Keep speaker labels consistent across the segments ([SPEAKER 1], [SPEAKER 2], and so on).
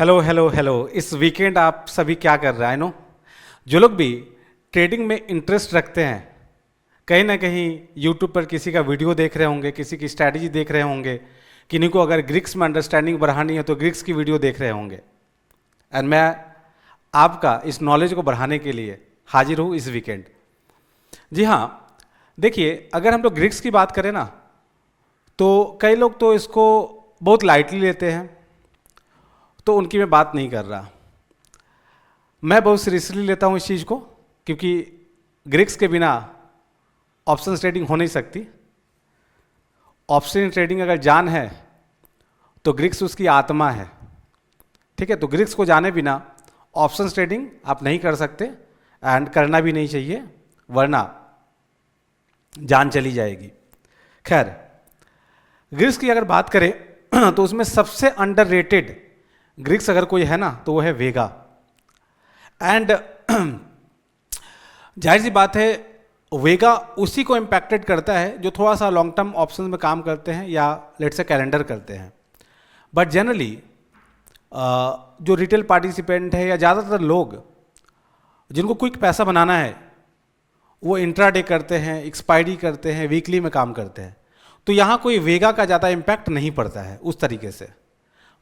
[SPEAKER 1] Hello hello hello. इस weekend आप सभी क्या कर रहे हैं? नो, जो लोग भी ट्रेडिंग में इंटरेस्ट रखते हैं, कहीं ना कहीं यूट्यूब पर किसी का वीडियो देख रहे होंगे, किसी की स्ट्रैटेजी देख रहे होंगे, किन्हीं को अगर ग्रिक्स में अंडरस्टैंडिंग बढ़ानी है तो ग्रिक्स की वीडियो देख रहे होंगे। एंड मैं आपका इस नॉलेज को बढ़ाने के लिए हाजिर हूँ इस वीकेंड। जी हाँ, देखिए, अगर हम लोग ग्रिक्स की बात करें ना, तो कई लोग तो इसको बहुत लाइटली लेते हैं, तो उनकी मैं बात नहीं कर रहा। मैं बहुत सीरियसली लेता हूँ इस चीज़ को, क्योंकि ग्रिक्स के बिना ऑप्शन ट्रेडिंग हो नहीं सकती। ऑप्शन ट्रेडिंग अगर जान है तो ग्रिक्स उसकी आत्मा है। ठीक है, तो ग्रिक्स को जाने बिना ऑप्शन ट्रेडिंग आप नहीं कर सकते, एंड करना भी नहीं चाहिए, वरना जान चली जाएगी। खैर, ग्रिक्स की अगर बात करें तो उसमें सबसे अंडररेटेड ग्रिक्स अगर कोई है ना तो वो है वेगा। एंड जाहिर सी बात है, वेगा उसी को इम्पैक्टेड करता है जो थोड़ा सा लॉन्ग टर्म ऑप्शन में काम करते हैं या लेट से कैलेंडर करते हैं। बट जनरली जो रिटेल पार्टिसिपेंट है या ज़्यादातर लोग जिनको क्विक पैसा बनाना है, वो इंट्राडे करते हैं, एक्सपायरी करते हैं, वीकली में काम करते हैं। तो यहाँ कोई वेगा का ज़्यादा इम्पैक्ट नहीं पड़ता है उस तरीके से।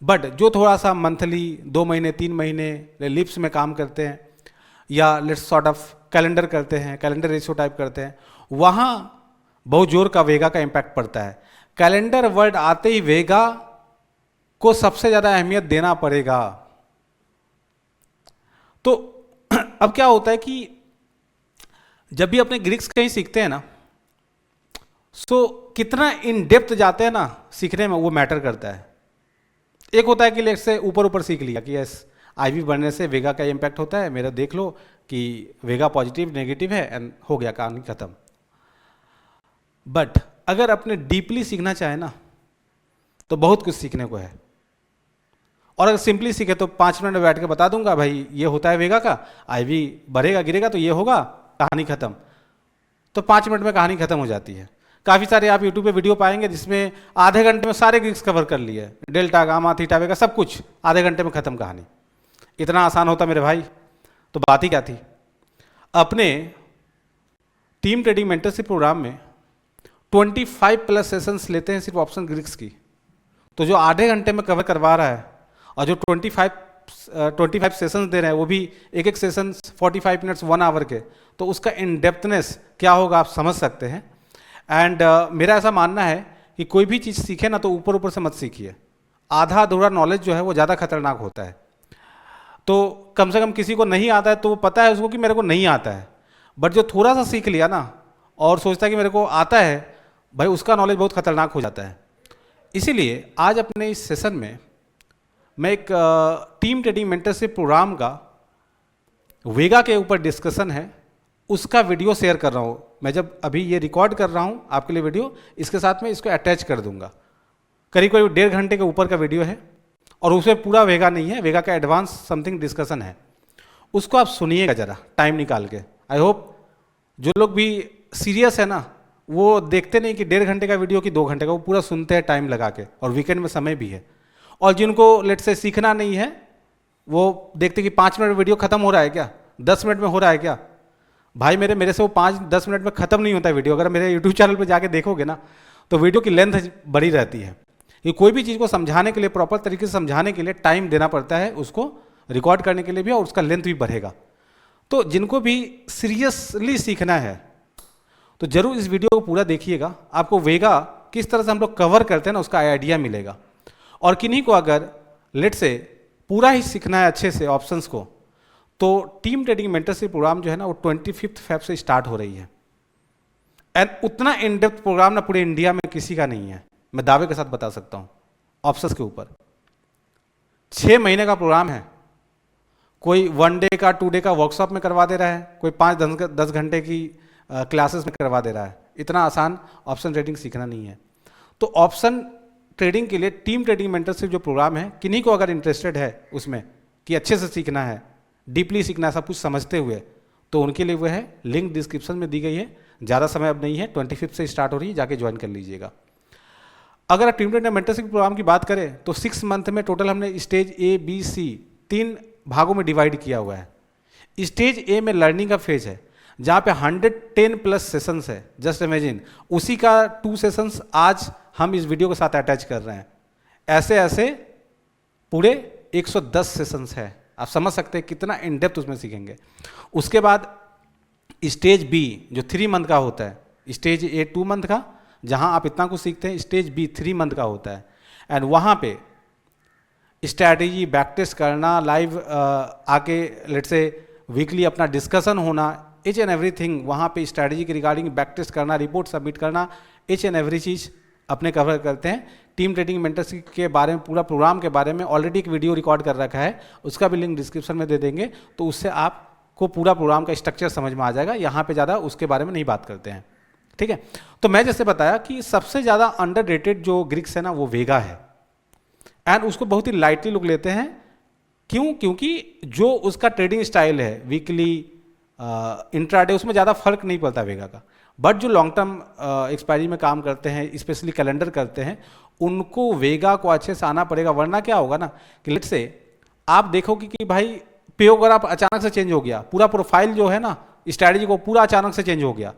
[SPEAKER 1] बट जो थोड़ा सा मंथली, 2 महीने 3 महीने लिप्स में काम करते हैं या लेट्स सॉर्ट ऑफ कैलेंडर करते हैं, कैलेंडर रेशियो टाइप करते हैं, वहाँ बहुत जोर का वेगा का इम्पैक्ट पड़ता है। कैलेंडर वर्ड आते ही वेगा को सबसे ज़्यादा अहमियत देना पड़ेगा। तो अब क्या होता है कि जब भी अपने ग्रिक्स कहीं सीखते हैं ना, तो कितना इन डेप्थ जाते हैं ना सीखने में, वो मैटर करता है। एक होता है कि लेट से ऊपर ऊपर सीख लिया कि यस, आईवी बनने से वेगा का इम्पैक्ट होता है, मेरा देख लो कि वेगा पॉजिटिव नेगेटिव है, एंड हो गया, कहानी खत्म। बट अगर अपने डीपली सीखना चाहे ना, तो बहुत कुछ सीखने को है। और अगर सिंपली सीखे तो 5 मिनट में बैठ के बता दूंगा, भाई ये होता है वेगा का, आईवी बढ़ेगा गिरेगा तो ये होगा, कहानी खत्म। तो 5 मिनट में कहानी खत्म हो जाती है। काफ़ी सारे आप यूट्यूब पे वीडियो पाएंगे जिसमें आधे घंटे में सारे ग्रिक्स कवर कर लिए, डेल्टा गामा थीटा वेगा सब कुछ आधे घंटे में खत्म कहानी। इतना आसान होता मेरे भाई तो बात ही क्या थी। अपने टीम ट्रेडिंग मेंटरशिप प्रोग्राम में 25+ सेशंस लेते हैं सिर्फ ऑप्शन ग्रिक्स की। तो जो आधे घंटे में कवर करवा रहा है और जो 25 सेशंस दे रहे हैं, वो भी एक एक सेशन 45 मिनट्स 1 आवर के, तो उसका इन डेप्थनेस क्या होगा आप समझ सकते हैं। एंड मेरा ऐसा मानना है कि कोई भी चीज़ सीखे ना तो ऊपर ऊपर से मत सीखिए। आधा अधूरा नॉलेज जो है वो ज़्यादा खतरनाक होता है। तो कम से कम किसी को नहीं आता है तो वो पता है उसको कि मेरे को नहीं आता है। बट जो थोड़ा सा सीख लिया ना और सोचता है कि मेरे को आता है, भाई उसका नॉलेज बहुत खतरनाक हो जाता है। इसीलिए आज अपने इस सेशन में मैं एक टीम ट्रेडिंग मेंटरशिप प्रोग्राम का वेगा के ऊपर डिस्कशन है, उसका वीडियो शेयर कर रहा हूँ। मैं जब अभी ये रिकॉर्ड कर रहा हूँ आपके लिए वीडियो, इसके साथ में इसको अटैच कर दूंगा। करीब करीब 1.5 घंटे के ऊपर का वीडियो है, और उसमें पूरा वेगा नहीं है, वेगा का एडवांस समथिंग डिस्कशन है। उसको आप सुनिएगा ज़रा टाइम निकाल के। आई होप जो लोग भी सीरियस है ना, वो देखते नहीं कि 1.5 घंटे का वीडियो कि 2 घंटे का, वो पूरा सुनते हैं टाइम लगा के, और वीकेंड में समय भी है। और जिनको लेट से सीखना नहीं है, वो देखते कि 5 मिनट में वीडियो खत्म हो रहा है क्या, 10 मिनट में हो रहा है क्या। भाई मेरे से वो 5-10 मिनट में ख़त्म नहीं होता है वीडियो। अगर मेरे यूट्यूब चैनल पर जाके देखोगे ना तो वीडियो की लेंथ बड़ी रहती है। ये कोई भी चीज़ को समझाने के लिए, प्रॉपर तरीके से समझाने के लिए टाइम देना पड़ता है, उसको रिकॉर्ड करने के लिए भी, और उसका लेंथ भी बढ़ेगा। तो जिनको भी सीरियसली सीखना है तो जरूर इस वीडियो को पूरा देखिएगा। आपको वेगा किस तरह से हम लोग कवर करते हैं ना, उसका आइडिया मिलेगा। और किन्हीं को अगर लेट से पूरा ही सीखना है अच्छे से ऑप्शंस को, तो टीम ट्रेडिंग मेंटरशिप प्रोग्राम जो है ना, वो 25 फेब से स्टार्ट हो रही है। एंड उतना इन डेप्थ प्रोग्राम ना पूरे इंडिया में किसी का नहीं है, मैं दावे के साथ बता सकता हूँ। ऑप्शंस के ऊपर 6 महीने का प्रोग्राम है। कोई 1 डे का 2 डे का वर्कशॉप में करवा दे रहा है, कोई 5-10 घंटे की क्लासेस में करवा दे रहा है। इतना आसान ऑप्शन ट्रेडिंग सीखना नहीं है। तो ऑप्शन ट्रेडिंग के लिए टीम ट्रेडिंग मेंटरशिप जो प्रोग्राम है, किन्हीं को अगर इंटरेस्टेड है उसमें कि अच्छे से सीखना है, डीपली सीखना है, सब कुछ समझते हुए, तो उनके लिए वो है। लिंक डिस्क्रिप्शन में दी गई है। ज़्यादा समय अब नहीं है, 25 से स्टार्ट हो रही है, जाके ज्वाइन कर लीजिएगा। अगर आप टीम ट्रेनिंग मेंटरशिप प्रोग्राम की बात करें तो 6 मंथ में टोटल हमने स्टेज ए बी सी 3 भागों में डिवाइड किया हुआ है। स्टेज ए में लर्निंग का फेज है जहाँ पे 110 प्लस सेशंस है। जस्ट इमेजिन, उसी का 2 सेशंस आज हम इस वीडियो के साथ अटैच कर रहे हैं। ऐसे ऐसे पूरे 110 सेशंस है। आप समझ सकते हैं कितना इन डेप्थ उसमें सीखेंगे। उसके बाद स्टेज बी जो 3 मंथ का होता है, स्टेज ए 2 मंथ का जहाँ आप इतना कुछ सीखते हैं, स्टेज बी 3 मंथ का होता है। एंड वहाँ पे स्ट्रैटेजी बैक टेस्ट करना, लाइव आके लेट से वीकली अपना डिस्कशन होना, इच एंड एवरीथिंग वहाँ पे स्ट्रैटेजी के रिगार्डिंग बैक टेस्ट करना, रिपोर्ट सबमिट करना, इच एंड एवरी चीज़ अपने कवर करते हैं। टीम ट्रेनिंग मेंटरशिप के बारे में, पूरा प्रोग्राम के बारे में ऑलरेडी एक वीडियो रिकॉर्ड कर रखा है, उसका भी लिंक डिस्क्रिप्शन में दे देंगे, तो उससे आपको पूरा प्रोग्राम का स्ट्रक्चर समझ में आ जाएगा। यहाँ पे ज़्यादा उसके बारे में नहीं बात करते हैं, ठीक है। तो मैं जैसे बताया कि सबसे ज़्यादा अंडररेटेड जो ग्रिक्स है ना वो वेगा है, एंड उसको बहुत ही लाइटली लोग लेते हैं। क्यों? क्योंकि जो उसका ट्रेडिंग स्टाइल है, वीकली इंट्राडे, उसमें ज़्यादा फर्क नहीं पड़ता वेगा का। बट जो लॉन्ग टर्म एक्सपायरी में काम करते हैं, स्पेशली कैलेंडर करते हैं, उनको वेगा को अच्छे से आना पड़ेगा। वरना क्या होगा ना कि लेट से आप देखोगे कि भाई पेयोग्राफ अचानक से चेंज हो गया, पूरा प्रोफाइल जो है ना स्ट्रैटेजी को पूरा अचानक से चेंज हो गया,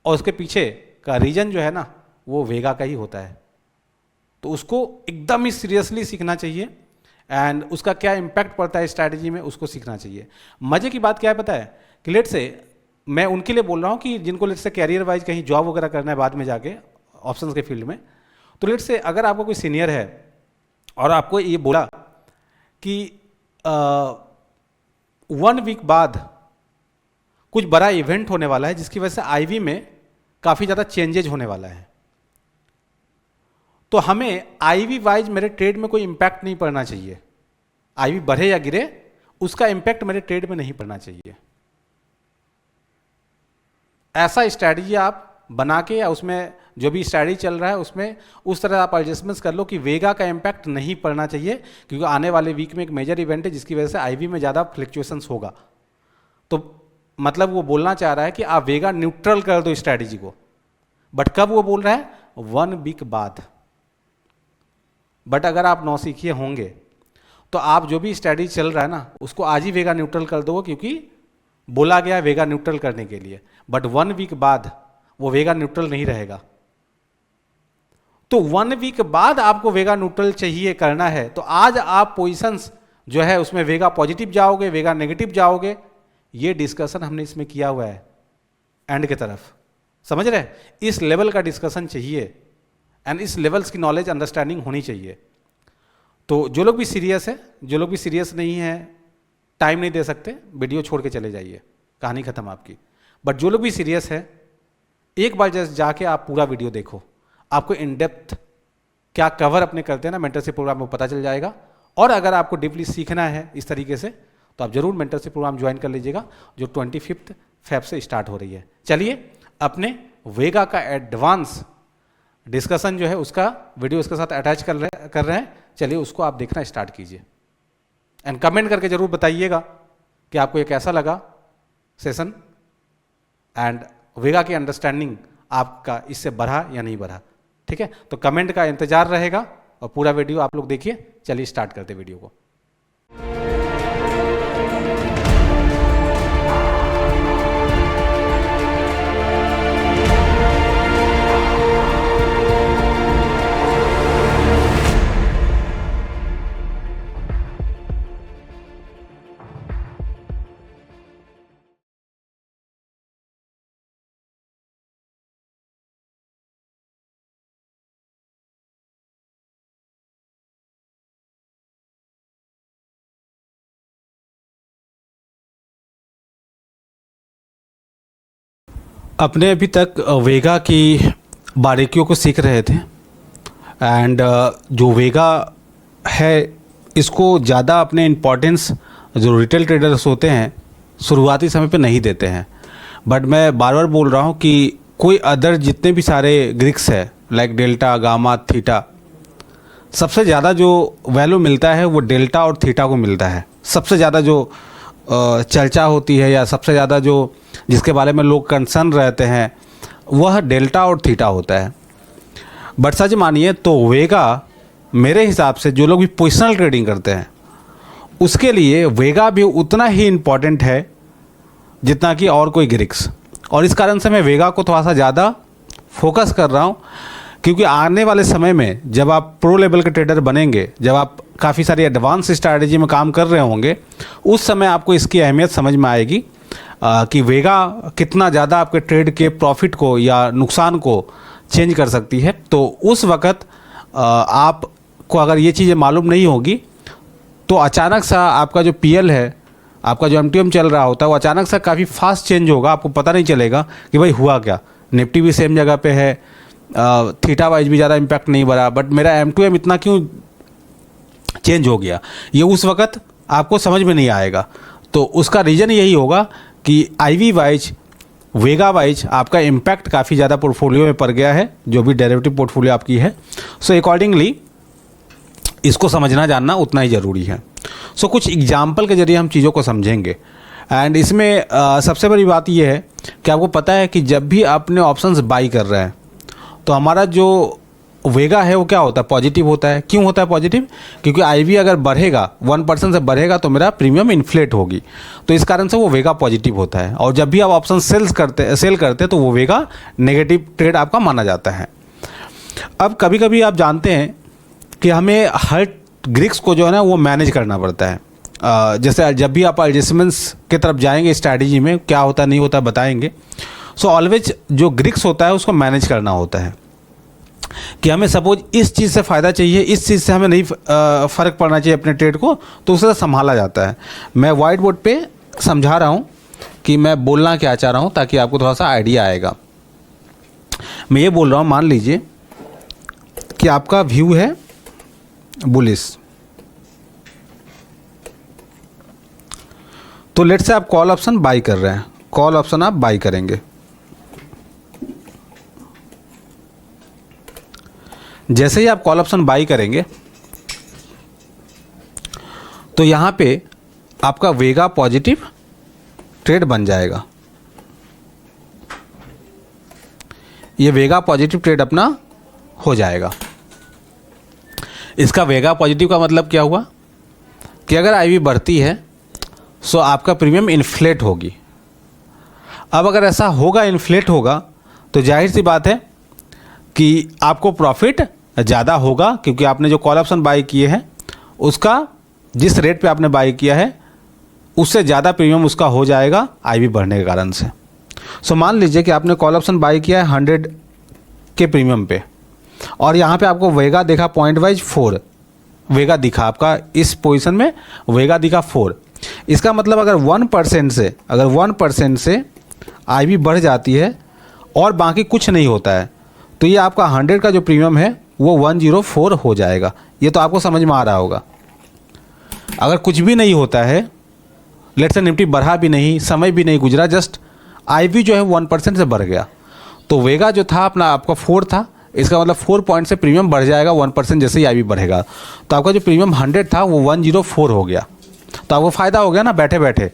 [SPEAKER 1] और उसके पीछे का रीजन जो है ना वो वेगा का ही होता है। तो उसको एकदम ही सीरियसली सीखना चाहिए, एंड उसका क्या इम्पैक्ट पड़ता है स्ट्रैटेजी में उसको सीखना चाहिए। मजे की बात क्या है पता है कि लेट से मैं उनके लिए बोल रहा हूँ कि जिनको लेट से कैरियर वाइज कहीं जॉब वगैरह करना है बाद में जाके ऑप्शंस के फील्ड में, तो लेट से अगर आपको कोई सीनियर है और आपको ये बोला कि 1 वीक बाद कुछ बड़ा इवेंट होने वाला है जिसकी वजह से आईवी में काफ़ी ज़्यादा चेंजेज होने वाला है, तो हमें आईवी वाइज मेरे ट्रेड में कोई इंपैक्ट नहीं पड़ना चाहिए। आईवी बढ़े या गिरे उसका इंपैक्ट मेरे ट्रेड में नहीं पड़ना चाहिए। ऐसा स्ट्रैटेजी आप बना के, या उसमें जो भी स्ट्रैटेजी चल रहा है उसमें उस तरह आप एडजस्टमेंट्स कर लो कि वेगा का इंपैक्ट नहीं पड़ना चाहिए, क्योंकि आने वाले वीक में एक मेजर इवेंट है जिसकी वजह से आईवी में ज़्यादा फ्लक्चुएशंस होगा। तो मतलब वो बोलना चाह रहा है कि आप वेगा न्यूट्रल कर दो स्ट्रैटेजी को। बट कब वो बोल रहा है? 1 वीक बाद। बट अगर आप नौसिखिए होंगे तो आप जो भी स्ट्रैटेजी चल रहा है ना उसको आज ही वेगा न्यूट्रल कर दो, क्योंकि बोला गया है वेगा न्यूट्रल करने के लिए। बट 1 वीक बाद वो वेगा न्यूट्रल नहीं रहेगा। तो 1 वीक बाद आपको वेगा न्यूट्रल चाहिए करना है, तो आज आप पोजीशंस जो है उसमें वेगा पॉजिटिव जाओगे, वेगा नेगेटिव जाओगे, ये डिस्कशन हमने इसमें किया हुआ है एंड की तरफ। समझ रहे? इस लेवल का डिस्कशन चाहिए, एंड इस लेवल्स की नॉलेज अंडरस्टैंडिंग होनी चाहिए। तो जो लोग भी सीरियस है, जो लोग भी सीरियस नहीं है, टाइम नहीं दे सकते, वीडियो छोड़ के चले जाइए, कहानी खत्म आपकी। बट जो लोग भी सीरियस है, एक बार जस्ट जाके आप पूरा वीडियो देखो, आपको इन डेप्थ क्या कवर अपने करते हैं ना मेंटरशिप प्रोग्राम में पता चल जाएगा। और अगर आपको डीपली सीखना है इस तरीके से तो आप जरूर मेंटरशिप प्रोग्राम ज्वाइन कर लीजिएगा, जो 25 फेब से स्टार्ट हो रही है। चलिए अपने वेगा का एडवांस डिस्कशन जो है उसका वीडियो इसके साथ अटैच कर रहे हैं। चलिए उसको आप देखना स्टार्ट कीजिए, एंड कमेंट करके जरूर बताइएगा कि आपको ये कैसा लगा सेशन, एंड वेगा की अंडरस्टैंडिंग आपका इससे बढ़ा या नहीं बढ़ा। ठीक है, तो कमेंट का इंतजार रहेगा, और पूरा वीडियो आप लोग देखिए। चलिए स्टार्ट करते वीडियो को। अपने अभी तक वेगा की बारीकियों को सीख रहे थे, एंड जो वेगा है इसको ज़्यादा अपने इम्पोर्टेंस जो रिटेल ट्रेडर्स होते हैं शुरुआती समय पे नहीं देते हैं। बट मैं बार बार बोल रहा हूँ कि कोई अदर जितने भी सारे ग्रिक्स है लाइक डेल्टा, गामा, थीटा, सबसे ज़्यादा जो वैल्यू मिलता है वो डेल्टा और थीटा को मिलता है। सबसे ज़्यादा जो चर्चा होती है या सबसे ज़्यादा जो जिसके बारे में लोग कंसर्न रहते हैं वह डेल्टा और थीटा होता है। बट सच मानिए तो वेगा मेरे हिसाब से जो लोग भी पोजिशनल ट्रेडिंग करते हैं उसके लिए वेगा भी उतना ही इम्पॉर्टेंट है जितना कि और कोई ग्रिक्स। और इस कारण से मैं वेगा को थोड़ा सा ज़्यादा फोकस कर रहा हूँ, क्योंकि आने वाले समय में जब आप प्रो लेवल के ट्रेडर बनेंगे, जब आप काफ़ी सारी एडवांस स्ट्रैटेजी में काम कर रहे होंगे, उस समय आपको इसकी अहमियत समझ में आएगी कि वेगा कितना ज़्यादा आपके ट्रेड के प्रॉफिट को या नुकसान को चेंज कर सकती है। तो उस वक़्त आपको अगर ये चीज़ें मालूम नहीं होगी तो अचानक सा आपका जो पीएल है, आपका जो एमटीएम चल रहा होता है, वो अचानक से काफ़ी फास्ट चेंज होगा, आपको पता नहीं चलेगा कि भाई हुआ क्या। निफ्टी भी सेम जगह पे है, थीटा वाइज भी ज़्यादा इम्पैक्ट नहीं बढ़ा, बट मेरा M2M इतना क्यों चेंज हो गया, ये उस वक़्त आपको समझ में नहीं आएगा। तो उसका रीज़न यही होगा कि IV वाइज, वेगा वाइज आपका इम्पैक्ट काफ़ी ज़्यादा पोर्टफोलियो में पड़ गया है, जो भी डेरिवेटिव पोर्टफोलियो आपकी है। सो अकॉर्डिंगली इसको समझना जानना उतना ही ज़रूरी है। सो कुछ एग्जाम्पल के जरिए हम चीज़ों को समझेंगे। एंड इसमें सबसे बड़ी बात यह है कि आपको पता है कि जब भी आपने ऑप्शंस बाई कर रहे हैं तो हमारा जो वेगा है वो क्या होता है, पॉजिटिव होता है। क्यों होता है पॉजिटिव? क्योंकि IV अगर बढ़ेगा 1% से बढ़ेगा तो मेरा प्रीमियम इन्फ्लेट होगी, तो इस कारण से वो वेगा पॉजिटिव होता है। और जब भी आप ऑप्शन सेल करते तो वो वेगा नेगेटिव ट्रेड आपका माना जाता है। अब कभी कभी आप जानते हैं कि हमें हर ग्रिक्स को जो है ना वो मैनेज करना पड़ता है। जैसे जब भी आप एडजस्टमेंट्स की तरफ जाएंगे स्ट्रैटेजी में, क्या होता नहीं होता बताएंगे। सो ऑलवेज जो ग्रिक्स होता है उसको मैनेज करना होता है कि हमें सपोज इस चीज़ से फ़ायदा चाहिए, इस चीज़ से हमें नहीं फ़र्क पड़ना चाहिए अपने ट्रेड को, तो उसे संभाला जाता है। मैं वाइट बोर्ड पे समझा रहा हूँ कि मैं बोलना क्या चाह रहा हूँ ताकि आपको थोड़ा सा आइडिया आएगा। मैं ये बोल रहा हूँ, मान लीजिए कि आपका व्यू है बुलिश, तो लेट्स से आप कॉल ऑप्शन बाई कर रहे हैं, कॉल ऑप्शन आप बाई करेंगे। जैसे ही आप कॉल ऑप्शन बाई करेंगे तो यहां पे आपका वेगा पॉजिटिव ट्रेड बन जाएगा। ये वेगा पॉजिटिव ट्रेड अपना हो जाएगा। इसका वेगा पॉजिटिव का मतलब क्या हुआ कि अगर IV बढ़ती है सो आपका प्रीमियम इन्फ्लेट होगी। अब अगर ऐसा होगा, इन्फ्लेट होगा, तो जाहिर सी बात है कि आपको प्रॉफिट ज़्यादा होगा, क्योंकि आपने जो कॉल ऑप्शन बाई किए हैं उसका जिस रेट पे आपने बाई किया है उससे ज़्यादा प्रीमियम उसका हो जाएगा IV बढ़ने के कारण से। सो मान लीजिए कि आपने कॉल ऑप्शन बाई किया है 100 के प्रीमियम पे, और यहाँ पे आपको वेगा दिखा पॉइंट वाइज 4 वेगा दिखा, आपका इस पोजीशन में वेगा दिखा 4। इसका मतलब अगर 1% से IV बढ़ जाती है और बाकी कुछ नहीं होता है तो ये आपका 100 का जो प्रीमियम है वो 104 हो जाएगा। ये तो आपको समझ में आ रहा होगा। अगर कुछ भी नहीं होता है, लेट्स से निफ्टी बढ़ा भी नहीं, समय भी नहीं गुजरा, जस्ट IV जो है 1% से बढ़ गया, तो वेगा जो था अपना आपका 4 था, इसका मतलब 4 पॉइंट से प्रीमियम बढ़ जाएगा 1% जैसे ही IV बढ़ेगा, तो आपका जो प्रीमियम 100 था वो 104 हो गया। तो आपको फ़ायदा हो गया ना बैठे बैठे।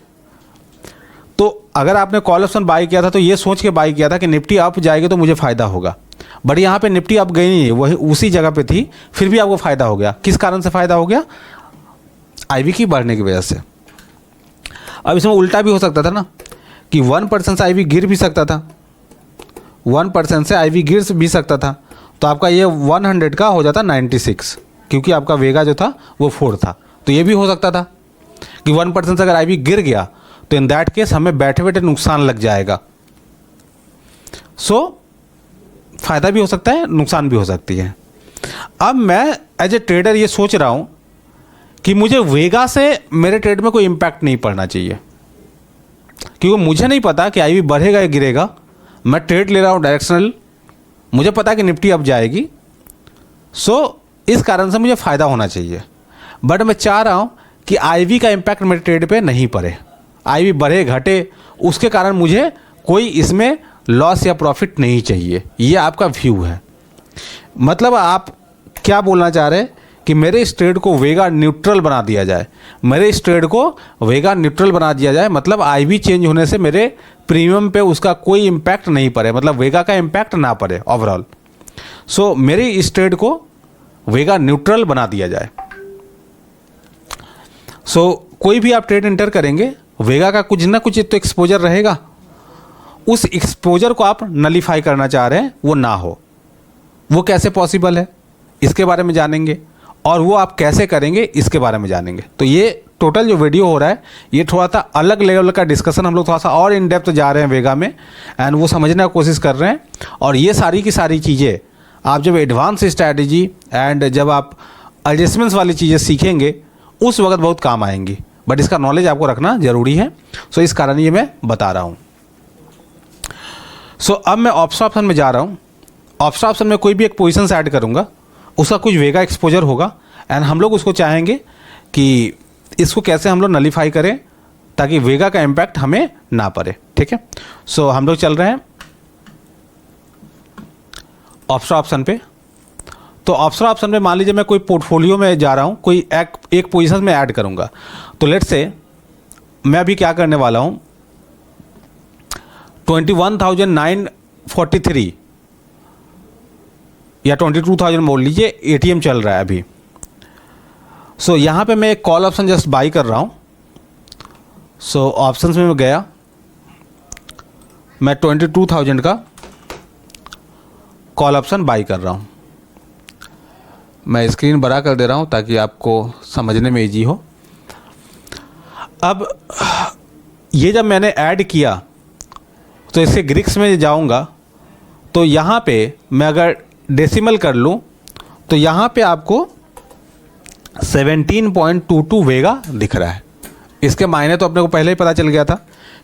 [SPEAKER 1] तो अगर आपने कॉल ऑप्शन बाई किया था तो ये सोच के बाई किया था कि निफ्टी अप जाएगी तो मुझे फ़ायदा होगा, बट यहाँ पे निफ्टी अप गई नहीं, वही उसी जगह पे थी, फिर भी आपको फ़ायदा हो गया। किस कारण से फ़ायदा हो गया? IV की बढ़ने की वजह से। अब इसमें उल्टा भी हो सकता था ना कि 1% से IV गिर भी सकता था, 1% से IV गिर भी सकता था, तो आपका ये 100 का हो जाता 96, क्योंकि आपका वेगा जो था वो 4 था। तो ये भी हो सकता था कि 1% से अगर IV गिर गया तो इन दैट केस हमें बैठे बैठे नुकसान लग जाएगा। सो फ़ायदा भी हो सकता है, नुकसान भी हो सकती है। अब मैं एज ए ट्रेडर ये सोच रहा हूँ कि मुझे वेगा से मेरे ट्रेड में कोई इम्पैक्ट नहीं पड़ना चाहिए, क्योंकि मुझे नहीं पता कि IV बढ़ेगा या गिरेगा। मैं ट्रेड ले रहा हूँ डायरेक्शनल, मुझे पता है कि निफ्टी अब जाएगी, सो इस कारण से मुझे फ़ायदा होना चाहिए। बट मैं चाह रहा हूँ कि IV का इम्पैक्ट मेरे ट्रेड पे नहीं पड़े, IV बढ़े घटे उसके कारण मुझे कोई इसमें लॉस या प्रॉफिट नहीं चाहिए। ये आपका व्यू है। मतलब आप क्या बोलना चाह रहे हैं कि मेरे इस ट्रेड को वेगा न्यूट्रल बना दिया जाए, मेरे इस ट्रेड को वेगा न्यूट्रल बना दिया जाए, मतलब IV चेंज होने से मेरे प्रीमियम पे उसका कोई इम्पैक्ट नहीं पड़े, मतलब वेगा का इम्पैक्ट ना पड़े ओवरऑल। सो मेरी इस ट्रेड को वेगा न्यूट्रल बना दिया जाए। सो कोई भी आप ट्रेड एंटर करेंगे, वेगा का कुछ ना कुछ तो एक्सपोजर रहेगा, उस एक्सपोजर को आप नलीफाई करना चाह रहे हैं, वो ना हो। वो कैसे पॉसिबल है इसके बारे में जानेंगे, और वो आप कैसे करेंगे इसके बारे में जानेंगे। तो ये टोटल जो वीडियो हो रहा है ये थोड़ा सा अलग लेवल का डिस्कशन, हम लोग थोड़ा सा और इन डेप्थ जा रहे हैं वेगा में, एंड वो समझने की कोशिश कर रहे हैं। और ये सारी की सारी चीज़ें आप जब एडवांस स्ट्रैटेजी एंड जब आप एडजस्टमेंट्स वाली चीज़ें सीखेंगे उस वक्त बहुत काम आएंगी, बट इसका नॉलेज आपको रखना ज़रूरी है। सो इस कारण ये मैं बता रहा हूँ। सो अब मैं ऑप्शन में जा रहा हूँ। ऑप्शन में कोई भी एक पोजीशन से ऐड करूँगा, उसका कुछ वेगा एक्सपोजर होगा, एंड हम लोग उसको चाहेंगे कि इसको कैसे हम लोग नलीफाई करें ताकि वेगा का इम्पैक्ट हमें ना पड़े। ठीक है, सो हम लोग चल रहे हैं ऑप्शन पे। तो ऑप्शन में मान लीजिए मैं कोई पोर्टफोलियो में जा रहा हूँ, कोई एक पोजीशन में ऐड करूँगा। तो लेट्स से मैं अभी क्या करने वाला हूँ, 21,943 या 22,000 बोल लीजिए, एटीएम चल रहा है अभी। सो यहाँ पे मैं एक कॉल ऑप्शन जस्ट बाई कर रहा हूँ। सो ऑप्शंस में मैं गया, मैं 22,000 का कॉल ऑप्शन बाई कर रहा हूँ। मैं स्क्रीन बड़ा कर दे रहा हूँ ताकि आपको समझने में इजी हो। अब ये जब मैंने ऐड किया तो इसके ग्रिक्स में जाऊँगा, तो यहाँ पे मैं अगर डेसिमल कर लूँ तो यहाँ पे आपको 17.22 वेगा दिख रहा है। इसके मायने तो अपने को पहले ही पता चल गया था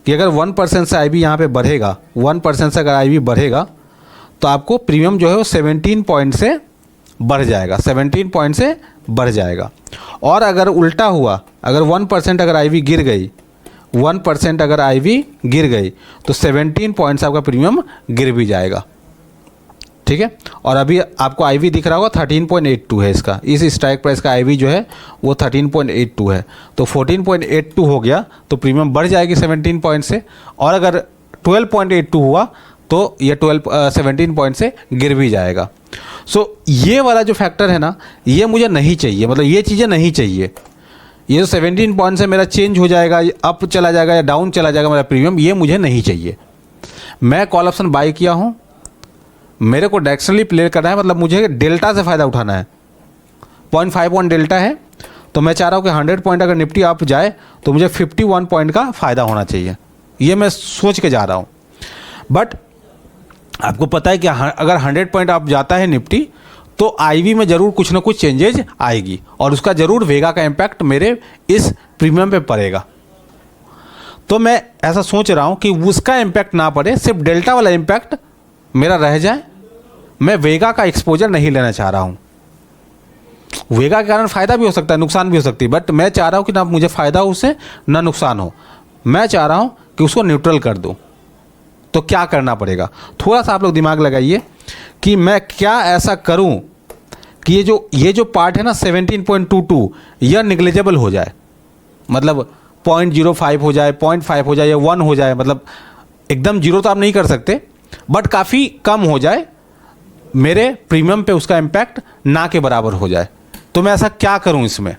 [SPEAKER 1] कि अगर 1% से आईवी यहाँ पे बढ़ेगा, 1% से अगर आईवी बढ़ेगा तो आपको प्रीमियम जो है वो 17 पॉइंट से बढ़ जाएगा, 17 पॉइंट से बढ़ जाएगा। और अगर उल्टा हुआ, अगर 1% अगर आईवी गिर गई, 1% अगर आईवी गिर गई तो 17 पॉइंट से आपका प्रीमियम गिर भी जाएगा। ठीक है, और अभी आपको आईवी दिख रहा होगा 13.82 है इसका, इस स्ट्राइक प्राइस का आईवी जो है वो 13.82 है। तो 14.82 हो गया तो प्रीमियम बढ़ जाएगी 17 पॉइंट से, और अगर 12.82 हुआ तो ये 17 पॉइंट से गिर भी जाएगा। सो ये वाला जो फैक्टर है ना, ये मुझे नहीं चाहिए, मतलब ये चीज़ें नहीं चाहिए। ये जो 17 पॉइंट से मेरा चेंज हो जाएगा, अप चला जाएगा या डाउन चला जाएगा मेरा प्रीमियम, ये मुझे नहीं चाहिए। मैं कॉल ऑप्शन बाई किया हूँ, मेरे को डायरेक्शनली प्ले करना है, मतलब मुझे डेल्टा से फ़ायदा उठाना है। 0.5 पॉइंट डेल्टा है, तो मैं चाह रहा हूँ कि 100 पॉइंट अगर निफ्टी अप जाए तो मुझे 51 पॉइंट का फ़ायदा होना चाहिए। ये मैं सोच के जा रहा हूँ। बट आपको पता है कि अगर 100 पॉइंट अप जाता है निफ्टी तो आईवी में ज़रूर कुछ ना कुछ चेंजेज आएगी, और उसका ज़रूर वेगा का इम्पैक्ट मेरे इस प्रीमियम पे पड़ेगा। तो मैं ऐसा सोच रहा हूँ कि उसका इम्पैक्ट ना पड़े, सिर्फ डेल्टा वाला इम्पैक्ट मेरा रह जाए। मैं वेगा का एक्सपोजर नहीं लेना चाह रहा हूँ। वेगा के कारण फ़ायदा भी हो सकता है, नुकसान भी हो सकती है, बट मैं चाह रहा हूँ कि ना मुझे फ़ायदा हो उससे, ना नुकसान हो। मैं चाह रहा हूँ कि उसको न्यूट्रल कर दूँ। तो क्या करना पड़ेगा, थोड़ा सा आप लोग दिमाग लगाइए कि मैं क्या ऐसा करूँ कि ये जो पार्ट है ना 17.22 यह निग्लेजेबल हो जाए, मतलब 0.05 हो जाए, 0.5 हो जाए या 1 हो जाए। मतलब एकदम जीरो तो आप नहीं कर सकते, बट काफ़ी कम हो जाए, मेरे प्रीमियम पे उसका इम्पैक्ट ना के बराबर हो जाए। तो मैं ऐसा क्या करूं, इसमें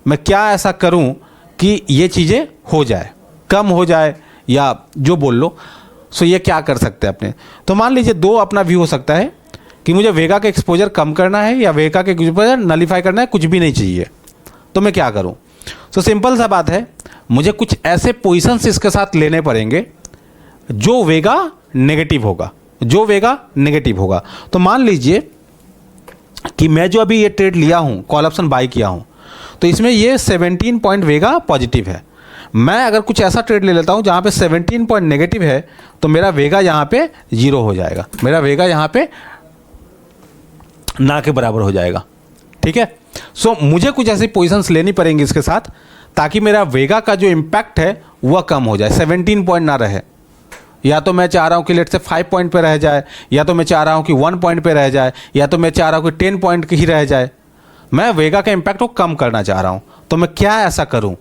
[SPEAKER 1] मैं क्या ऐसा करूं कि ये चीज़ें हो जाए, कम हो जाए या जो बोल लो। सो ये क्या कर सकते हैं अपने, तो मान लीजिए दो अपना व्यू हो सकता है कि मुझे वेगा के एक्सपोजर कम करना है या वेगा के एक्सपोजर नलीफाई करना है, कुछ भी नहीं चाहिए। तो मैं क्या करूं, सो सिंपल सा बात है, मुझे कुछ ऐसे पोजीशंस इसके साथ लेने पड़ेंगे जो वेगा नेगेटिव होगा, जो वेगा नेगेटिव होगा। तो मान लीजिए कि मैं जो अभी ये ट्रेड लिया हूँ, कॉल ऑप्शन बाई किया हूँ, तो इसमें ये 17 पॉइंट वेगा पॉजिटिव है। मैं अगर कुछ ऐसा ट्रेड ले लेता हूँ जहाँ पे 17 पॉइंट नेगेटिव है, तो मेरा वेगा यहाँ पे 0 हो जाएगा, मेरा वेगा यहाँ पे ना के बराबर हो जाएगा। ठीक है, सो मुझे कुछ ऐसी पोजीशंस लेनी पड़ेंगी इसके साथ ताकि मेरा वेगा का जो इम्पैक्ट है वह कम हो जाए, 17 पॉइंट ना रहे। या तो मैं चाह रहा हूँ कि लेट से 5 पॉइंट पे रह जाए, या तो मैं चाह रहा हूँ कि 1 पॉइंट पे रह जाए, या तो मैं चाह रहा हूँ कि 10 पॉइंट की ही रह जाए। मैं वेगा का इम्पैक्ट को कम करना चाह रहा हूँ। तो मैं क्या ऐसा करूँ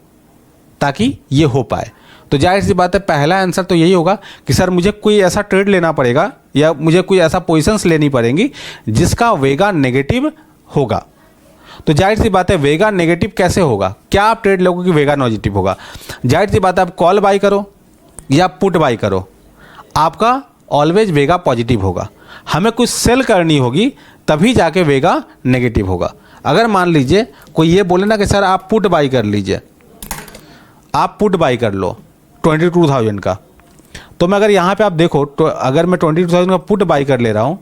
[SPEAKER 1] ताकि ये हो पाए, तो जाहिर सी बात है पहला आंसर तो यही होगा कि सर मुझे कोई ऐसा ट्रेड लेना पड़ेगा या मुझे कोई ऐसा पोजीशंस लेनी पड़ेंगी जिसका वेगा नेगेटिव होगा। तो जाहिर सी बात है वेगा नेगेटिव कैसे होगा, क्या आप ट्रेड लोगे कि वेगा पॉजिटिव होगा? जाहिर सी बात है आप कॉल बाई करो या पुट बाई करो, आपका ऑलवेज वेगा पॉजिटिव होगा। हमें कुछ सेल करनी होगी तभी जाके वेगा नेगेटिव होगा। अगर मान लीजिए कोई ये बोले ना कि सर आप पुट बाई कर लीजिए, आप पुट बाई कर लो 22,000 का, तो मैं अगर यहाँ पे आप देखो तो अगर मैं 22,000 का पुट बाई कर ले रहा हूँ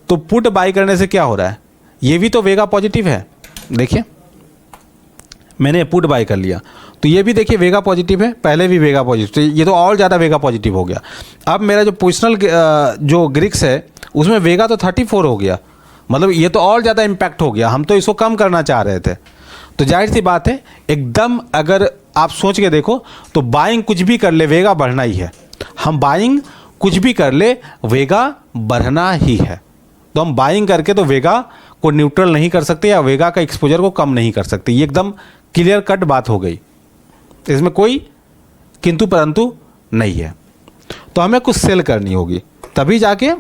[SPEAKER 1] तो पुट बाई करने से क्या हो रहा है, ये भी तो वेगा पॉजिटिव है। देखिए मैंने पुट बाई कर लिया तो ये भी देखिए वेगा पॉजिटिव है, पहले भी वेगा पॉजिटिव, तो ये तो और ज़्यादा वेगा पॉजिटिव हो गया। अब मेरा जो पोजिशनल जो ग्रिक्स है उसमें वेगा तो 34 हो गया, मतलब ये तो और ज़्यादा इम्पैक्ट हो गया, हम तो इसको कम करना चाह रहे थे। तो जाहिर सी बात है एकदम अगर आप सोच के देखो तो बाइंग कुछ भी कर ले वेगा बढ़ना ही है, हम बाइंग कुछ भी कर ले वेगा बढ़ना ही है। तो हम बाइंग करके तो वेगा को न्यूट्रल नहीं कर सकते या वेगा का एक्सपोजर को कम नहीं कर सकते, ये एकदम क्लियर कट बात हो गई, इसमें कोई किंतु परंतु नहीं है। तो हमें कुछ सेल करनी होगी तभी जाके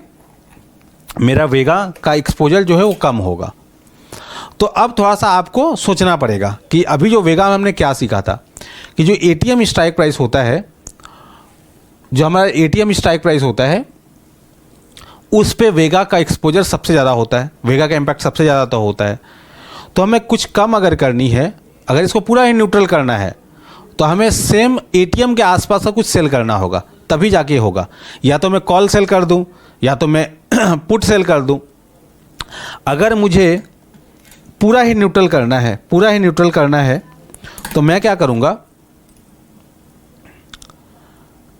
[SPEAKER 1] मेरा वेगा का एक्सपोजर जो है वो कम होगा। तो अब थोड़ा सा आपको सोचना पड़ेगा कि अभी जो वेगा में हमने क्या सीखा था कि जो एटीएम स्ट्राइक प्राइस होता है, जो हमारा एटीएम स्ट्राइक प्राइस होता है उस पे वेगा का एक्सपोजर सबसे ज़्यादा होता है, वेगा का इम्पैक्ट सबसे ज़्यादा तो होता है। तो हमें कुछ कम अगर करनी है, अगर इसको पूरा ही न्यूट्रल करना है तो हमें सेम एटीएम के आसपास का कुछ सेल करना होगा तभी जाके होगा। या तो मैं कॉल सेल कर दूं या तो मैं पुट सेल कर दूं। अगर मुझे पूरा ही न्यूट्रल करना है, पूरा ही न्यूट्रल करना है तो मैं क्या करूंगा,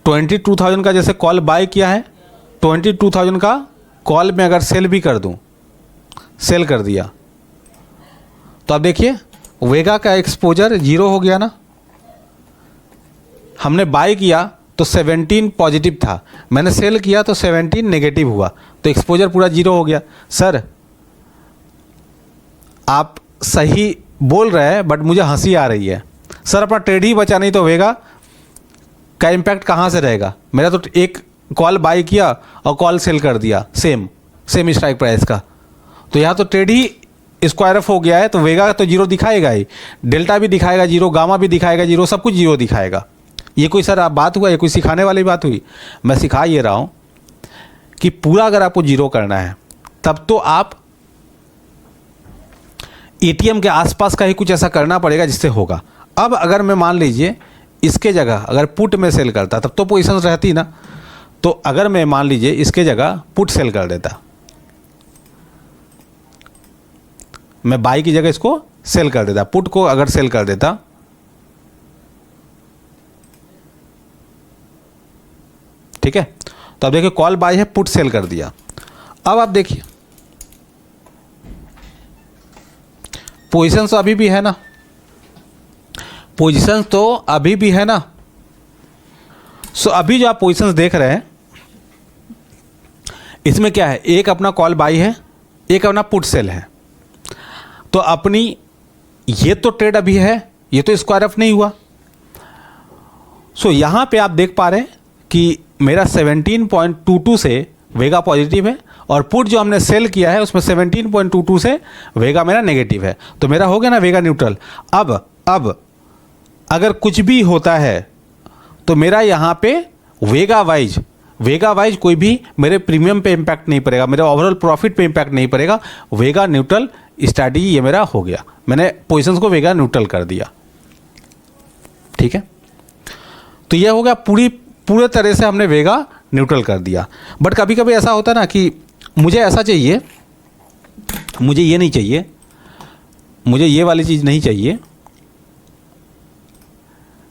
[SPEAKER 1] 22,000 का जैसे कॉल बाय किया है, 22,000 का कॉल में अगर सेल भी कर दूं, सेल कर दिया तो अब देखिए वेगा का एक्सपोजर 0 हो गया ना। हमने बाय किया तो 17 पॉजिटिव था, मैंने सेल किया तो 17 नेगेटिव हुआ, तो एक्सपोजर पूरा 0 हो गया। सर आप सही बोल रहे हैं बट मुझे हंसी आ रही है। सर अपना ट्रेड ही बचा नहीं तो वेगा का इम्पैक्ट कहाँ से रहेगा? मेरा तो एक कॉल बाय किया और कॉल सेल कर दिया सेम स्ट्राइक प्राइस का, तो यहाँ तो ट्रेड ही स्क्वायर ऑफ हो गया है, तो वेगा तो 0 दिखाएगा ही, डेल्टा भी दिखाएगा 0, गामा भी दिखाएगा 0, सब कुछ 0 दिखाएगा। ये कोई सर आप बात हुआ, ये कोई सिखाने वाली बात हुई? मैं सिखा ये रहा हूँ कि पूरा अगर आपको 0 करना है तब तो आप एटीएम के आसपास का ही कुछ ऐसा करना पड़ेगा जिससे होगा। अब अगर मैं मान लीजिए इसके जगह अगर पुट में सेल करता तब तो पोजीशन रहती ना, तो अगर मैं मान लीजिए इसके जगह पुट सेल कर देता, मैं बाई की जगह इसको सेल कर देता, पुट को अगर सेल कर देता, ठीक है। तो अब देखिए कॉल बाय है, पुट सेल कर दिया। अब आप देखिए पोजीशन तो अभी भी है ना, पोजीशन तो अभी भी है ना। सो अभी जो आप पोजीशंस देख रहे हैं इसमें क्या है, एक अपना कॉल बाई है, एक अपना पुट सेल है। तो अपनी ये तो ट्रेड अभी है, ये तो स्क्वायर ऑफ नहीं हुआ। सो यहाँ पे आप देख पा रहे हैं कि मेरा 17.22 से वेगा पॉजिटिव है और पुट जो हमने सेल किया है उसमें 17.22 से वेगा मेरा नेगेटिव है, तो मेरा हो गया ना वेगा न्यूट्रल। अब अगर कुछ भी होता है तो मेरा यहाँ पे वेगा वाइज कोई भी मेरे प्रीमियम पे इम्पैक्ट नहीं पड़ेगा, मेरे ओवरऑल प्रॉफिट पे इम्पैक्ट नहीं पड़ेगा। वेगा न्यूट्रल स्ट्रैटेजी ये मेरा हो गया, मैंने पोजीशंस को वेगा न्यूट्रल कर दिया, ठीक है। तो ये हो गया पूरे तरह से हमने वेगा न्यूट्रल कर दिया। बट कभी कभी ऐसा होता है ना कि मुझे ऐसा चाहिए, मुझे ये नहीं चाहिए, मुझे ये वाली चीज़ नहीं चाहिए,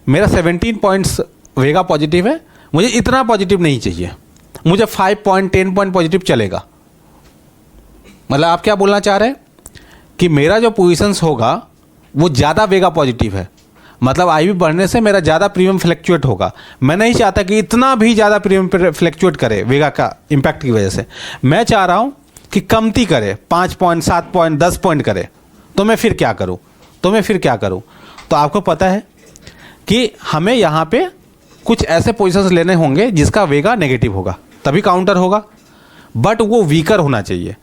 [SPEAKER 1] मेरा 17 पॉइंट्स वेगा पॉजिटिव है, मुझे इतना पॉजिटिव नहीं चाहिए, मुझे 5 पॉइंट 10 पॉइंट पॉजिटिव चलेगा। मतलब आप क्या बोलना चाह रहे हैं कि मेरा जो पोजीशंस होगा वो ज़्यादा वेगा पॉजिटिव है, मतलब आईवी बढ़ने से मेरा ज़्यादा प्रीमियम फ्लैक्चुएट होगा। मैं नहीं चाहता कि इतना भी ज़्यादा प्रीमियम फ्लैक्चुएट करे वेगा का इम्पैक्ट की वजह से, मैं चाह रहा हूँ कि कमती करे, 5 पॉइंट 7 पॉइंट 10 पॉइंट करे। तो मैं फिर क्या करूँ? तो आपको पता है कि हमें यहाँ पे कुछ ऐसे पोजीशंस लेने होंगे जिसका वेगा नेगेटिव होगा, तभी काउंटर होगा, बट वो वीकर होना चाहिए।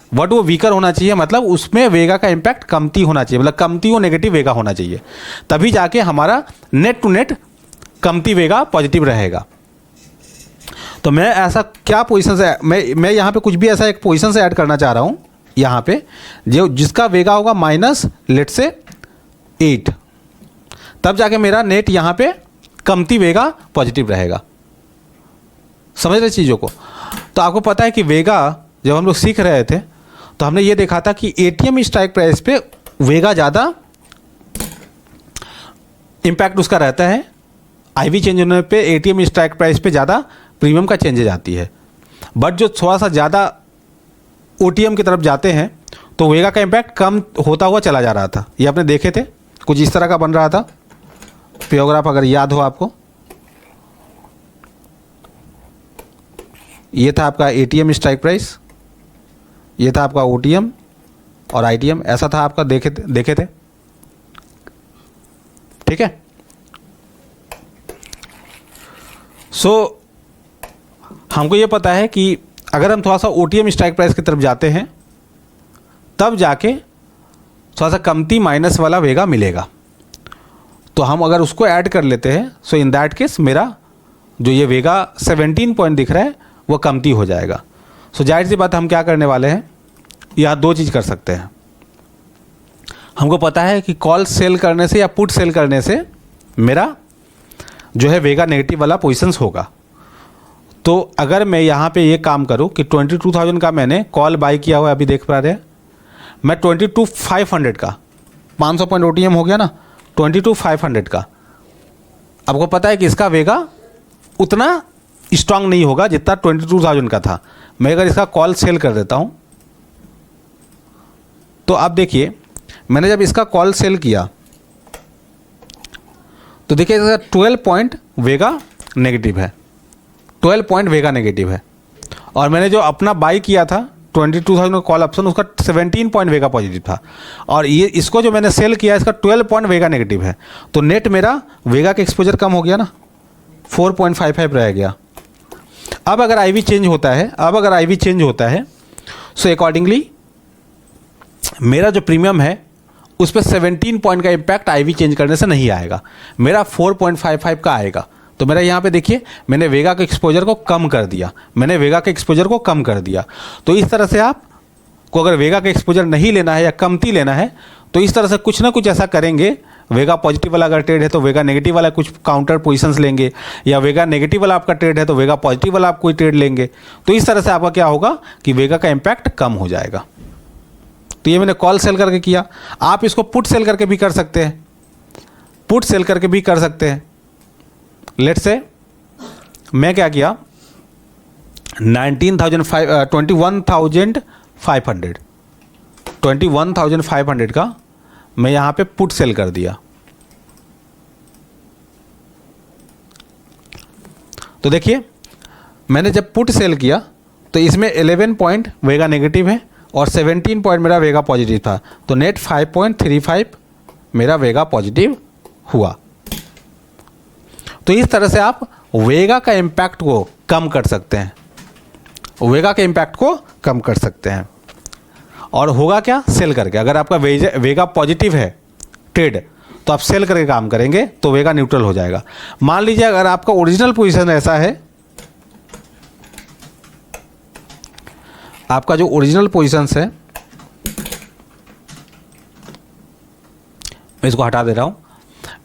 [SPEAKER 1] मतलब उसमें वेगा का इम्पैक्ट कमती होना चाहिए, मतलब कमती और नेगेटिव वेगा होना चाहिए, तभी जाके हमारा नेट टू नेट कमती वेगा पॉजिटिव रहेगा। तो मैं ऐसा क्या पोजीशन से मैं यहाँ पे कुछ भी ऐसा एक पोजीशन से ऐड करना चाह रहा हूँ यहाँ पे, जो जिसका वेगा होगा माइनस लेट से 8, तब जाके मेरा नेट यहाँ पे कमती वेगा पॉजिटिव रहेगा। समझ रहे चीज़ों को? तो आपको पता है कि वेगा जब हम लोग सीख रहे थे तो हमने ये देखा था कि एटीएम स्ट्राइक प्राइस पे वेगा ज़्यादा इम्पैक्ट उसका रहता है, आईवी चेंज होने पे एटीएम स्ट्राइक प्राइस पे ज़्यादा प्रीमियम का चेंजेज आती है। बट जो थोड़ा सा ज़्यादा ओटीएम की तरफ जाते हैं तो वेगा का इम्पैक्ट कम होता हुआ चला जा रहा था। ये आपने देखे थे, कुछ इस तरह का बन रहा था पैराग्राफ, अगर याद हो आपको। ये था आपका एटीएम स्ट्राइक प्राइस, ये था आपका ओटीएम और आईटीएम, ऐसा था आपका, देखे थे, ठीक है। सो हमको ये पता है कि अगर हम थोड़ा सा ओटीएम स्ट्राइक प्राइस की तरफ जाते हैं तब जाके थोड़ा सा कमती माइनस वाला वेगा मिलेगा। तो हम अगर उसको ऐड कर लेते हैं, सो इन दैट केस मेरा जो ये वेगा 17 पॉइंट दिख रहा है वो कमती हो जाएगा। सो जाहिर सी बात हम क्या करने वाले हैं, यहाँ दो चीज़ कर सकते हैं। हमको पता है कि कॉल सेल करने से या पुट सेल करने से मेरा जो है वेगा नेगेटिव वाला पोजीशंस होगा। तो अगर मैं यहाँ पे ये काम करूँ कि 22,000 का मैंने कॉल बाई किया हुआ है, अभी देख पा रहे हैं, मैं 22,500 का 500 पॉइंट ओटीएम हो गया ना, 22,500 का, आपको पता है कि इसका वेगा उतना स्ट्रांग नहीं होगा जितना 22,000 का था। मैं अगर इसका कॉल सेल कर देता हूँ तो आप देखिए, मैंने जब इसका कॉल सेल किया तो देखिए इसका 12 पॉइंट वेगा नेगेटिव है, 12 पॉइंट वेगा नेगेटिव है। और मैंने जो अपना बाई किया था 22,000 का कॉल ऑप्शन, उसका 17 पॉइंट वेगा पॉजिटिव था। और ये इसको जो मैंने सेल किया इसका 12 पॉइंट वेगा नेगेटिव है। तो नेट मेरा वेगा का एक्सपोजर कम हो गया ना, 4.55 रह गया। अब अगर आईवी चेंज होता है, सो अकॉर्डिंगली मेरा जो प्रीमियम है उस पर 17 पॉइंट का इम्पैक्ट आईवी चेंज करने से नहीं आएगा, मेरा 4.55 का आएगा। तो मेरा यहाँ पे देखिए, मैंने वेगा के एक्सपोजर को कम कर दिया। तो इस तरह से आपको अगर वेगा का एक्सपोजर नहीं लेना है या कमती लेना है तो इस तरह से कुछ ना कुछ ऐसा करेंगे। वेगा पॉजिटिव वाला अगर ट्रेड है तो वेगा नेगेटिव वाला कुछ काउंटर पोजीशंस लेंगे, या वेगा नेगेटिव वाला आपका ट्रेड है तो वेगा पॉजिटिव वाला आप कोई ट्रेड लेंगे। तो इस तरह से आपका क्या होगा कि वेगा का इम्पैक्ट कम हो जाएगा। तो ये मैंने कॉल सेल करके किया। आप इसको पुट सेल करके भी कर सकते हैं, लेट्स से मैं क्या किया, 21,500 का मैं यहाँ पे पुट सेल कर दिया। तो देखिए मैंने जब पुट सेल किया तो इसमें 11 पॉइंट वेगा नेगेटिव है और 17 पॉइंट मेरा वेगा पॉजिटिव था। तो नेट 5.35 मेरा वेगा पॉजिटिव हुआ। तो इस तरह से आप वेगा का इम्पैक्ट को कम कर सकते हैं। और होगा क्या, सेल करके। अगर आपका वेगा पॉजिटिव है ट्रेड तो आप सेल करके काम करेंगे तो वेगा न्यूट्रल हो जाएगा। मान लीजिए अगर आपका ओरिजिनल पोजीशन ऐसा है, आपका जो ओरिजिनल पोजीशंस है, मैं इसको हटा दे रहा हूं,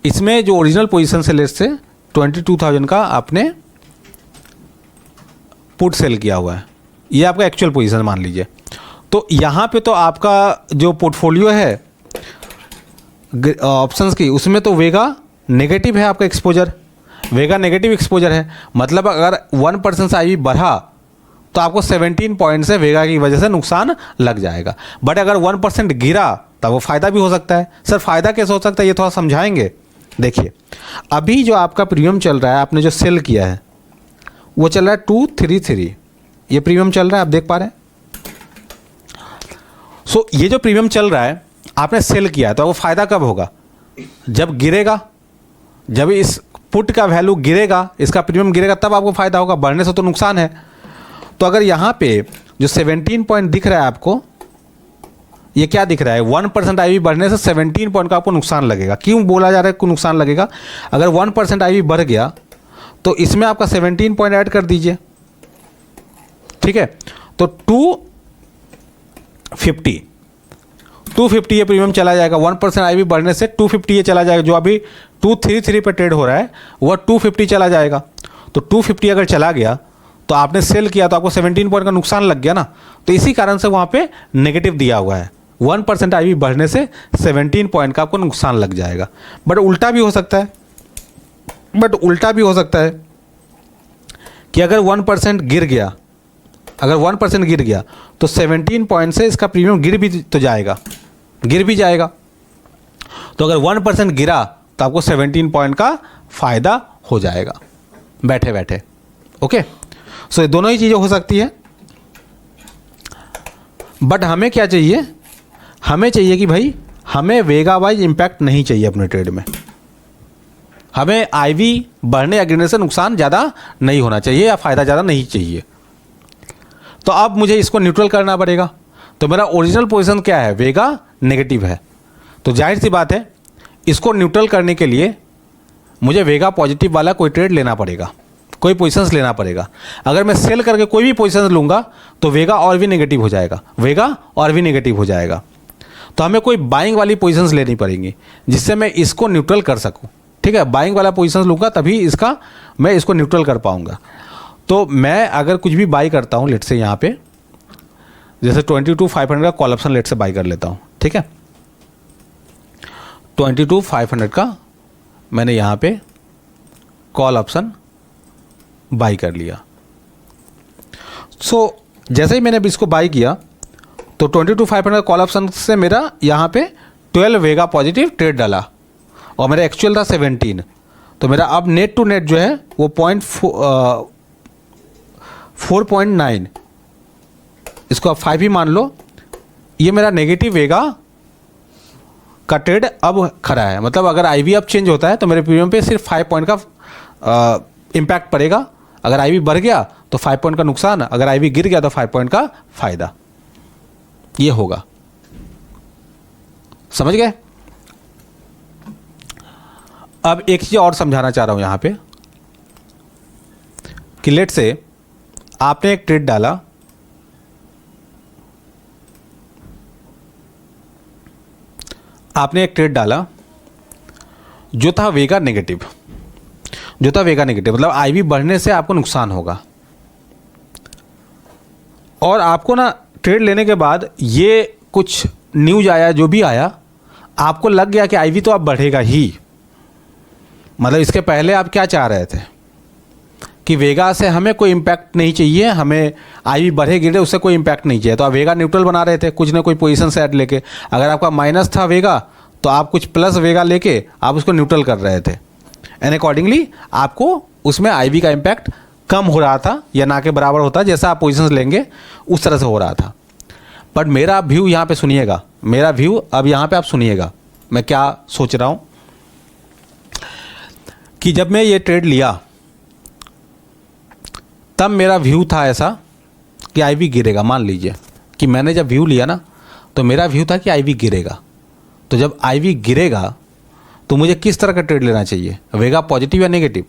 [SPEAKER 1] इसमें जो ओरिजिनल पोजीशन से लेट्स से 22,000 का आपने पुट सेल किया हुआ है, ये आपका एक्चुअल पोजीशन मान लीजिए। तो यहाँ पे तो आपका जो पोर्टफोलियो है ऑप्शंस की, उसमें तो वेगा नेगेटिव है, आपका एक्सपोजर वेगा नेगेटिव एक्सपोजर है। मतलब अगर 1% से आईवी बढ़ा तो आपको 17 पॉइंट से वेगा की वजह से नुकसान लग जाएगा। बट अगर 1% गिरा तब वो फ़ायदा भी हो सकता है। सर फ़ायदा कैसे हो सकता है, ये थोड़ा समझाएंगे। देखिए अभी जो आपका प्रीमियम चल रहा है, आपने जो सेल किया है वो चल रहा है 233, ये प्रीमियम चल रहा है, आप देख पा रहे हैं। सो ये जो प्रीमियम चल रहा है आपने सेल किया है, तो वो फ़ायदा कब होगा, जब गिरेगा, जब इस पुट का वैल्यू गिरेगा, इसका प्रीमियम गिरेगा, तब आपको फायदा होगा, बढ़ने से तो नुकसान है। तो अगर यहाँ पे जो 17 पॉइंट दिख रहा है आपको, ये क्या दिख रहा है, 1% IV बढ़ने से 17 पॉइंट का आपको नुकसान लगेगा। क्यों बोला जा रहा है कि नुकसान लगेगा? अगर 1% IV बढ़ गया तो इसमें आपका 17 पॉइंट ऐड कर दीजिए, ठीक है। तो 250 ये प्रीमियम चला जाएगा, 1% IV बढ़ने से 250 ये चला जाएगा। जो अभी 233 पे ट्रेड हो रहा है वह 250 चला जाएगा। तो 250 अगर चला गया तो आपने सेल किया तो आपको 17 पॉइंट का नुकसान लग गया ना। तो इसी कारण से वहाँ पे नेगेटिव दिया हुआ है, 1% IV बढ़ने से 17 पॉइंट का आपको नुकसान लग जाएगा। बट उल्टा भी हो सकता है, कि अगर 1% गिर गया, तो 17 पॉइंट से इसका प्रीमियम गिर भी जाएगा। तो अगर 1% गिरा तो आपको 17 पॉइंट का फायदा हो जाएगा बैठे बैठे। ओके, सो ये दोनों ही चीज़ें हो सकती है। बट हमें क्या चाहिए? हमें चाहिए कि भाई हमें वेगा वाइज इम्पैक्ट नहीं चाहिए अपने ट्रेड में। हमें IV बढ़ने या गिरने से नुकसान ज़्यादा नहीं होना चाहिए या फ़ायदा ज़्यादा नहीं चाहिए। तो अब मुझे इसको न्यूट्रल करना पड़ेगा। तो मेरा ओरिजिनल पोजीशन क्या है? वेगा नेगेटिव है। तो जाहिर सी बात है इसको न्यूट्रल करने के लिए मुझे वेगा पॉजिटिव वाला कोई ट्रेड लेना पड़ेगा, कोई पोजीशंस लेना पड़ेगा। अगर मैं सेल करके कोई भी पोजीशंस लूँगा तो वेगा और भी नेगेटिव हो जाएगा। तो हमें कोई बाइंग वाली पोजीशंस लेनी पड़ेंगी जिससे मैं इसको न्यूट्रल कर सकूँ, ठीक है। बाइंग वाला पोजीशंस लूँगा तभी मैं इसको न्यूट्रल कर पाऊँगा। तो मैं अगर कुछ भी बाई करता हूँ, लेट से यहाँ पे जैसे 22,500 का कॉल ऑप्शन लेट से बाई कर लेता हूँ, ठीक है। 22,500 का मैंने यहाँ पे कॉल ऑप्शन बाई कर लिया। सो जैसे ही मैंने अब इसको बाई किया तो 22,500 का कॉल ऑप्शन से मेरा यहाँ पे 12 वेगा पॉजिटिव ट्रेड डाला और मेरा एक्चुअल था 17। तो मेरा अब नेट टू नेट जो है वो 4.9, इसको आप 5 ही मान लो, ये मेरा नेगेटिव वेगा का ट्रेड अब खड़ा है। मतलब अगर IV अब चेंज होता है तो मेरे प्रीमियम पे सिर्फ 5 पॉइंट का इम्पैक्ट पड़ेगा। अगर IV बढ़ गया तो 5 पॉइंट का नुकसान, अगर IV गिर गया तो 5 पॉइंट का फायदा, ये होगा। समझ गए? अब एक चीज और समझाना चाह रहा हूं यहां पे कि लेट से आपने एक ट्रेड डाला, जो था वेगा नेगेटिव, मतलब IV बढ़ने से आपको नुकसान होगा। और आपको ना ट्रेड लेने के बाद ये कुछ न्यूज आया, जो भी आया, आपको लग गया कि IV तो अब बढ़ेगा ही। मतलब इसके पहले आप क्या चाह रहे थे कि वेगा से हमें कोई इम्पैक्ट नहीं चाहिए, हमें IV बढ़े गिरे उससे कोई इम्पैक्ट नहीं चाहिए। तो आप वेगा न्यूट्रल बना रहे थे कुछ ना कोई पोजीशन से ऐड लेके। अगर आपका माइनस था वेगा तो आप कुछ प्लस वेगा लेके आप उसको न्यूट्रल कर रहे थे, एंड अकॉर्डिंगली आपको उसमें IV का इम्पैक्ट कम हो रहा था या ना के बराबर होता, जैसा आप पोजीशंस लेंगे उस तरह से हो रहा था। बट मेरा व्यू यहाँ पे सुनिएगा, अब यहाँ पे आप सुनिएगा मैं क्या सोच रहा हूँ कि जब मैं ये ट्रेड लिया तब मेरा व्यू था ऐसा कि IV गिरेगा। मान लीजिए कि मैंने जब व्यू लिया ना तो मेरा व्यू था कि IV गिरेगा। तो जब IV गिरेगा तो मुझे किस तरह का ट्रेड लेना चाहिए? वेगा पॉजिटिव या नेगेटिव?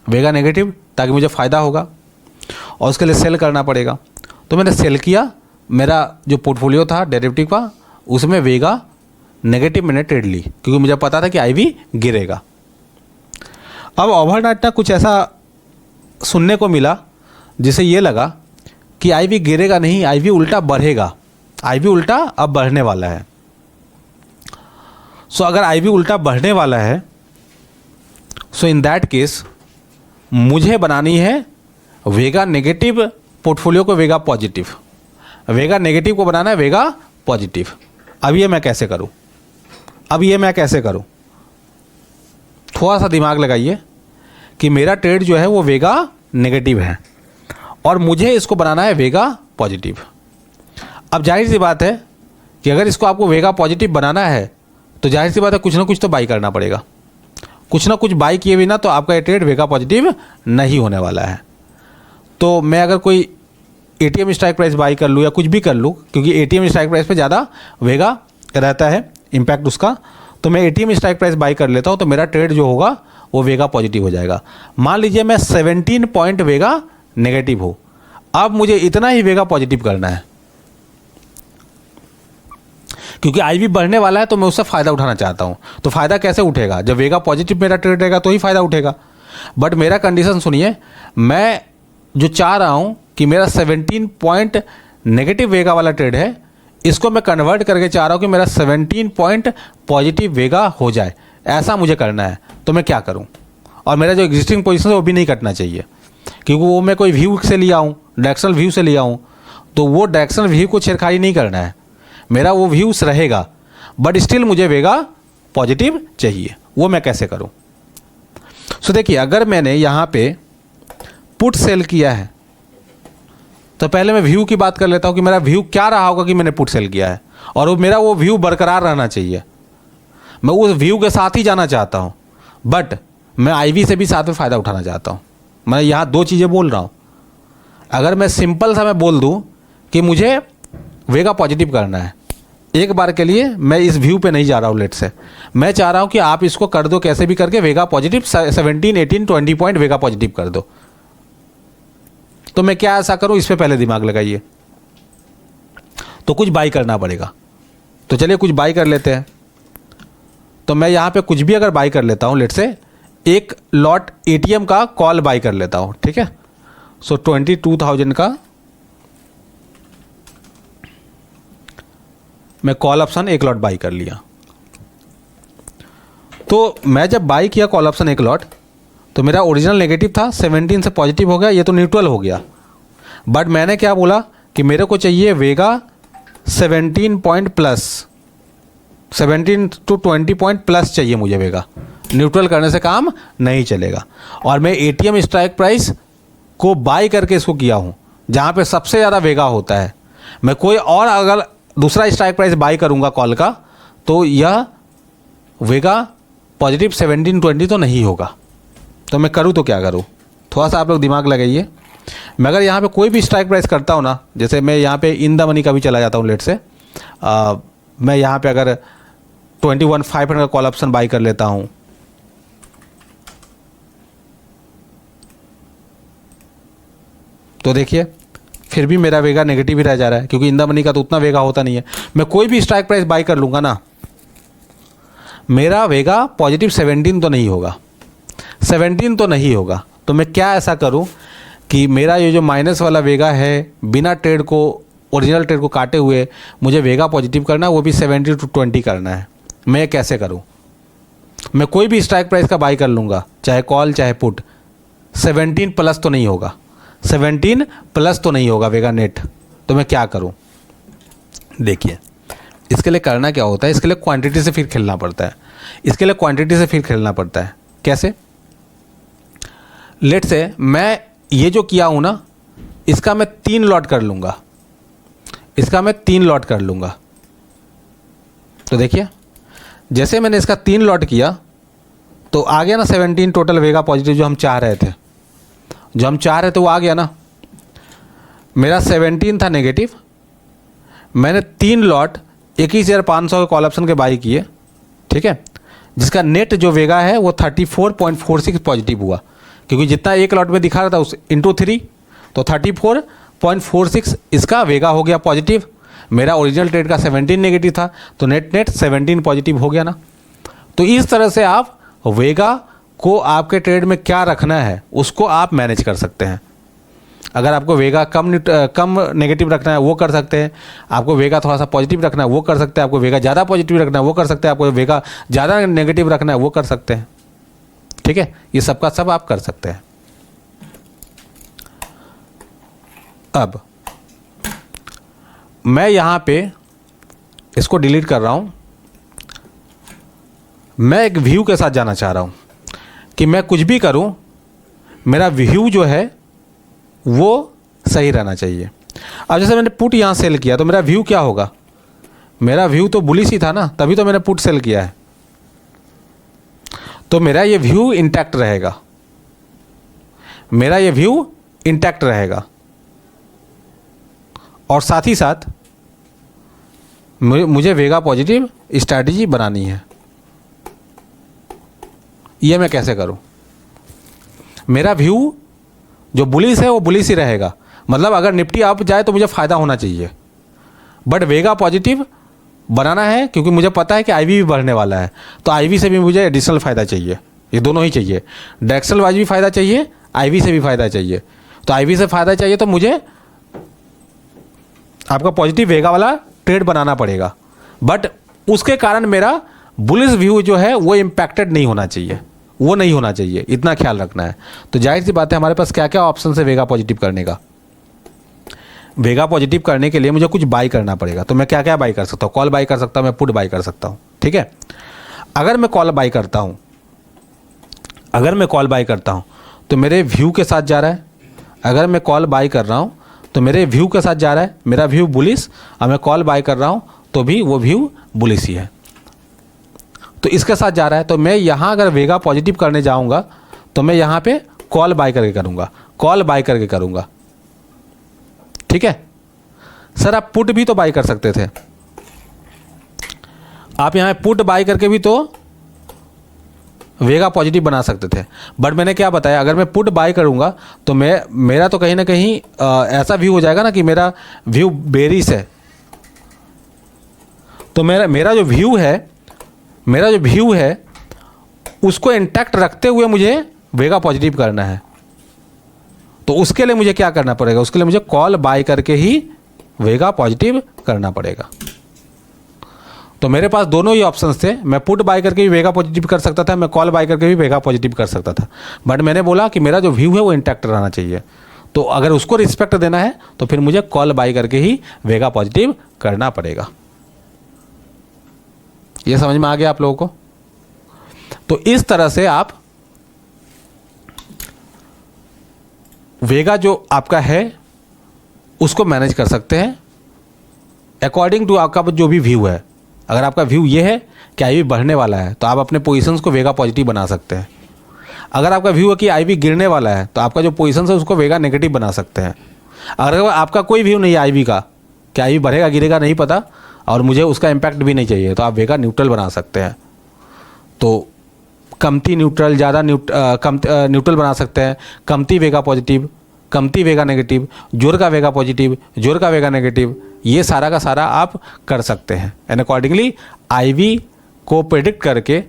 [SPEAKER 1] वेगा नेगेटिव, ताकि मुझे फ़ायदा होगा और उसके लिए सेल करना पड़ेगा। तो मैंने सेल किया, मेरा जो पोर्टफोलियो था डेरिवेटिव का उसमें वेगा नेगेटिव मैंने ट्रेड ली क्योंकि मुझे पता था कि IV गिरेगा। अब ओवरनाइट ना कुछ ऐसा सुनने को मिला जिसे ये लगा कि IV गिरेगा नहीं, IV उल्टा बढ़ेगा, IV उल्टा अब बढ़ने वाला है। सो अगर IV उल्टा बढ़ने वाला है सो इन दैट केस मुझे बनानी है वेगा नेगेटिव पोर्टफोलियो को वेगा पॉजिटिव, वेगा नेगेटिव को बनाना है वेगा पॉजिटिव। अब ये मैं कैसे करूं? थोड़ा सा दिमाग लगाइए कि मेरा ट्रेड जो है वो वेगा नेगेटिव है और मुझे इसको बनाना है वेगा पॉजिटिव। अब जाहिर सी बात है कि अगर इसको आपको वेगा पॉजिटिव बनाना है तो जाहिर सी बात है कुछ ना कुछ तो बाई करना पड़ेगा, कुछ ना कुछ बाई किए बिना तो आपका ये ट्रेड वेगा पॉजिटिव नहीं होने वाला है। तो मैं अगर कोई एटीएम स्ट्राइक प्राइस बाई कर लूँ या कुछ भी कर लूँ, क्योंकि एटीएम स्ट्राइक प्राइस पे ज़्यादा वेगा रहता है इम्पैक्ट उसका, तो मैं एटीएम स्ट्राइक प्राइस बाई कर लेता हूँ तो मेरा ट्रेड जो होगा वो वेगा पॉजिटिव हो जाएगा। मान लीजिए मैं 17 पॉइंट वेगा नेगेटिव हो, अब मुझे इतना ही वेगा पॉजिटिव करना है, क्योंकि आईवी बढ़ने वाला है तो मैं उससे फ़ायदा उठाना चाहता हूँ। तो फ़ायदा कैसे उठेगा? जब वेगा पॉजिटिव मेरा ट्रेड रहेगा तो ही फ़ायदा उठेगा। बट मेरा कंडीशन सुनिए, मैं जो चाह रहा हूँ कि मेरा 17 पॉइंट नेगेटिव वेगा वाला ट्रेड है, इसको मैं कन्वर्ट करके चाह रहा हूँ कि मेरा 17 पॉइंट पॉजिटिव वेगा हो जाए, ऐसा मुझे करना है। तो मैं क्या करूँ? और मेरा जो एग्जिस्टिंग पोजीशन है वो भी नहीं कटना चाहिए, क्योंकि वो मैं कोई व्यू से लिया हूँ, डायरेक्शनल व्यू से लिया हूँ, तो वो डायरेक्शनल व्यू को छेड़खानी नहीं करना है। मेरा वो व्यूज रहेगा बट स्टिल मुझे वेगा पॉजिटिव चाहिए। वो मैं कैसे करूं? सो देखिए, अगर मैंने यहाँ पे पुट सेल किया है तो पहले मैं व्यू की बात कर लेता हूँ कि मेरा व्यू क्या रहा होगा कि मैंने पुट सेल किया है, और मेरा वो व्यू बरकरार रहना चाहिए। मैं उस व्यू के साथ ही जाना चाहता हूँ, बट मैं आईवी से भी साथ में फ़ायदा उठाना चाहता हूँ। मैं यहाँ दो चीज़ें बोल रहा हूँ। अगर मैं सिंपल सा मैं बोल दूँ कि मुझे वेगा पॉजिटिव करना है, एक बार के लिए मैं इस व्यू पे नहीं जा रहा हूँ, लेट से मैं चाह रहा हूँ कि आप इसको कर दो कैसे भी करके वेगा पॉजिटिव 17, 18, 20 पॉइंट वेगा पॉजिटिव कर दो। तो मैं क्या ऐसा करूँ, इस पे पहले दिमाग लगाइए। तो कुछ बाई करना पड़ेगा, तो चलिए कुछ बाई कर लेते हैं। तो मैं यहाँ पे कुछ भी अगर बाई कर लेता हूँ, लेट से एक लॉट एटीएम का कॉल बाई कर लेता हूँ, ठीक है। सो 22,000 का मैं कॉल ऑप्शन एक लॉट बाई कर लिया। तो मैं जब बाई किया कॉल ऑप्शन एक लॉट, तो मेरा ओरिजिनल नेगेटिव था, 17 से पॉजिटिव हो गया, ये तो न्यूट्रल हो गया। बट मैंने क्या बोला कि मेरे को चाहिए वेगा 17 point plus, 17 to 20 point plus चाहिए मुझे वेगा। न्यूट्रल करने से काम नहीं चलेगा। और मैं एटीएम स्ट्राइक प्राइस को बाई करके इसको किया हूँ जहाँ पे सबसे ज़्यादा वेगा होता है। मैं कोई और अगर दूसरा स्ट्राइक प्राइस बाई करूँगा कॉल का, तो यह वेगा पॉजिटिव 17, 20 तो नहीं होगा। तो मैं करूँ तो क्या करूँ? थोड़ा सा आप लोग दिमाग लगाइए। मैं अगर यहाँ पे कोई भी स्ट्राइक प्राइस करता हूँ ना, जैसे मैं यहाँ पे इन द मनी का भी चला जाता हूँ, लेट से मैं यहाँ पे अगर 21,500 का कॉल ऑप्शन बाई कर लेता हूँ, तो देखिए फिर भी मेरा वेगा नेगेटिव ही रह जा रहा है, क्योंकि इन द मनी का तो उतना वेगा होता नहीं है। मैं कोई भी स्ट्राइक प्राइस बाई कर लूँगा ना, मेरा वेगा पॉजिटिव 17 तो नहीं होगा, 17 तो नहीं होगा। तो मैं क्या ऐसा करूं कि मेरा ये जो माइनस वाला वेगा है, बिना ट्रेड को, ओरिजिनल ट्रेड को काटे हुए मुझे वेगा पॉजिटिव करना है, वो भी 70 to 20 करना है। मैं कैसे करूं? मैं कोई भी स्ट्राइक प्राइस का बाई कर लूँगा, चाहे कॉल चाहे पुट, 17 प्लस तो नहीं होगा, 17 प्लस तो नहीं होगा वेगा नेट। तो मैं क्या करूं? देखिए, इसके लिए करना क्या होता है, इसके लिए क्वांटिटी से फिर खेलना पड़ता है। इसके लिए क्वांटिटी से फिर खेलना पड़ता है। कैसे? लेट से मैं ये जो किया हूं ना, इसका मैं 3 लॉट कर लूँगा, इसका मैं 3 लॉट कर लूँगा। तो देखिए, जैसे मैंने इसका 3 लॉट किया तो आ गया ना 17 टोटल वेगा पॉजिटिव जो हम चाह रहे थे, जो हम चाह रहे थे वो आ गया ना। मेरा 17 था नेगेटिव, मैंने 3 लॉट 21,500 के कॉल ऑप्शन के बाई किए, ठीक है, जिसका नेट जो वेगा है वो 34.46 पॉजिटिव हुआ, क्योंकि जितना एक लॉट में दिखा रहा था उस इंटू 3, तो 34.46 इसका वेगा हो गया पॉजिटिव। मेरा ओरिजिनल ट्रेड का 17 नेगेटिव था, तो नेट 17 पॉजिटिव हो गया ना। तो इस तरह से आप वेगा को आपके ट्रेड में क्या रखना है उसको आप मैनेज कर सकते हैं। अगर आपको वेगा कम नेगेटिव रखना है वो कर सकते हैं, आपको वेगा थोड़ा सा पॉजिटिव रखना है वो कर सकते हैं, आपको वेगा ज़्यादा पॉजिटिव रखना है वो कर सकते हैं, आपको वेगा ज़्यादा नेगेटिव रखना है वो कर सकते हैं। ठीक है, ये सबका सब आप कर सकते हैं। अब मैं यहाँ पे इसको डिलीट कर रहा हूँ। मैं एक व्यू के साथ जाना चाह रहा हूँ कि मैं कुछ भी करूँ, मेरा व्यू जो है वो सही रहना चाहिए। अब जैसे मैंने पुट यहाँ सेल किया तो मेरा व्यू क्या होगा? मेरा व्यू तो बुलिश ही था ना, तभी तो मैंने पुट सेल किया है। तो मेरा ये व्यू इंटैक्ट रहेगा, मेरा ये व्यू इंटैक्ट रहेगा। और साथ ही साथ मुझे वेगा पॉजिटिव स्ट्रैटेजी बनानी है। ये मैं कैसे करूं? मेरा व्यू जो बुलिश है वो बुलिश ही रहेगा, मतलब अगर निफ्टी अप जाए तो मुझे फ़ायदा होना चाहिए, बट वेगा पॉजिटिव बनाना है क्योंकि मुझे पता है कि आईवी भी बढ़ने वाला है, तो आईवी से भी मुझे एडिशनल फ़ायदा चाहिए। ये दोनों ही चाहिए, डायरेक्शनल वाइज भी फ़ायदा चाहिए, आईवी से भी फ़ायदा चाहिए। तो आईवी से फ़ायदा चाहिए तो मुझे आपका पॉजिटिव वेगा वाला ट्रेड बनाना पड़ेगा, बट उसके कारण मेरा बुलिश व्यू जो है वो इम्पैक्टेड नहीं होना चाहिए, वो नहीं होना चाहिए, इतना ख्याल रखना है। तो जाहिर सी बात है हमारे पास क्या क्या ऑप्शन है वेगा पॉजिटिव करने का। वेगा पॉजिटिव करने के लिए मुझे कुछ बाई करना पड़ेगा, तो मैं क्या क्या बाई कर सकता हूँ? कॉल बाई कर सकता हूँ, मैं पुट बाई कर सकता हूँ, ठीक है। अगर मैं कॉल बाई करता हूँ, अगर मैं कॉल बाई करता हूँ तो मेरे व्यू के साथ जा रहा है। अगर मैं कॉल बाई कर रहा हूँ तो मेरे व्यू के साथ जा रहा है, मेरा व्यू बुलिश, और मैं कॉल बाई कर रहा हूँ तो भी वो व्यू बुलिश ही है, तो इसके साथ जा रहा है। तो मैं यहाँ अगर वेगा पॉजिटिव करने जाऊँगा तो मैं यहाँ पे कॉल बाई करके करूँगा, कॉल बाई करके करूँगा, ठीक है। सर आप पुट भी तो बाई कर सकते थे, आप यहाँ पुट बाई करके भी तो वेगा पॉजिटिव बना सकते थे, बट मैंने क्या बताया, अगर मैं पुट बाई करूँगा तो मेरा तो कहीं ना कहीं ऐसा व्यू हो जाएगा ना कि मेरा व्यू बेरिश है। तो मेरा जो व्यू है उसको इंटैक्ट रखते हुए मुझे वेगा पॉजिटिव करना है। तो उसके लिए मुझे क्या करना पड़ेगा? उसके लिए मुझे कॉल बाय करके ही वेगा पॉजिटिव करना पड़ेगा। तो मेरे पास दोनों ही ऑप्शंस थे, मैं पुट बाय करके भी वेगा पॉजिटिव कर सकता था, मैं कॉल बाय करके भी वेगा पॉजिटिव कर सकता था, बट मैंने बोला कि मेरा जो व्यू है वो इंटैक्ट रहना चाहिए। तो अगर उसको रिस्पेक्ट देना है तो फिर मुझे कॉल बाय करके ही वेगा पॉजिटिव करना पड़ेगा। ये समझ में आ गया आप लोगों को? तो इस तरह से आप वेगा जो आपका है उसको मैनेज कर सकते हैं अकॉर्डिंग टू आपका जो भी व्यू है। अगर आपका व्यू ये है कि आईवी बढ़ने वाला है तो आप अपने पोजीशंस को वेगा पॉजिटिव बना सकते हैं। अगर आपका व्यू है कि आईवी गिरने वाला है तो आपका जो पोजीशंस है उसको वेगा नेगेटिव बना सकते हैं। अगर आपका कोई व्यू नहीं है आईवी का कि आईवी बढ़ेगा गिरेगा नहीं पता और मुझे उसका इम्पैक्ट भी नहीं चाहिए, तो आप वेगा न्यूट्रल बना सकते हैं। तो कमती न्यूट्रल, ज़्यादा न्यूट्रल बना सकते हैं, कमती वेगा पॉजिटिव, कमती वेगा नेगेटिव, जोर का वेगा पॉजिटिव, जोर का वेगा नेगेटिव, ये सारा का सारा आप कर सकते हैं। एंड अकॉर्डिंगली आईवी को प्रेडिक्ट करके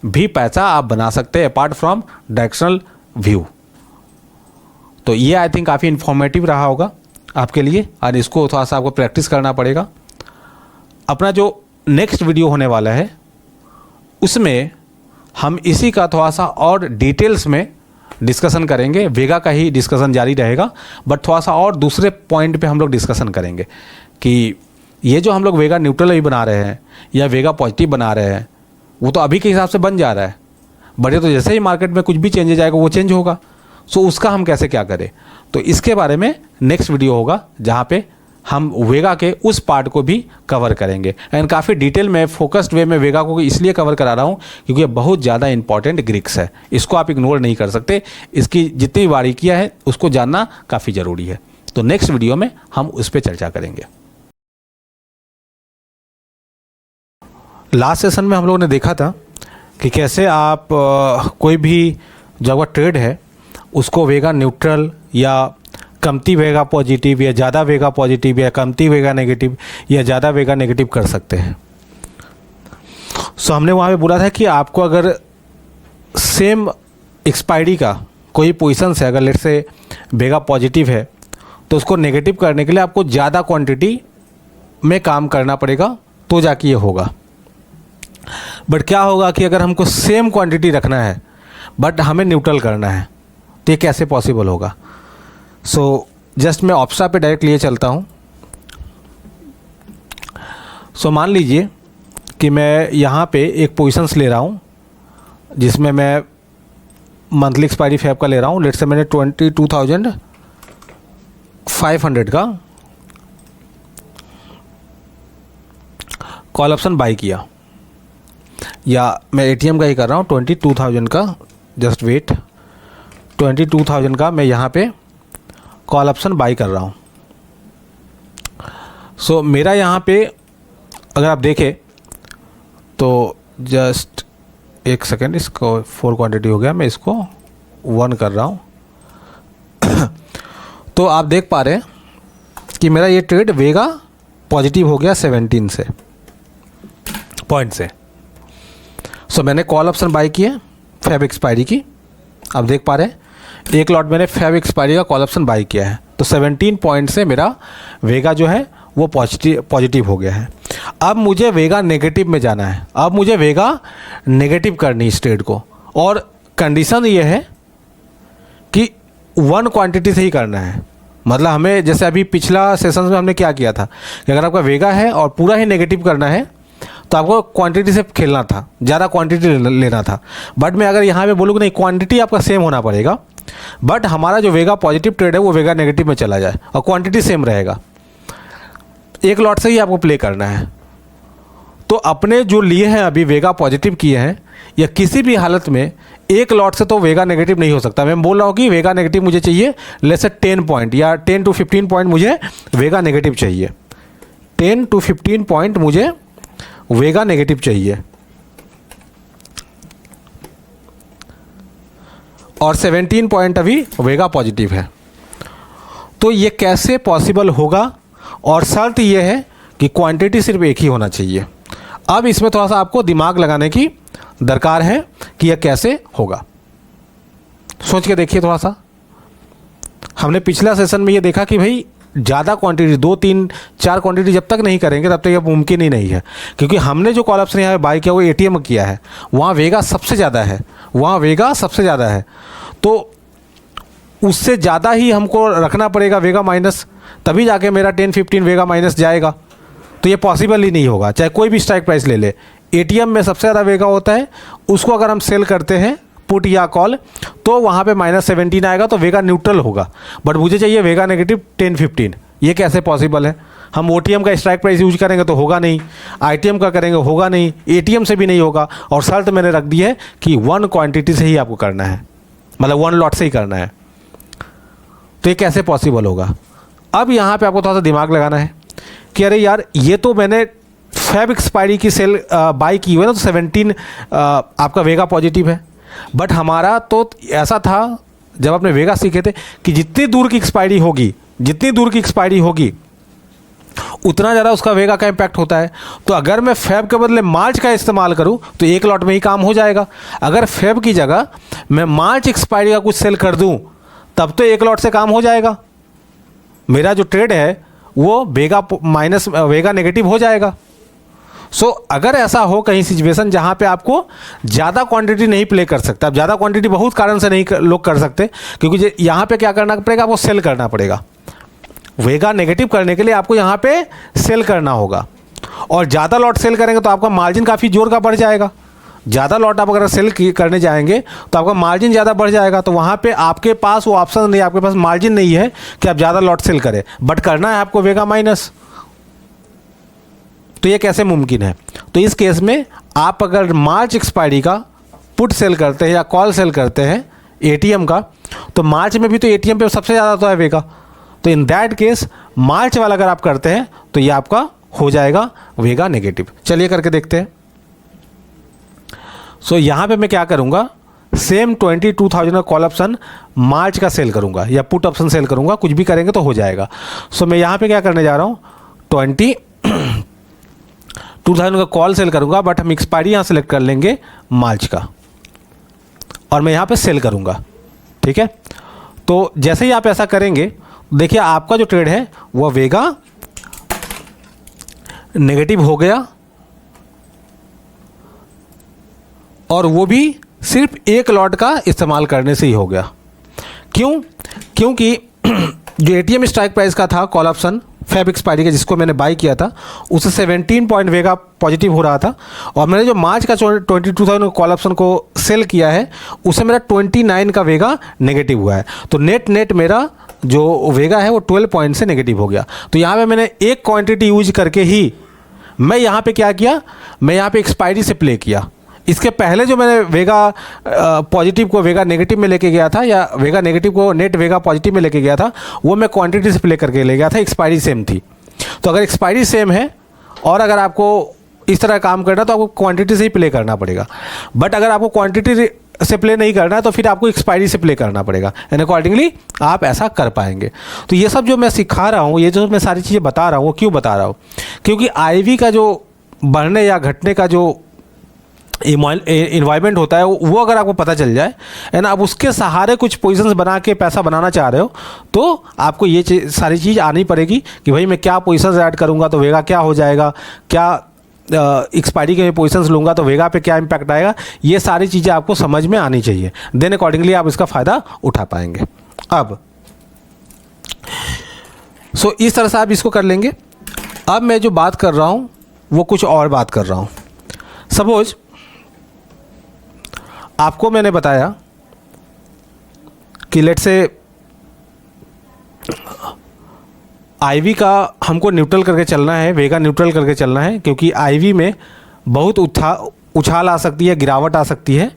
[SPEAKER 1] भी पैसा आप बना सकते हैं अपार्ट फ्रॉम डायरेक्शनल व्यू। तो ये आई थिंक काफ़ी इन्फॉर्मेटिव रहा होगा आपके लिए, और इसको थोड़ा सा आपको प्रैक्टिस करना पड़ेगा। अपना जो नेक्स्ट वीडियो होने वाला है उसमें हम इसी का थोड़ा सा और डिटेल्स में डिस्कशन करेंगे। वेगा का ही डिस्कशन जारी रहेगा, बट थोड़ा सा और दूसरे पॉइंट पे हम लोग डिस्कशन करेंगे कि ये जो हम लोग वेगा न्यूट्रल अभी बना रहे हैं या वेगा पॉजिटिव बना रहे हैं वो तो अभी के हिसाब से बन जा रहा है, बट ये तो जैसे ही मार्केट में कुछ भी चेंज जाएगा वो चेंज होगा। सो उसका हम कैसे क्या करें, तो इसके बारे में नेक्स्ट वीडियो होगा जहाँ पे हम वेगा के उस पार्ट को भी कवर करेंगे। एंड काफ़ी डिटेल में फोकस्ड वे में वेगा को इसलिए कवर करा रहा हूँ क्योंकि ये बहुत ज़्यादा इंपॉर्टेंट ग्रिक्स है, इसको आप इग्नोर नहीं कर सकते। इसकी जितनी बारीकियाँ है उसको जानना काफ़ी ज़रूरी है। तो नेक्स्ट वीडियो में हम उस पर चर्चा करेंगे। लास्ट सेशन में हम लोगों ने देखा था कि कैसे आप कोई भी जो आपका ट्रेड है उसको वेगा न्यूट्रल या कमती वेगा पॉजिटिव या ज़्यादा वेगा पॉजिटिव या कमती वेगा नेगेटिव या ज़्यादा वेगा नेगेटिव कर सकते हैं। सो हमने वहाँ पे बोला था कि आपको अगर सेम एक्सपायरी का कोई पोजीशन है, अगर लेट से वेगा पॉजिटिव है तो उसको नेगेटिव करने के लिए आपको ज़्यादा क्वांटिटी में काम करना पड़ेगा तो जाके ये होगा। बट क्या होगा कि अगर हमको सेम क्वांटिटी रखना है बट हमें न्यूट्रल करना है तो ये कैसे पॉसिबल होगा? सो जस्ट मैं ऑप्शा पे डायरेक्ट लिए चलता हूँ। सो मान लीजिए कि मैं यहाँ पे एक पोजीशंस ले रहा हूँ जिसमें मैं मंथली एक्सपायरी फैब का ले रहा हूँ। लेट से मैंने 22,500 का कॉल ऑप्शन बाई किया। या मैं एटीएम का ही कर रहा हूँ 22,000 का, जस्ट वेट, 22,000 का मैं यहाँ पे कॉल ऑप्शन बाई कर रहा हूँ। सो मेरा यहाँ पे अगर आप देखें तो जस्ट एक सेकेंड, इसको 4 क्वांटिटी हो गया, मैं इसको 1 कर रहा हूँ। तो आप देख पा रहे हैं कि मेरा ये ट्रेड वेगा पॉजिटिव हो गया 17 से पॉइंट से। सो मैंने कॉल ऑप्शन बाई किए फेब एक्सपायरी की, आप देख पा रहे हैं एक लॉट मैंने फेब एक्सपायरी का कॉल ऑप्शन बाई किया है, तो 17 पॉइंट से मेरा वेगा जो है वो पॉजिटिव हो गया है। अब मुझे वेगा नेगेटिव में जाना है, अब मुझे वेगा नेगेटिव करनी इस ट्रेड को, और कंडीशन ये है कि 1 क्वांटिटी से ही करना है। मतलब हमें जैसे अभी पिछला सेशन में हमने क्या किया था कि अगर आपका वेगा है और पूरा ही नेगेटिव करना है तो आपको क्वांटिटी से खेलना था, ज़्यादा क्वांटिटी लेना था। बट मैं अगर यहाँ पे बोलूँ कि नहीं, क्वांटिटी आपका सेम होना पड़ेगा, बट हमारा जो वेगा पॉजिटिव ट्रेड है वो वेगा नेगेटिव में चला जाए और क्वांटिटी सेम रहेगा, एक लॉट से ही आपको प्ले करना है। तो अपने जो लिए हैं अभी वेगा पॉजिटिव किए हैं, या किसी भी हालत में एक लॉट से तो वेगा नेगेटिव नहीं हो सकता। मैं बोल रहा हूँ कि वेगा नेगेटिव मुझे चाहिए लेट्स से 10 पॉइंट या 10 to 15 पॉइंट मुझे वेगा नेगेटिव चाहिए, 10 to 15 पॉइंट मुझे वेगा नेगेटिव चाहिए, और 17 पॉइंट अभी वेगा पॉजिटिव है। तो ये कैसे पॉसिबल होगा, और शर्त ये है कि क्वांटिटी सिर्फ एक ही होना चाहिए। अब इसमें थोड़ा सा आपको दिमाग लगाने की दरकार है कि यह कैसे होगा। सोच के देखिए थोड़ा सा। हमने पिछला सेशन में ये देखा कि भाई ज़्यादा क्वांटिटी 2, 3, 4 क्वांटिटी जब तक नहीं करेंगे तब तक यह मुमकिन ही नहीं है, क्योंकि हमने जो कॉल ऑप्शन यहाँ बाई किया वो एटीएम किया है, वहाँ वेगा सबसे ज़्यादा है, वहाँ वेगा सबसे ज़्यादा है, तो उससे ज़्यादा ही हमको रखना पड़ेगा वेगा माइनस, तभी जाके मेरा 10-15 वेगा माइनस जाएगा। तो ये पॉसिबल ही नहीं होगा, चाहे कोई भी स्ट्राइक प्राइस ले ले। एटीएम में सबसे ज़्यादा वेगा होता है, उसको अगर हम सेल करते हैं पुट या कॉल तो वहाँ पे -17 आएगा, तो वेगा न्यूट्रल होगा। बट मुझे चाहिए वेगा नेगेटिव 10-15, ये कैसे पॉसिबल है? हम ओटीएम का स्ट्राइक प्राइस यूज करेंगे तो होगा नहीं, आईटीएम का करेंगे होगा नहीं, एटीएम से भी नहीं होगा, और शर्त मैंने रख दी है कि 1 क्वांटिटी से ही आपको करना है, मतलब 1 लॉट से ही करना है। तो ये कैसे पॉसिबल होगा? अब यहाँ पे आपको थोड़ा सा दिमाग लगाना है कि अरे यार ये तो मैंने फेब एक्सपायरी की सेल बाई की हुई है ना, तो 17 आपका वेगा पॉजिटिव है। बट हमारा तो ऐसा था जब आपने वेगा सीखे थे कि जितनी दूर की एक्सपायरी होगी, जितनी दूर की एक्सपायरी होगी उतना ज़्यादा उसका वेगा का इम्पैक्ट होता है। तो अगर मैं फेब के बदले मार्च का इस्तेमाल करूं तो एक लॉट में ही काम हो जाएगा। अगर फेब की जगह मैं मार्च एक्सपायरी का कुछ सेल कर दूं तब तो एक लॉट से काम हो जाएगा, मेरा जो ट्रेड है वो वेगा माइनस वेगा नेगेटिव हो जाएगा। सो अगर ऐसा हो कहीं सिचुएशन जहाँ पे आपको ज़्यादा क्वांटिटी नहीं प्ले कर सकता, अब ज़्यादा क्वांटिटी बहुत कारण से नहीं लोग कर सकते, क्योंकि यहाँ पे क्या करना पड़ेगा, आपको सेल करना पड़ेगा। वेगा नेगेटिव करने के लिए आपको यहाँ पे सेल करना होगा, और ज़्यादा लॉट सेल करेंगे तो आपका मार्जिन काफ़ी जोर का बढ़ जाएगा। ज़्यादा लॉट आप अगर सेल करने जाएंगे तो आपका मार्जिन ज़्यादा बढ़ जाएगा, तो वहाँ पे आपके पास वो ऑप्शन नहीं, आपके पास मार्जिन नहीं है कि आप ज़्यादा लॉट सेल करें, बट करना है आपको वेगा माइनस। तो ये कैसे मुमकिन है? तो इस केस में आप अगर मार्च एक्सपायरी का पुट सेल करते हैं या कॉल सेल करते हैं एटीएम का, तो मार्च में भी तो एटीएम पे सबसे ज़्यादा तो है वेगा, तो इन दैट केस मार्च वाला अगर आप करते हैं तो ये आपका हो जाएगा वेगा नेगेटिव। चलिए करके देखते हैं। सो यहाँ पे मैं क्या करूँगा, सेम 22,000 का कॉल ऑप्शन मार्च का सेल करूँगा या पुट ऑप्शन सेल करूँगा, कुछ भी करेंगे तो हो जाएगा। सो मैं यहाँ पे क्या करने जा रहा हूँ, 22,000 का कॉल सेल करूँगा, बट हम एक्सपायरी यहाँ सेलेक्ट कर लेंगे मार्च का, और मैं यहाँ पे सेल करूँगा। ठीक है, तो जैसे ही आप ऐसा करेंगे देखिए आपका जो ट्रेड है वह वेगा नेगेटिव हो गया, और वो भी सिर्फ एक लॉट का इस्तेमाल करने से ही हो गया। क्यों? क्योंकि जो एटीएम स्ट्राइक प्राइस का था कॉल ऑप्शन फेब एक्सपायरी का जिसको मैंने बाई किया था, उससे 17 पॉइंट वेगा पॉजिटिव हो रहा था, और मैंने जो मार्च का 22,000 कॉल ऑप्शन को सेल किया है उससे मेरा 29 का वेगा नेगेटिव हुआ है। तो नेट मेरा जो वेगा है वो 12 पॉइंट से नेगेटिव हो गया। तो यहाँ पे मैंने एक क्वांटिटी यूज करके ही मैं यहाँ पे क्या किया, मैं यहाँ पे एक्सपायरी से प्ले किया। इसके पहले जो मैंने वेगा पॉजिटिव को वेगा नेगेटिव में लेके गया था, या वेगा नेगेटिव को नेट वेगा पॉजिटिव में लेके गया था, वो मैं क्वांटिटी से प्ले करके ले गया था, एक्सपायरी सेम थी। तो अगर एक्सपायरी सेम है और अगर आपको इस तरह काम करना तो आपको क्वांटिटी से ही प्ले करना पड़ेगा। बट अगर आपको क्वांटिटी से प्ले नहीं करना है तो फिर आपको एक्सपायरी से प्ले करना पड़ेगा, एंड अकॉर्डिंगली आप ऐसा कर पाएंगे। तो ये सब जो मैं सिखा रहा हूँ, ये जो मैं सारी चीज़ें बता रहा हूँ, वो क्यों बता रहा हूँ? क्योंकि आईवी का जो बढ़ने या घटने का जो इन्वायरमेंट होता है वो अगर आपको पता चल जाए एंड आप उसके सहारे कुछ पोजीशंस बना के पैसा बनाना चाह रहे हो, तो आपको ये सारी चीज़ आनी पड़ेगी कि भाई मैं क्या पोजीशंस ऐड करूँगा तो वेगा क्या हो जाएगा, क्या एक्सपायरी के पोजीशंस लूँगा तो वेगा पे क्या इम्पैक्ट आएगा। ये सारी चीज़ें आपको समझ में आनी चाहिए, देन अकॉर्डिंगली आप इसका फ़ायदा उठा पाएंगे। अब इस तरह से आप इसको कर लेंगे। अब मैं जो बात कर रहा हूँ वो कुछ और बात कर रहा हूँ। सपोज आपको मैंने बताया कि लेट से आईवी का हमको न्यूट्रल करके चलना है, वेगा न्यूट्रल करके चलना है, क्योंकि आईवी में बहुत उछाल आ सकती है, गिरावट आ सकती है,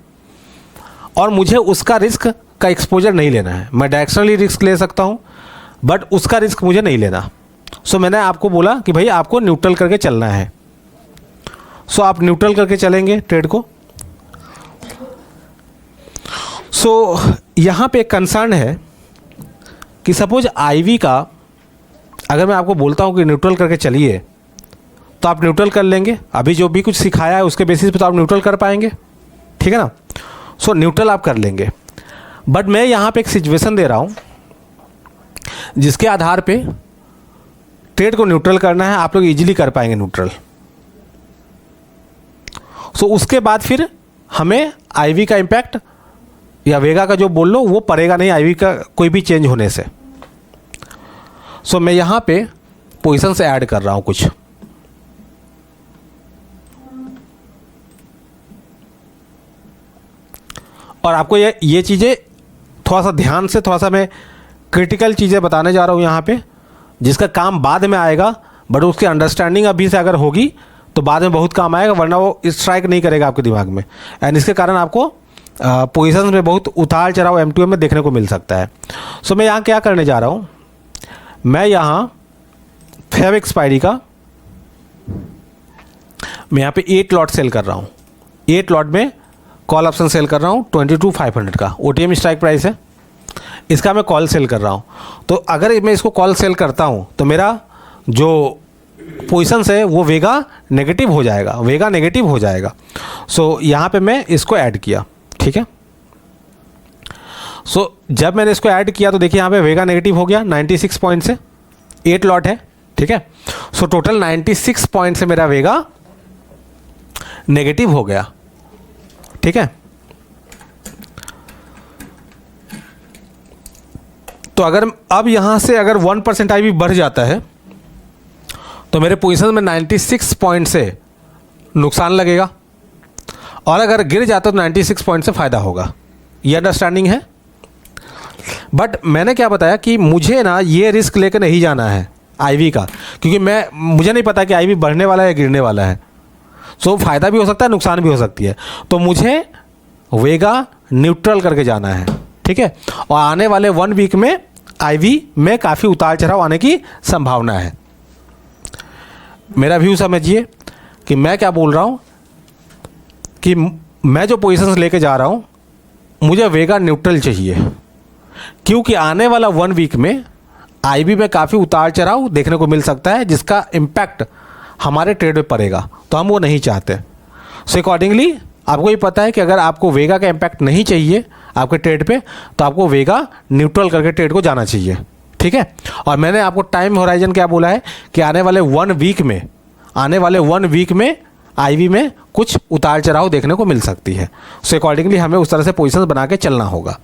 [SPEAKER 1] और मुझे उसका रिस्क का एक्सपोजर नहीं लेना है। मैं डायरेक्शनली रिस्क ले सकता हूँ बट उसका रिस्क मुझे नहीं लेना। मैंने आपको बोला कि भाई आपको न्यूट्रल करके चलना है। आप न्यूट्रल करके चलेंगे ट्रेड को। यहाँ पे एक कंसर्न है कि सपोज आईवी का अगर मैं आपको बोलता हूँ कि न्यूट्रल करके चलिए तो आप न्यूट्रल कर लेंगे। अभी जो भी कुछ सिखाया है उसके बेसिस पे तो आप न्यूट्रल कर पाएंगे, ठीक है ना? न्यूट्रल आप कर लेंगे। बट मैं यहाँ पे एक सिचुएशन दे रहा हूँ जिसके आधार पे ट्रेड को न्यूट्रल करना है, आप लोग इजीली कर पाएंगे न्यूट्रल। उसके बाद फिर हमें आईवी का इम्पैक्ट या वेगा का जो बोल लो वो पड़ेगा नहीं आईवी का कोई भी चेंज होने से। मैं यहाँ पे पोजीशन से ऐड कर रहा हूँ कुछ। और आपको ये चीज़ें थोड़ा सा ध्यान से, थोड़ा सा मैं क्रिटिकल चीज़ें बताने जा रहा हूँ यहाँ पे, जिसका काम बाद में आएगा, बट उसकी अंडरस्टैंडिंग अभी से अगर होगी तो बाद में बहुत काम आएगा, वरना वो स्ट्राइक नहीं करेगा आपके दिमाग में, एंड इसके कारण आपको पोजीशंस में बहुत उतार चढ़ाव M2M में देखने को मिल सकता है। मैं यहाँ क्या करने जा रहा हूँ, मैं यहाँ फेब एक्सपायरी का मैं यहाँ पे 8 लॉट सेल कर रहा हूँ। 8 लॉट में कॉल ऑप्शन सेल कर रहा हूँ 22,500 का OTM स्ट्राइक प्राइस है, इसका मैं कॉल सेल कर रहा हूँ। तो अगर मैं इसको कॉल सेल करता हूँ तो मेरा जो पोजीशंस है वो वेगा नेगेटिव हो जाएगा, वेगा नेगेटिव हो जाएगा। यहाँ पे मैं इसको ऐड किया, ठीक है। जब मैंने इसको ऐड किया तो देखिए यहाँ पे वेगा नेगेटिव हो गया 96 पॉइंट से, 8 लॉट है, ठीक है। टोटल 96 पॉइंट से मेरा वेगा नेगेटिव हो गया, ठीक है। तो अगर अब यहाँ से अगर 1% आईवी बढ़ जाता है तो मेरे पोजीशन में 96 पॉइंट से नुकसान लगेगा, और अगर गिर जाता तो 96 पॉइंट से फ़ायदा होगा। ये अंडरस्टैंडिंग है। बट मैंने क्या बताया कि मुझे ना ये रिस्क लेकर नहीं जाना है आईवी का, क्योंकि मुझे नहीं पता कि आईवी बढ़ने वाला है या गिरने वाला है। फ़ायदा भी हो सकता है, नुकसान भी हो सकती है। तो मुझे वेगा न्यूट्रल करके जाना है, ठीक है। और आने वाले 1 वीक में आईवी में काफ़ी उतार चढ़ाव आने की संभावना है। मेरा व्यू समझिए कि मैं क्या बोल रहा हूँ कि मैं जो पोजीशंस लेके जा रहा हूँ मुझे वेगा न्यूट्रल चाहिए, क्योंकि आने वाला 1 वीक में आईवी में काफ़ी उतार चढ़ाव देखने को मिल सकता है, जिसका इम्पैक्ट हमारे ट्रेड में पड़ेगा, तो हम वो नहीं चाहते। अकॉर्डिंगली आपको ये पता है कि अगर आपको वेगा का इम्पैक्ट नहीं चाहिए आपके ट्रेड पे, तो आपको वेगा न्यूट्रल करके ट्रेड को जाना चाहिए, ठीक है। और मैंने आपको टाइम होराइजन क्या बोला है कि आने वाले 1 वीक में आईवी में कुछ उतार चढ़ाव देखने को मिल सकती है। अकॉर्डिंगली हमें उस तरह से पोजीशंस बना के चलना होगा।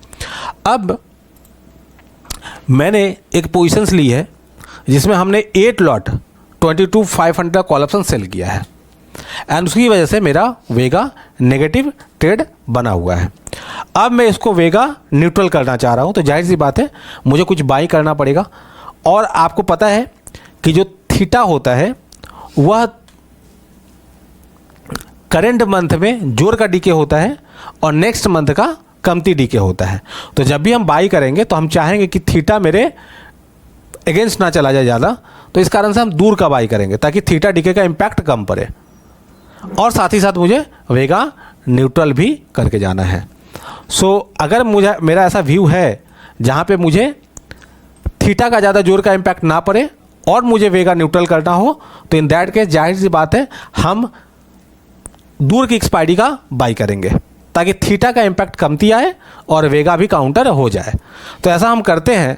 [SPEAKER 1] अब मैंने एक पोजीशंस ली है जिसमें हमने 8 लॉट 22,500 का कॉल ऑप्शन सेल किया है, एंड उसकी वजह से मेरा वेगा नेगेटिव ट्रेड बना हुआ है। अब मैं इसको वेगा न्यूट्रल करना चाह रहा हूँ, तो जाहिर सी बात है मुझे कुछ बाई करना पड़ेगा। और आपको पता है कि जो थीटा होता है वह करेंट मंथ में जोर का डीके होता है और नेक्स्ट मंथ का कमती डीके होता है। तो जब भी हम बाई करेंगे तो हम चाहेंगे कि थीटा मेरे अगेंस्ट ना चला जाए ज़्यादा, तो इस कारण से हम दूर का बाई करेंगे ताकि थीटा डीके का इम्पैक्ट कम पड़े, और साथ ही साथ मुझे वेगा न्यूट्रल भी करके जाना है। अगर मुझे मेरा ऐसा व्यू है जहाँ पे मुझे थीटा का ज़्यादा जोर का इम्पैक्ट ना पड़े और मुझे वेगा न्यूट्रल करना हो, तो इन दैट केस जाहिर सी बात है हम दूर की एक्सपायरी का बाई करेंगे ताकि थीटा का इम्पैक्ट कमती आए और वेगा भी काउंटर हो जाए। तो ऐसा हम करते हैं।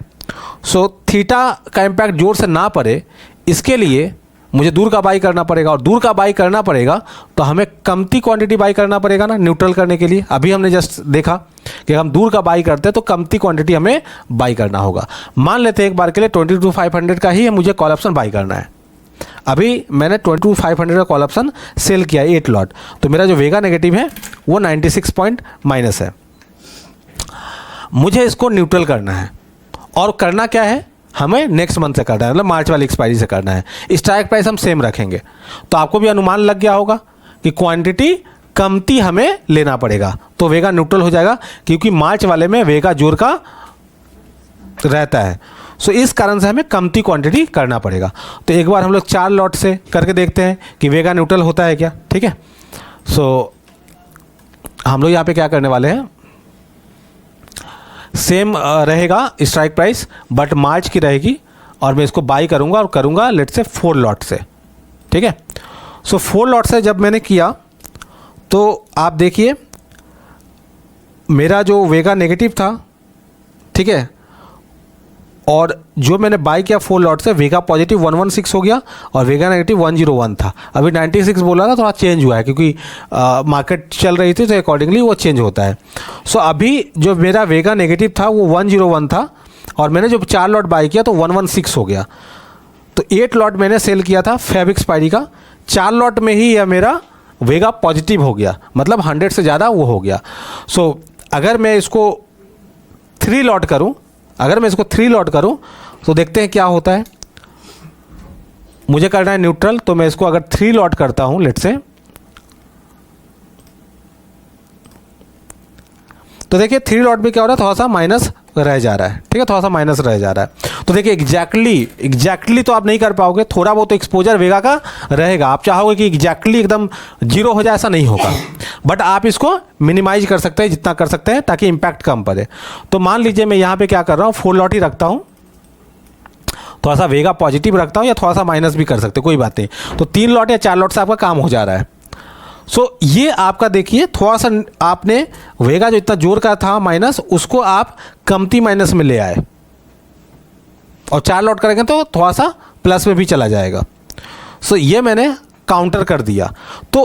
[SPEAKER 1] थीटा का इम्पैक्ट जोर से ना पड़े, इसके लिए मुझे दूर का बाई करना पड़ेगा, और दूर का बाई करना पड़ेगा तो हमें कमती क्वांटिटी बाई करना पड़ेगा ना न्यूट्रल करने के लिए। अभी हमने जस्ट देखा कि हम दूर का बाई करते हैं तो कमती क्वांटिटी हमें बाई करना होगा। मान लेते हैं एक बार के लिए 22,500 का ही मुझे कॉल ऑप्शन बाई करना है। अभी मैंने 22,500 का कॉल ऑप्शन सेल किया 8 लॉट, तो मेरा जो वेगा नेगेटिव है वो 96 पॉइंट माइनस है। मुझे इसको न्यूट्रल करना है, और करना क्या है, हमें नेक्स्ट मंथ से करना है, मतलब मार्च वाली एक्सपायरी से करना है। स्ट्राइक प्राइस हम सेम रखेंगे। तो आपको भी अनुमान लग गया होगा कि क्वांटिटी कमती हमें लेना पड़ेगा तो वेगा न्यूट्रल हो जाएगा, क्योंकि मार्च वाले में वेगा जोर का रहता है। इस कारण से हमें कमती क्वांटिटी करना पड़ेगा। तो एक बार हम लोग 4 लॉट से करके देखते हैं कि वेगा न्यूट्रल होता है क्या। ठीक है, हम लोग यहाँ पे क्या करने वाले हैं, सेम रहेगा स्ट्राइक प्राइस, बट मार्च की रहेगी, और मैं इसको बाई करूँगा और करूँगा लेट से 4 लॉट से। ठीक है, 4 लॉट से जब मैंने किया तो आप देखिए मेरा जो वेगा नेगेटिव था, ठीक है, और जो मैंने बाई किया 4 लॉट से, वेगा पॉजिटिव 116 हो गया और वेगा नेगेटिव 101 था। अभी 96 बोला था, थोड़ा चेंज हुआ है क्योंकि मार्केट चल रही थी, तो अकॉर्डिंगली वो चेंज होता है। अभी जो मेरा वेगा नेगेटिव था वो 101 था, और मैंने जो 4 लॉट बाई किया तो 116 हो गया। तो 8 लॉट मैंने सेल किया था फेब एक्सपायरी का, 4 लॉट में ही यह मेरा वेगा पॉजिटिव हो गया, मतलब 100 से ज़्यादा वो हो गया। अगर मैं इसको 3 लॉट करूँ, तो देखते हैं क्या होता है। मुझे करना है न्यूट्रल, तो मैं इसको अगर 3 लॉट करता हूं लेट से, तो देखिए 3 लॉट में क्या हो रहा है, थोड़ा सा माइनस रह जा रहा है। ठीक है, थोड़ा सा माइनस रह जा रहा है। तो देखिए एग्जैक्टली तो आप नहीं कर पाओगे, थोड़ा बहुत एक्सपोजर वेगा का रहेगा। आप चाहोगे कि एग्जैक्टली एकदम 0 हो जाए, ऐसा नहीं होगा, बट आप इसको मिनिमाइज कर सकते हैं जितना कर सकते हैं ताकि इम्पैक्ट कम पड़े। तो मान लीजिए मैं यहाँ पे क्या कर रहा हूँ, 4 लॉट ही रखता हूँ, थोड़ा सा वेगा पॉजिटिव रखता हूँ, या थोड़ा सा माइनस भी कर सकते, कोई बात नहीं। तो 3 लॉट या 4 लॉट से आपका काम हो जा रहा है। ये आपका देखिए थोड़ा सा आपने वेगा जो इतना जोर का था माइनस, उसको आप कमती माइनस में ले आए, और 4 लॉट करेंगे तो थोड़ा सा प्लस में भी चला जाएगा। ये मैंने काउंटर कर दिया। तो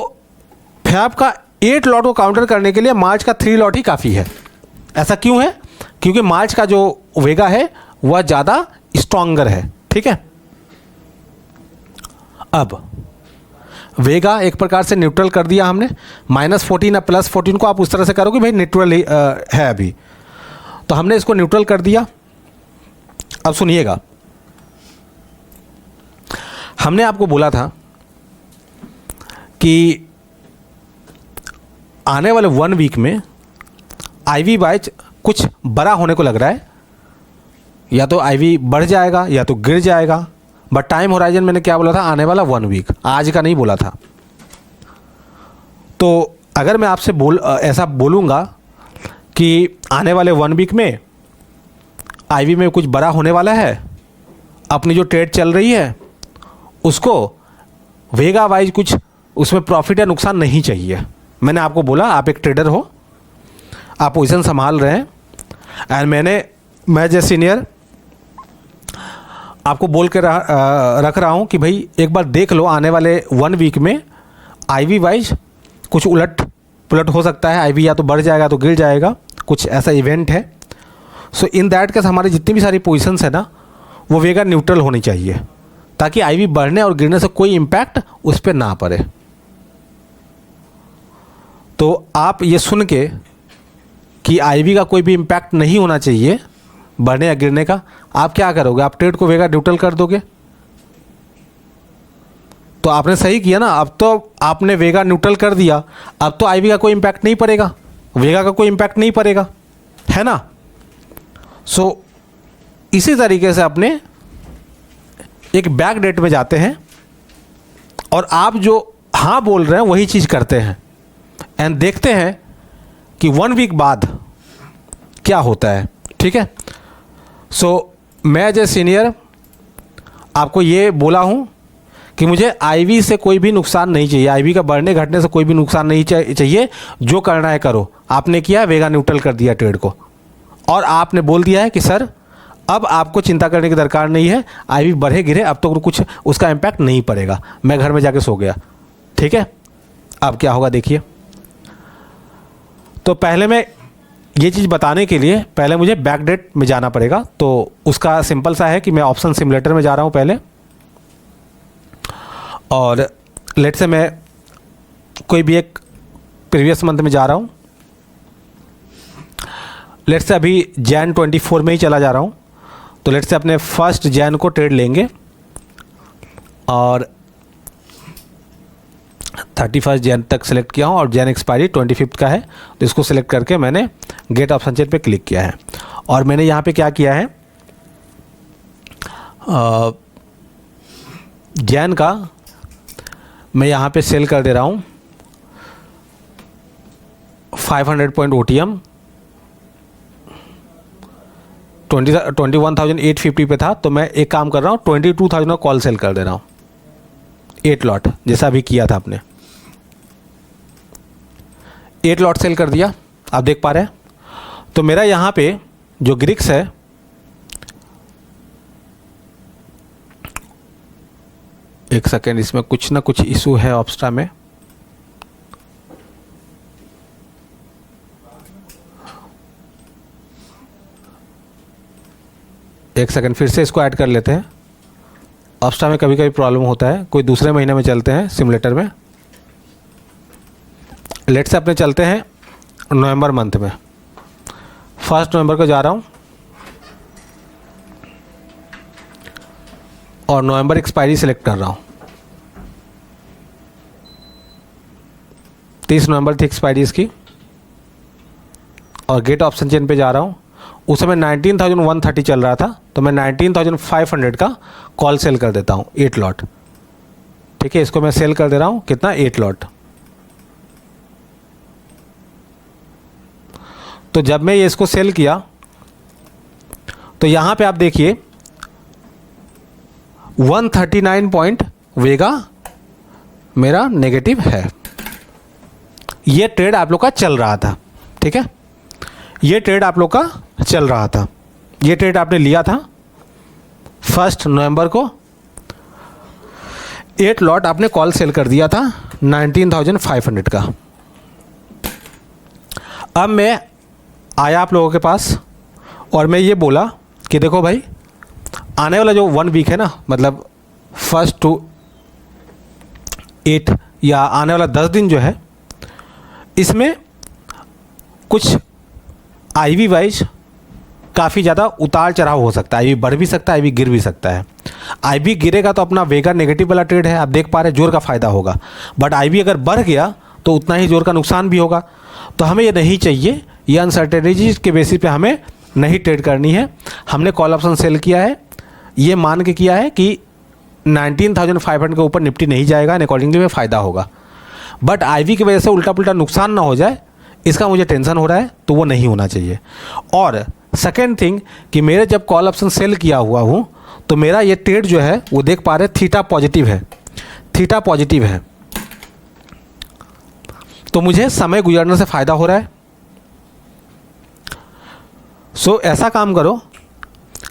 [SPEAKER 1] फैब का 8 लॉट को काउंटर करने के लिए मार्च का 3 लॉट ही काफ़ी है। ऐसा क्यों है, क्योंकि मार्च का जो वेगा है वह ज़्यादा स्ट्रॉन्गर है। ठीक है, अब वेगा एक प्रकार से न्यूट्रल कर दिया हमने, -14 या +14 को आप उस तरह से करोगे भाई न्यूट्रल है अभी, तो हमने इसको न्यूट्रल कर दिया। अब सुनिएगा, हमने आपको बोला था कि आने वाले 1 वीक में आईवी बाइच कुछ बड़ा होने को लग रहा है, या तो आईवी बढ़ जाएगा या तो गिर जाएगा, बट टाइम होराइजन मैंने क्या बोला था, आने वाला 1 वीक, आज का नहीं बोला था। तो अगर मैं आपसे ऐसा बोलूँगा कि आने वाले 1 वीक में आईवी में कुछ बड़ा होने वाला है, अपनी जो ट्रेड चल रही है उसको वेगा वाइज कुछ उसमें प्रॉफिट या नुकसान नहीं चाहिए। मैंने आपको बोला आप एक ट्रेडर हो, आप पोजीशन संभाल रहे हैं, एंड मैं जैसे सीनियर आपको बोल के रख रहा हूँ कि भाई एक बार देख लो, आने वाले 1 वीक में आईवी वाइज कुछ उलट पुलट हो सकता है, आईवी या तो बढ़ जाएगा तो गिर जाएगा, कुछ ऐसा इवेंट है। इन दैट केस हमारी जितनी भी सारी पोजीशंस है ना, वो वेगा न्यूट्रल होनी चाहिए, ताकि आईवी बढ़ने और गिरने से कोई इम्पैक्ट उस पर ना पड़े। तो आप ये सुन के कि आईवी का कोई भी इम्पैक्ट नहीं होना चाहिए बढ़ने या गिरने का, आप क्या करोगे, आप ट्रेड को वेगा न्यूट्रल कर दोगे। तो आपने सही किया ना, अब तो आपने वेगा न्यूट्रल कर दिया, अब तो आईवी का कोई इम्पैक्ट नहीं पड़ेगा, वेगा का कोई इम्पैक्ट नहीं पड़ेगा, है ना। सो इसी तरीके से अपने एक बैक डेट में जाते हैं और आप जो हाँ बोल रहे हैं वही चीज़ करते हैं एंड देखते हैं कि 1 वीक बाद क्या होता है, ठीक है। सो मैं एज ए सीनियर आपको ये बोला हूँ कि मुझे आईवी से कोई भी नुकसान नहीं चाहिए, आईवी का बढ़ने घटने से कोई भी नुकसान नहीं चाहिए। जो करना है करो। आपने किया, वेगा न्यूट्रल कर दिया ट्रेड को, और आपने बोल दिया है कि सर अब आपको चिंता करने की दरकार नहीं है, आईवी बढ़े गिरे अब तो कुछ उसका इम्पैक्ट नहीं पड़ेगा, मैं घर में जाके सो गया, ठीक है। अब क्या होगा देखिए। तो पहले मैं ये चीज़ बताने के लिए पहले मुझे बैकडेट में जाना पड़ेगा। तो उसका सिंपल सा है कि मैं ऑप्शन सिमुलेटर में जा रहा हूँ पहले, और लेट से मैं कोई भी एक प्रीवियस मंथ में जा रहा हूँ। लेट से अभी जैन 24 में ही चला जा रहा हूँ। तो लेट से अपने 1 जैन को ट्रेड लेंगे और 31 जैन तक सेलेक्ट किया हूँ और जैन एक्सपायरी 25 का है। तो इसको सेलेक्ट करके मैंने गेट ऑप्शन चेन पे क्लिक किया है और मैंने यहाँ पे क्या किया है, जैन का मैं यहाँ पे सेल कर दे रहा हूँ 500 पॉइंट OTM 21,850 पे था। तो मैं एक काम कर रहा हूँ 22,000 का कॉल सेल कर दे रहा हूँ 8 लॉट, जैसा अभी किया था आपने। 8 लॉट सेल कर दिया, आप देख पा रहे हैं। तो मेरा यहाँ पे जो ग्रिक्स है एक सेकेंड, इसमें कुछ ना कुछ इशू है ऑप्स्ट्रा में। एक सेकेंड, फिर से इसको ऐड कर लेते हैं। ऑप्स्ट्रा में कभी कभी प्रॉब्लम होता है। कोई दूसरे महीने में चलते हैं सिमुलेटर में। लेट से अपने चलते हैं नवंबर मंथ में। 1 नवंबर को जा रहा हूँ और नवंबर एक्सपायरी सेलेक्ट कर रहा हूँ। 30 नवंबर थी एक्सपायरी इसकी और गेट ऑप्शन चेन पे जा रहा हूँ। उस समय 19,130 चल रहा था, तो मैं 19,500 का कॉल सेल कर देता हूँ 8 लॉट, ठीक है। इसको मैं सेल कर दे रहा हूँ कितना, 8 लॉट। तो जब मैं ये इसको सेल किया तो यहाँ पे आप देखिए 139 पॉइंट वेगा मेरा नेगेटिव है। ये ट्रेड आप लोग का चल रहा था, ठीक है। ये ट्रेड आप लोग का चल रहा था। ये ट्रेड आपने लिया था 1 नवंबर को, 8 लॉट आपने कॉल सेल कर दिया था 19,500 का। अब मैं आया आप लोगों के पास और मैं ये बोला कि देखो भाई, आने वाला जो 1 वीक है ना, मतलब 1 to 8 या आने वाला 10 दिन जो है, इसमें कुछ आईवी वाइज काफ़ी ज़्यादा उतार चढ़ाव हो सकता है। आईवी बढ़ भी सकता है, आईवी गिर भी सकता है। आईवी गिरेगा तो अपना वेगा नेगेटिव वाला ट्रेड है, आप देख पा रहे हैं, जोर का फ़ायदा होगा। बट आईवी अगर बढ़ गया तो उतना ही जोर का नुकसान भी होगा। तो हमें ये नहीं चाहिए, ये अनसर्टेनिटीज के बेसिस पे हमें नहीं ट्रेड करनी है। हमने कॉल ऑप्शन सेल किया है, ये मान के किया है कि 19,500 के ऊपर निफ्टी नहीं जाएगा, एंड अकॉर्डिंगली में फ़ायदा होगा। बट आईवी की वजह से उल्टा पुल्टा नुकसान ना हो जाए, इसका मुझे टेंशन हो रहा है, तो वो नहीं होना चाहिए। और सेकेंड थिंग कि मेरे जब कॉल ऑप्शन सेल किया हुआ हूँ तो मेरा ये ट्रेड जो है वो देख पा रहे थीटा पॉजिटिव है, थीटा पॉजिटिव है। तो मुझे समय गुजरने से फ़ायदा हो रहा है। सो ऐसा काम करो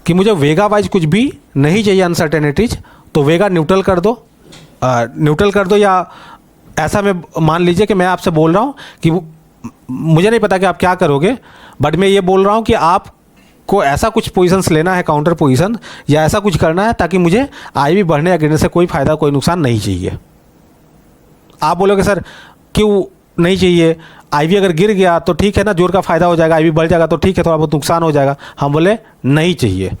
[SPEAKER 1] कि मुझे वेगा वाइज कुछ भी नहीं चाहिए अनसर्टेनिटीज, तो वेगा न्यूट्रल कर दो, न्यूट्रल कर दो। या ऐसा में मान लीजिए कि मैं आपसे बोल रहा हूँ कि मुझे नहीं पता कि आप क्या करोगे, बट मैं ये बोल रहा हूँ कि आपको ऐसा कुछ पोजीशंस लेना है, काउंटर पोजीशन, या ऐसा कुछ करना है ताकि मुझे आईवी बढ़ने या गिरने से कोई फ़ायदा कोई नुकसान नहीं चाहिए। आप बोलोगे सर क्यों नहीं चाहिए, आईवी अगर गिर गया तो ठीक है ना, जोर का फ़ायदा हो जाएगा, आईवी बढ़ जाएगा तो ठीक है, थोड़ा बहुत नुकसान हो जाएगा। हम बोले नहीं चाहिए,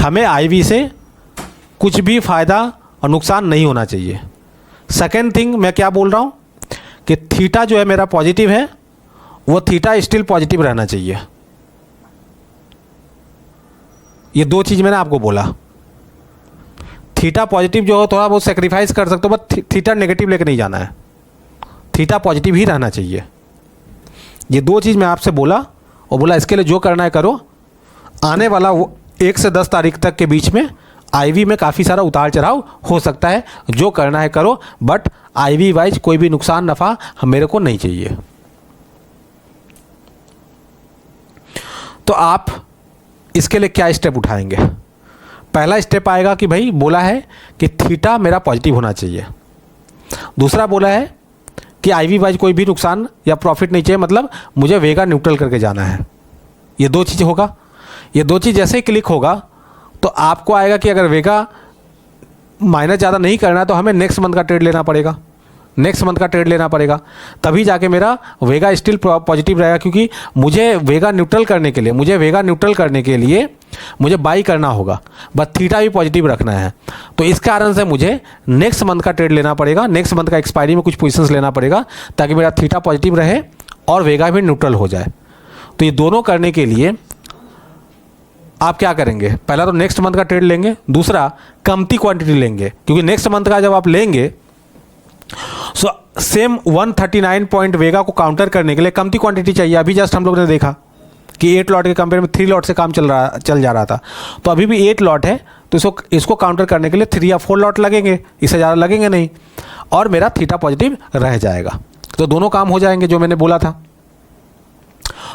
[SPEAKER 1] हमें आईवी से कुछ भी फ़ायदा और नुकसान नहीं होना चाहिए। सेकेंड थिंग मैं क्या बोल रहा हूँ कि थीटा जो है मेरा पॉजिटिव है, वो थीटा स्टिल पॉजिटिव रहना चाहिए। ये दो चीज़ मैंने आपको बोला। थीटा पॉजिटिव जो हो थोड़ा बहुत सेक्रीफाइस कर सकते हो, बट थीटा नेगेटिव लेके नहीं जाना है, थीटा पॉजिटिव ही रहना चाहिए। ये दो चीज़ मैं आपसे बोला, और बोला इसके लिए जो करना है करो। आने वाला 1 से 10 तारीख तक के बीच में आईवी में काफ़ी सारा उतार चढ़ाव हो सकता है, जो करना है करो, बट आईवी वाइज कोई भी नुकसान नफ़ा मेरे को नहीं चाहिए। तो आप इसके लिए क्या स्टेप उठाएंगे? पहला स्टेप आएगा कि भाई बोला है कि थीटा मेरा पॉजिटिव होना चाहिए। दूसरा बोला है कि आईवी वाइज कोई भी नुकसान या प्रॉफिट नहीं चाहिए, मतलब मुझे वेगा न्यूट्रल करके जाना है। ये दो चीज़ होगा। ये दो चीज़ जैसे ही क्लिक होगा तो आपको आएगा कि अगर वेगा माइनस ज़्यादा नहीं करना है तो हमें नेक्स्ट मंथ का ट्रेड लेना पड़ेगा, नेक्स्ट मंथ का ट्रेड लेना पड़ेगा, तभी जाके मेरा वेगा स्टिल पॉजिटिव रहेगा। क्योंकि मुझे वेगा न्यूट्रल करने के लिए मुझे बाई करना होगा, बस थीटा भी पॉजिटिव रखना है। तो इस कारण से मुझे नेक्स्ट मंथ का ट्रेड लेना पड़ेगा, नेक्स्ट मंथ का एक्सपायरी में कुछ पोजीशंस लेना पड़ेगा, ताकि मेरा थीटा पॉजिटिव रहे और वेगा भी न्यूट्रल हो जाए। तो ये दोनों करने के लिए आप क्या करेंगे? पहला तो नेक्स्ट मंथ का ट्रेड लेंगे, दूसरा कमती क्वांटिटी लेंगे, क्योंकि नेक्स्ट मंथ का जब आप लेंगे सो सेम 139 पॉइंट वेगा को काउंटर करने के लिए कमती क्वांटिटी चाहिए। अभी जस्ट हम लोग ने देखा कि 8 लॉट के कंपेयर में 3 लॉट से काम चल जा रहा था, तो अभी भी 8 लॉट है, तो इसको काउंटर करने के लिए 3 या 4 लॉट लगेंगे, इससे ज़्यादा लगेंगे नहीं, और मेरा थीटा पॉजिटिव रह जाएगा। तो दोनों काम हो जाएंगे जो मैंने बोला था।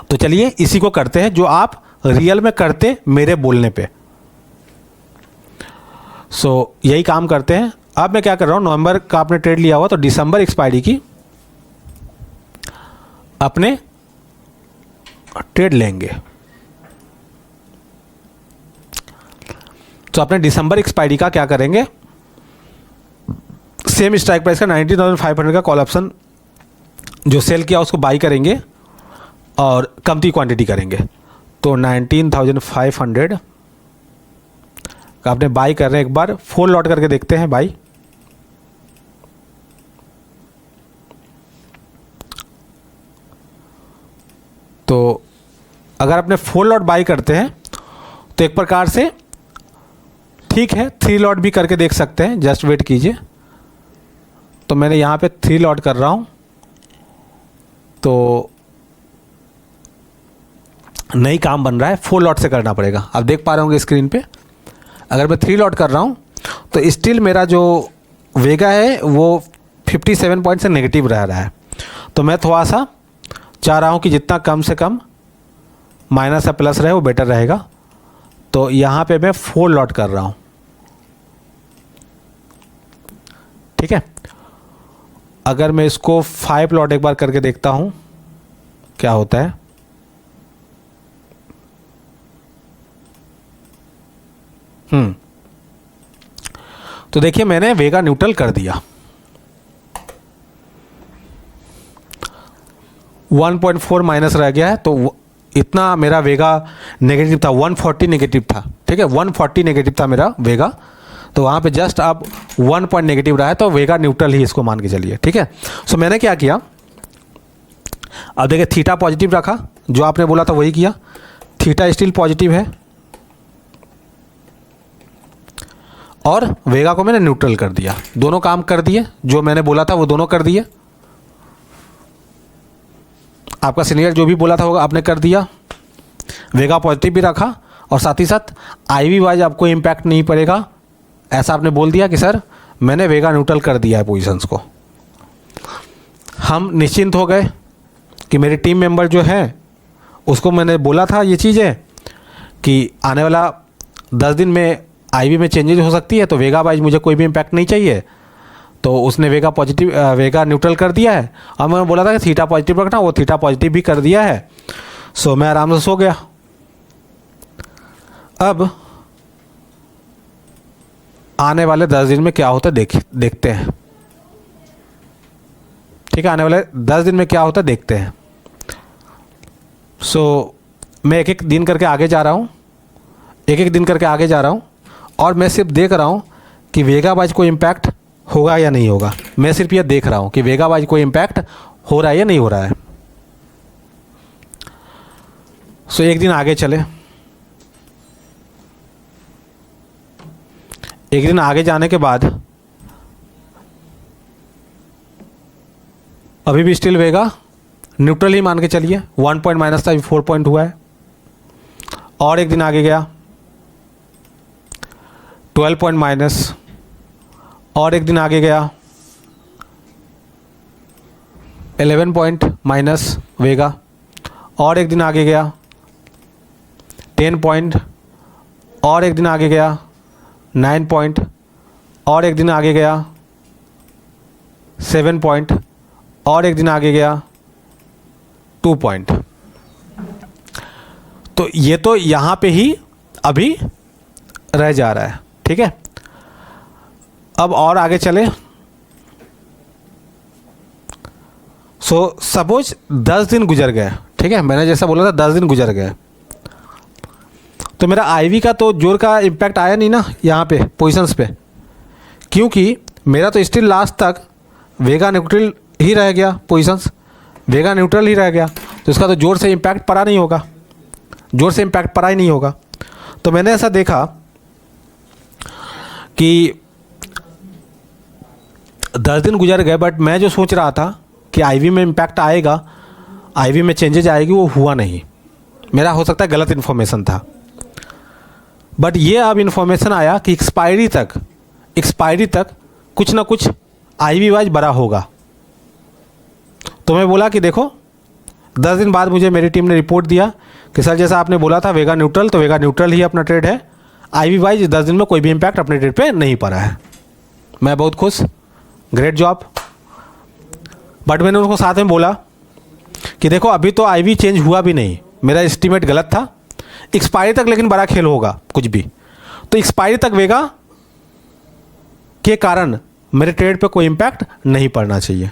[SPEAKER 1] तो चलिए इसी को करते हैं जो आप रियल में करते मेरे बोलने पे। यही काम करते हैं। अब मैं क्या कर रहा हूं, नवंबर का आपने ट्रेड लिया हुआ, तो दिसंबर एक्सपायरी की अपने ट्रेड लेंगे। तो अपने दिसंबर एक्सपायरी का क्या करेंगे, सेम स्ट्राइक प्राइस का 19,500 का कॉल ऑप्शन जो सेल किया उसको बाई करेंगे और कमती क्वांटिटी करेंगे। तो 19,500 का आपने बाई कर रहे हैं। एक बार 4 लॉट करके देखते हैं बाई। तो अगर आपने 4 लॉट बाई करते हैं तो एक प्रकार से ठीक है, 3 लॉट भी करके देख सकते हैं, जस्ट वेट कीजिए। तो मैंने यहाँ पे 3 लॉट कर रहा हूँ, तो नई काम बन रहा है, 4 लॉट से करना पड़ेगा। आप देख पा रहे होंगे स्क्रीन पे, अगर मैं 3 लॉट कर रहा हूँ तो स्टिल मेरा जो वेगा है वो 57 पॉइंट से नेगेटिव रह रहा है। तो मैं थोड़ा सा चाह रहा हूँ कि जितना कम से कम माइनस या प्लस रहे वो बेटर रहेगा। तो यहाँ पे मैं 4 लॉट कर रहा हूँ, ठीक है। अगर मैं इसको 5 लॉट एक बार करके देखता हूँ क्या होता है। तो देखिए मैंने वेगा न्यूट्रल कर दिया, 1.4 माइनस रह गया है। तो इतना मेरा वेगा नेगेटिव था, 140 नेगेटिव था, ठीक है, 140 नेगेटिव था मेरा वेगा। तो वहाँ पे जस्ट आप 1 पॉइंट नेगेटिव रहा है, तो वेगा न्यूट्रल ही इसको मान के चलिए, ठीक है। सो मैंने क्या किया, अब देखिए थीटा पॉजिटिव रखा, जो आपने बोला था वही किया, थीटा स्टिल पॉजिटिव है, और वेगा को मैंने न्यूट्रल कर दिया। दोनों काम कर दिए, जो मैंने बोला था वो दोनों कर दिए। आपका सीनियर जो भी बोला था वो आपने कर दिया, वेगा पॉजिटिव भी रखा, और साथ ही साथ आईवी वाइज आपको इम्पैक्ट नहीं पड़ेगा, ऐसा आपने बोल दिया कि सर मैंने वेगा न्यूट्रल कर दिया है पोजीशंस को। हम निश्चिंत हो गए कि मेरे टीम मेंबर जो है उसको मैंने बोला था ये चीज़ें कि आने वाला 10 दिन में आईवी में चेंजेस हो सकती है, तो वेगा वाइज मुझे कोई भी इम्पैक्ट नहीं चाहिए। तो उसने वेगा न्यूट्रल कर दिया है, और मैंने बोला था कि थीटा पॉजिटिव रखना, वो थीटा पॉजिटिव भी कर दिया है। सो मैं आराम से सो गया। अब आने वाले 10 दिन में क्या होता है देखते हैं, ठीक है, आने वाले 10 दिन में क्या होता है देखते हैं। सो मैं एक एक दिन करके आगे जा रहा हूँ, और मैं सिर्फ देख रहा हूँ कि वेगा वाइज कोई इम्पैक्ट होगा या नहीं होगा। मैं सिर्फ ये देख रहा हूँ कि वेगा वाइज कोई इम्पैक्ट हो रहा है या नहीं हो रहा है। सो एक दिन आगे चले, एक दिन आगे जाने के बाद अभी भी स्टिल वेगा न्यूट्रल ही मान के चलिए, 1 पॉइंट माइनस था, अभी 4 पॉइंट हुआ है। और एक दिन आगे गया 12 पॉइंट माइनस, और एक दिन आगे गया 11 पॉइंट माइनस वेगा, और एक दिन आगे गया 10 पॉइंट, और एक दिन आगे गया 9 पॉइंट, और एक दिन आगे गया 7 पॉइंट, और एक दिन आगे गया 2 पॉइंट। तो ये तो यहाँ पे ही अभी रह जा रहा है, ठीक है। अब और आगे चले। सो सपोज 10 दिन गुजर गए, ठीक है, मैंने जैसा बोला था 10 दिन गुजर गए, तो मेरा आईवी का तो जोर का इम्पैक्ट आया नहीं ना यहाँ पे पोजीशंस पे, क्योंकि मेरा तो स्टिल लास्ट तक वेगा न्यूट्रल ही रह गया, पोजीशंस वेगा न्यूट्रल ही रह गया, तो इसका तो जोर से इम्पैक्ट पड़ा नहीं होगा, जोर से इम्पैक्ट पड़ा ही नहीं होगा। तो मैंने ऐसा देखा कि 10 दिन गुजर गए, बट मैं जो सोच रहा था कि आईवी में इम्पैक्ट आएगा, आईवी में चेंजेज आएगी, वो हुआ नहीं। मेरा हो सकता है गलत इन्फॉर्मेशन था, बट ये अब इन्फॉर्मेशन आया कि एक्सपायरी तक कुछ ना कुछ आईवी वाइज बड़ा होगा। तो मैं बोला कि देखो 10 दिन बाद मुझे मेरी टीम ने रिपोर्ट दिया कि सर जैसा आपने बोला था वेगा न्यूट्रल, तो वेगा न्यूट्रल ही अपना ट्रेड है, आईवी वाइज 10 दिन में कोई भी इम्पैक्ट अपने ट्रेड पे नहीं पड़ा है। मैं बहुत खुश, ग्रेट जॉब। बट मैंने उनको साथ में बोला कि देखो अभी तो आईवी चेंज हुआ भी नहीं, मेरा एस्टीमेट गलत था, एक्सपायरी तक लेकिन बड़ा खेल होगा कुछ भी, तो एक्सपायरी तक वेगा के कारण मेरे ट्रेड पे कोई इम्पैक्ट नहीं पड़ना चाहिए।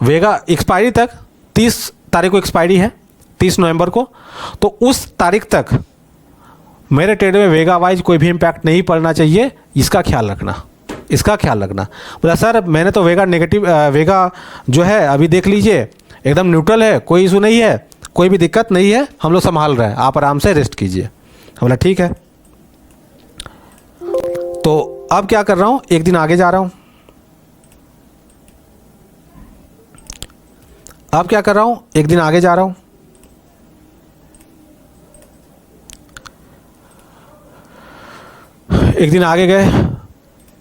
[SPEAKER 1] वेगा एक्सपायरी तक 30 तारीख को एक्सपायरी है, 30 नवंबर को, तो उस तारीख तक मेरे ट्रेड में वेगा वाइज कोई भी इम्पैक्ट नहीं पड़ना चाहिए, इसका ख्याल रखना, इसका ख्याल रखना। बोला सर मैंने तो वेगा जो है अभी देख लीजिए एकदम न्यूट्रल है, कोई इशू नहीं है, कोई भी दिक्कत नहीं है, हम लोग संभाल रहे हैं, आप आराम से रेस्ट कीजिए। बोला ठीक है। तो अब क्या कर रहा हूँ, एक दिन आगे जा रहा हूँ, अब क्या कर रहा हूँ, एक दिन आगे जा रहा हूँ, एक दिन आगे गए,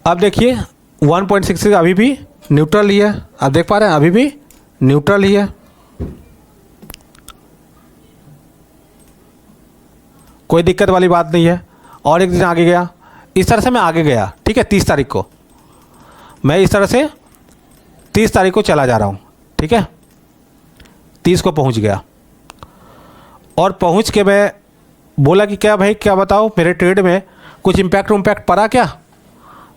[SPEAKER 1] अब देखिए 1.66 अभी भी न्यूट्रल ही है, आप देख पा रहे हैं अभी भी न्यूट्रल ही है, कोई दिक्कत वाली बात नहीं है। और एक दिन आगे गया, इस तरह से मैं आगे गया, ठीक है, 30 तारीख को मैं इस तरह से 30 तारीख को चला जा रहा हूँ, ठीक है, 30 को पहुँच गया, और पहुँच के मैं बोला कि क्या भाई क्या बताओ मेरे ट्रेड में कुछ इम्पैक्ट पड़ा क्या,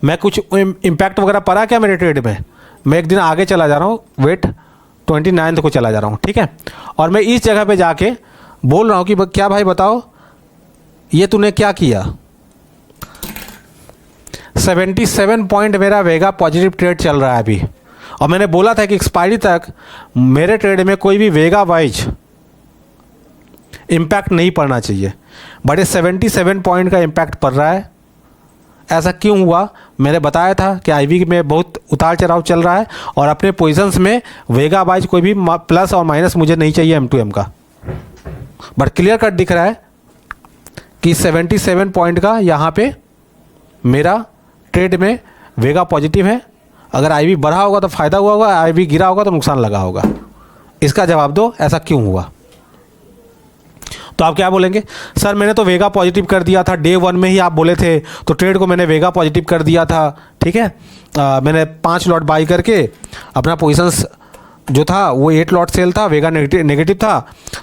[SPEAKER 1] मैं कुछ इम्पैक्ट वगैरह पड़ा क्या मेरे ट्रेड में। मैं एक दिन आगे चला जा रहा हूँ, वेट 29 को चला जा रहा हूँ, ठीक है, और मैं इस जगह पे जाके बोल रहा हूँ कि क्या भाई बताओ ये तूने क्या किया। 77 पॉइंट मेरा वेगा पॉजिटिव ट्रेड चल रहा है अभी, और मैंने बोला था कि एक्सपायरी तक मेरे ट्रेड में कोई भी वेगा वाइज इम्पैक्ट नहीं पड़ना चाहिए, बट ये 77 पॉइंट का इम्पैक्ट पड़ रहा है। ऐसा क्यों हुआ, मैंने बताया था कि आईवी में बहुत उतार चढ़ाव चल रहा है, और अपने पोजीशंस में वेगा वाइज कोई भी प्लस और माइनस मुझे नहीं चाहिए M2M का, बट क्लियर कट दिख रहा है कि 77 पॉइंट का यहाँ पे मेरा ट्रेड में वेगा पॉजिटिव है। अगर आईवी बढ़ा होगा तो फ़ायदा हुआ होगा, आईवी गिरा होगा तो नुकसान लगा होगा। इसका जवाब दो, ऐसा क्यों हुआ। तो आप क्या बोलेंगे, सर मैंने तो वेगा पॉजिटिव कर दिया था, डे 1 में ही आप बोले थे, तो ट्रेड को मैंने वेगा पॉजिटिव कर दिया था, ठीक है, मैंने 5 लॉट बाई करके अपना पोजीशंस जो था वो 8 लॉट सेल था, वेगा नेगेटिव था,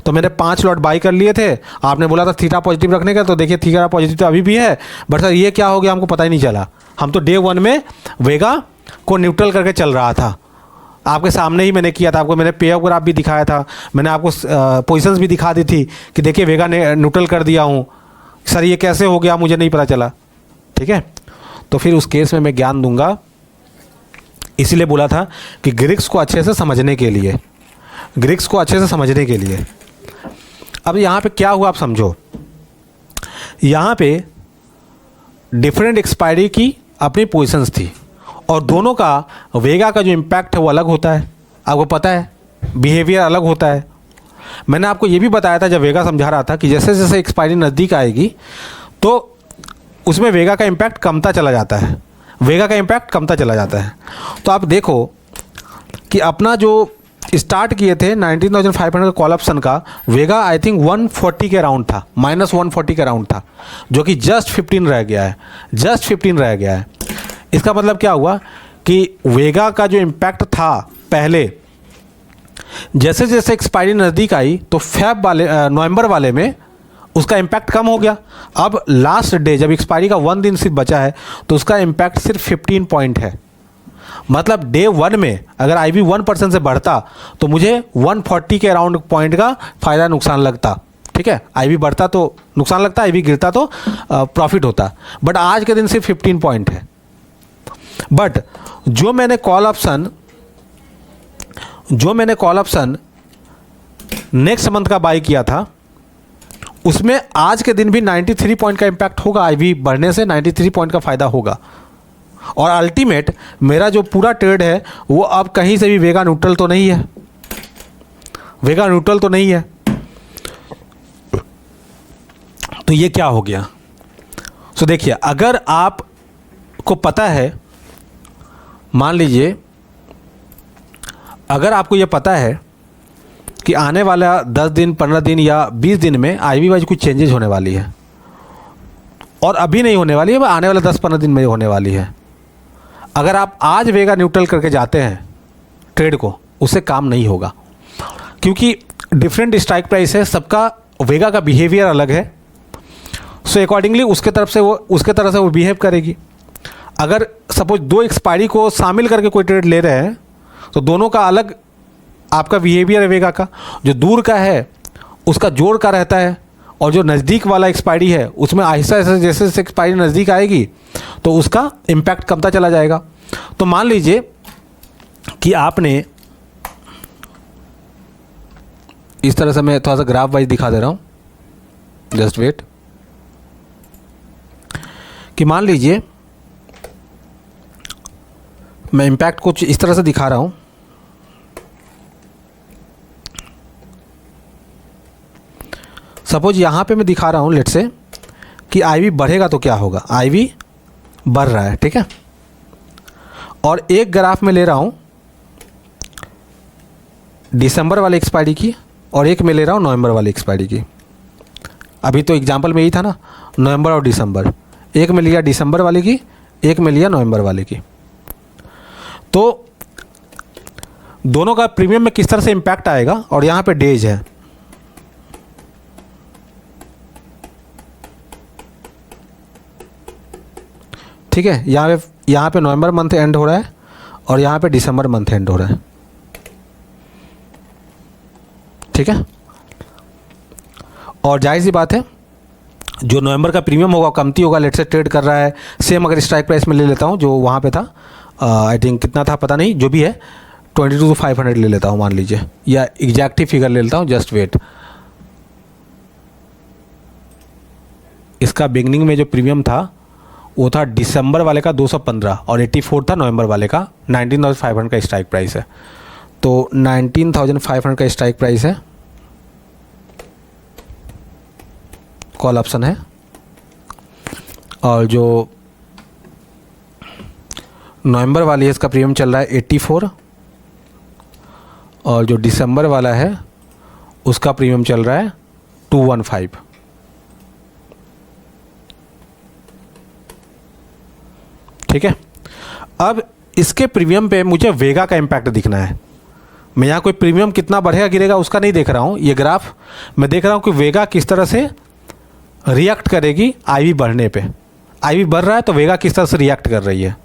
[SPEAKER 1] तो मैंने 5 लॉट बाई कर लिए थे। आपने बोला था थीटा पॉजिटिव रखने का, तो देखिए थीटा पॉजिटिव तो अभी भी है, बट सर ये क्या हो गया हमको पता ही नहीं चला। हम तो डे 1 में वेगा को न्यूट्रल करके चल रहा था, आपके सामने ही मैंने किया था, आपको मैंने पे ऑफ ग्राफ भी दिखाया था, मैंने आपको पोजीशंस भी दिखा दी थी कि देखिए वेगा ने न्यूट्रल कर दिया हूँ। सर ये कैसे हो गया मुझे नहीं पता चला, ठीक है। तो फिर उस केस में मैं ज्ञान दूंगा। इसीलिए बोला था कि ग्रीक्स को अच्छे से समझने के लिए, ग्रीक्स को अच्छे से समझने के लिए। अब यहाँ पे क्या हुआ आप समझो, यहाँ पे डिफरेंट एक्सपायरी की अपनी पोजीशंस थी और दोनों का वेगा का जो इम्पैक्ट है वो अलग होता है, आपको पता है, बिहेवियर अलग होता है। मैंने आपको ये भी बताया था जब वेगा समझा रहा था कि जैसे जैसे एक्सपायरी नज़दीक आएगी तो उसमें वेगा का इम्पैक्ट कमता चला जाता है, वेगा का इम्पैक्ट कमता चला जाता है। तो आप देखो कि अपना जो स्टार्ट किए थे 19,500 का कॉल ऑप्शन का, वेगा आई थिंक 140 के अराउंड था, -140 के अराउंड था, जो कि जस्ट 15 रह गया है, जस्ट 15 रह गया है। इसका मतलब क्या हुआ कि वेगा का जो इम्पैक्ट था पहले, जैसे जैसे एक्सपायरी नज़दीक आई तो नवंबर वाले में उसका इम्पैक्ट कम हो गया। अब लास्ट डे जब एक्सपायरी का 1 दिन सिर्फ बचा है तो उसका इम्पैक्ट सिर्फ 15 पॉइंट है। मतलब डे 1 में अगर आईवी 1% से बढ़ता तो मुझे 140 के अराउंड पॉइंट का फ़ायदा नुकसान लगता, ठीक है। आईवी बढ़ता तो नुकसान लगता, आईवी गिरता तो प्रॉफिट होता। बट आज के दिन सिर्फ 15 पॉइंट है। बट जो मैंने कॉल ऑप्शन नेक्स्ट मंथ का बाई किया था उसमें आज के दिन भी 93 पॉइंट का इम्पैक्ट होगा, आईवी बढ़ने से 93 पॉइंट का फ़ायदा होगा। और अल्टीमेट मेरा जो पूरा ट्रेड है वो अब कहीं से भी वेगा न्यूट्रल तो नहीं है, वेगा न्यूट्रल तो नहीं है। तो ये क्या हो गया? सो देखिए, अगर आपको पता है, मान लीजिए अगर आपको ये पता है कि आने वाला 10 दिन 15 दिन या 20 दिन में आईवी वाइज कुछ चेंजेज होने वाली है और अभी नहीं होने वाली है, आने वाला 10-15 दिन में होने वाली है। अगर आप आज वेगा न्यूट्रल करके जाते हैं ट्रेड को, उससे काम नहीं होगा, क्योंकि डिफरेंट स्ट्राइक प्राइस है, सबका वेगा का बिहेवियर अलग है। सो अकॉर्डिंगली उसके तरह से वो बिहेव करेगी। अगर सपोज 2 एक्सपायरी को शामिल करके कोई ट्रेड ले रहे हैं तो दोनों का अलग आपका बिहेवियर है वेगा का। जो दूर का है उसका जोड़ का रहता है और जो नज़दीक वाला एक्सपायरी है उसमें आहिस्ता आहिस्ता जैसे जैसे एक्सपायरी नज़दीक आएगी तो उसका इम्पैक्ट कमता चला जाएगा। तो मान लीजिए कि आपने इस तरह से, मैं थोड़ा सा ग्राफ वाइज दिखा दे रहा हूँ, जस्ट वेट, कि मान लीजिए मैं इम्पैक्ट कुछ इस तरह से दिखा रहा हूँ। सपोज यहाँ पे मैं दिखा रहा हूँ लेट से कि आईवी बढ़ेगा तो क्या होगा, आईवी बढ़ रहा है, ठीक है। और एक ग्राफ में ले रहा हूँ दिसंबर वाले एक्सपायरी की और एक में ले रहा हूँ नवंबर वाली एक्सपायरी की। अभी तो एग्जांपल में यही था ना, नवंबर और दिसंबर। एक में लिया दिसंबर वाले की, एक में लिया नवंबर वाले की। तो दोनों का प्रीमियम में किस तरह से इम्पैक्ट आएगा, और यहाँ पे डेज है, ठीक है। यहाँ पे नवंबर मंथ एंड हो रहा है और यहाँ पे दिसंबर मंथ एंड हो रहा है, ठीक है। और जाहिर सी बात है जो नवंबर का प्रीमियम होगा कमती होगा। लेट से ट्रेड कर रहा है, सेम अगर स्ट्राइक प्राइस में ले लेता हूँ जो वहाँ पे था, आई थिंक कितना था पता नहीं, जो भी है 22,500 ले लेता हूँ मान लीजिए, या एग्जैक्ट ही फिगर ले लेता हूँ, जस्ट वेट। इसका बिगनिंग में जो प्रीमियम था वो था दिसंबर वाले का 215 और 84 था नवंबर वाले का। 19,500 का स्ट्राइक प्राइस है, तो 19,500 का स्ट्राइक प्राइस है, कॉल ऑप्शन है। और जो नवंबर वाली है इसका प्रीमियम चल रहा है 84 और जो दिसंबर वाला है उसका प्रीमियम चल रहा है 215, ठीक है। अब इसके प्रीमियम पे मुझे वेगा का इम्पैक्ट दिखना है। मैं यहाँ कोई प्रीमियम कितना बढ़ेगा गिरेगा उसका नहीं देख रहा हूँ, ये ग्राफ मैं देख रहा हूँ कि वेगा किस तरह से रिएक्ट करेगी आईवी बढ़ने पे। आईवी बढ़ रहा है तो वेगा किस तरह से रिएक्ट कर रही है,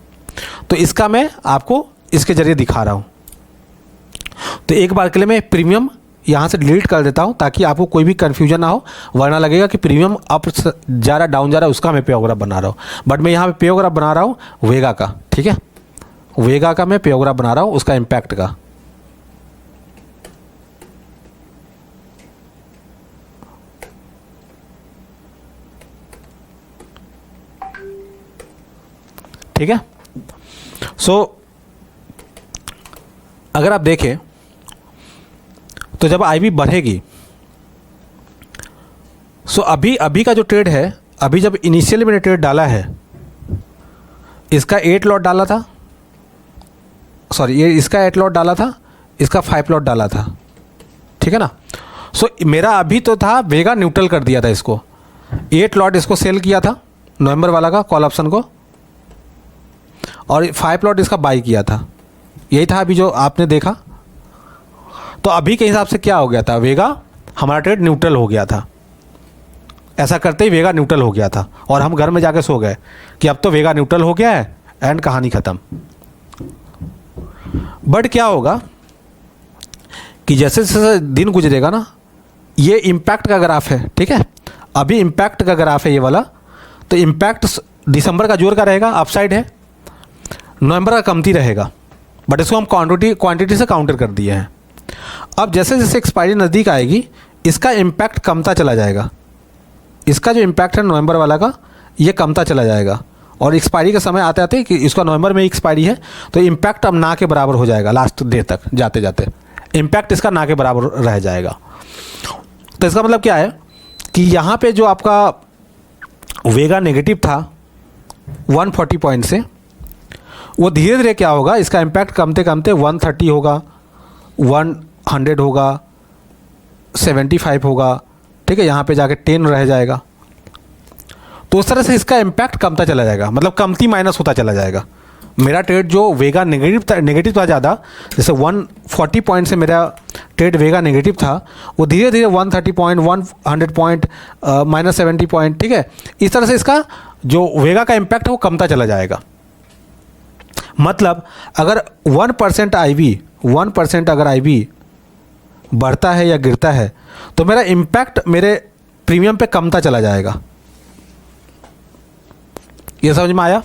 [SPEAKER 1] तो इसका मैं आपको इसके ज़रिए दिखा रहा हूँ। तो एक बार के लिए मैं प्रीमियम यहाँ से डिलीट कर देता हूँ ताकि आपको कोई भी कन्फ्यूजन ना हो, वरना लगेगा कि प्रीमियम अप जा रहा डाउन जा रहा है उसका मैं पेयोग्राफ बना रहा हूँ। बट मैं यहाँ पे पेयोग्राफ बना रहा हूँ वेगा का, ठीक है, वेगा का मैं पेयोग्राफ बना रहा हूँ उसका इम्पैक्ट का। ठीक है, अगर आप देखें तो जब आईवी बढ़ेगी, अभी का जो ट्रेड है, अभी जब इनिशियली मैंने ट्रेड डाला है, इसका 8 लॉट डाला था, ये इसका 8 लॉट डाला था, इसका 5 लॉट डाला था, ठीक है ना। मेरा अभी तो था वेगा न्यूट्रल कर दिया था इसको, 8 लॉट इसको सेल किया था नवंबर वाला का कॉल ऑप्शन को, और 5 लॉट इसका बाई किया था। यही था अभी जो आपने देखा। तो अभी के हिसाब से क्या हो गया था, वेगा हमारा ट्रेड न्यूट्रल हो गया था। ऐसा करते ही वेगा न्यूट्रल हो गया था और हम घर में जाके सो गए कि अब तो वेगा न्यूट्रल हो गया है, एंड कहानी ख़त्म। बट क्या होगा कि जैसे जैसे दिन गुजरेगा ना, ये इम्पैक्ट का ग्राफ है, ठीक है, अभी इम्पैक्ट का ग्राफ है ये वाला। तो इम्पैक्ट दिसंबर का जोर का रहेगा, अपसाइड है, नवंबर का कमती रहेगा, बट इसको हम क्वांटिटी से काउंटर कर दिए हैं। अब जैसे जैसे एक्सपायरी नज़दीक आएगी, इसका इम्पैक्ट कमता चला जाएगा। इसका जो इम्पैक्ट है नवंबर वाला का, ये कमता चला जाएगा, और एक्सपायरी का समय आते आते कि इसका नवंबर में एक्सपायरी है, तो इम्पैक्ट अब ना के बराबर हो जाएगा। लास्ट डे तक जाते जाते इम्पैक्ट इसका ना के बराबर रह जाएगा। तो इसका मतलब क्या है कि यहाँ पे जो आपका वेगा नेगेटिव था 140 पॉइंट से, वो धीरे धीरे क्या होगा, इसका इम्पैक्ट कमते कमते 130 होगा, 100 होगा, 75 होगा, ठीक है, यहाँ पे जाके 10 रह जाएगा। तो उस तरह से इसका इम्पैक्ट कमता चला जाएगा, मतलब कमती माइनस होता चला जाएगा। मेरा ट्रेड जो वेगा नेगेटिव था ज़्यादा, जैसे 140 पॉइंट से मेरा ट्रेड वेगा नेगेटिव था, वो धीरे धीरे 130 पॉइंट, 100 पॉइंट, -70 पॉइंट, ठीक है, इस तरह से इसका जो वेगा का इम्पैक्ट है वो कमता चला जाएगा। मतलब अगर 1% आईवी 1% अगर आईवी बढ़ता है या गिरता है, तो मेरा इम्पैक्ट मेरे प्रीमियम पे कमता चला जाएगा। ये समझ में आया।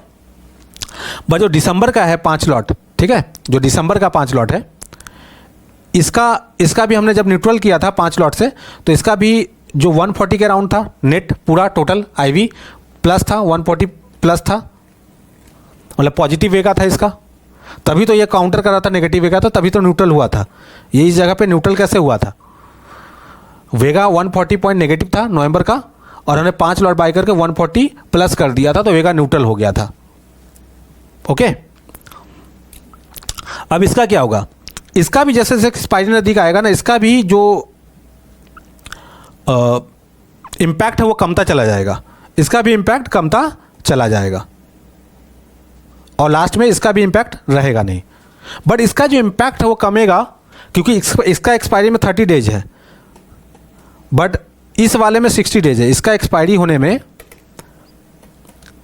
[SPEAKER 1] बट जो दिसंबर का है 5 लॉट, ठीक है, जो दिसंबर का 5 लॉट है, इसका भी हमने जब न्यूट्रल किया था 5 लॉट से, तो इसका भी जो 140 के अराउंड था, नेट पूरा टोटल आईवी प्लस था, 140 प्लस था, मतलब पॉजिटिव वेगा था इसका, तभी तो ये काउंटर कर रहा था नेगेटिव वेगा, तो तभी तो न्यूट्रल हुआ था। ये इस जगह पे न्यूट्रल कैसे हुआ था, वेगा 140 पॉइंट नेगेटिव था नवंबर का, और हमने 5 लॉट बाई करके 140 प्लस कर दिया था, तो वेगा न्यूट्रल हो गया था। ओके, अब इसका क्या होगा, इसका भी जैसे जैसे एक्सपायरी नज़दीक आएगा ना, इसका भी जो इम्पैक्ट है वो कमता चला जाएगा, इसका भी इम्पैक्ट कमता चला जाएगा, और लास्ट में इसका भी इम्पैक्ट रहेगा नहीं। बट इसका जो इम्पैक्ट है वो कमेगा, क्योंकि इसका एक्सपायरी में 30 डेज है, बट इस वाले में 60 डेज है। इसका एक्सपायरी होने में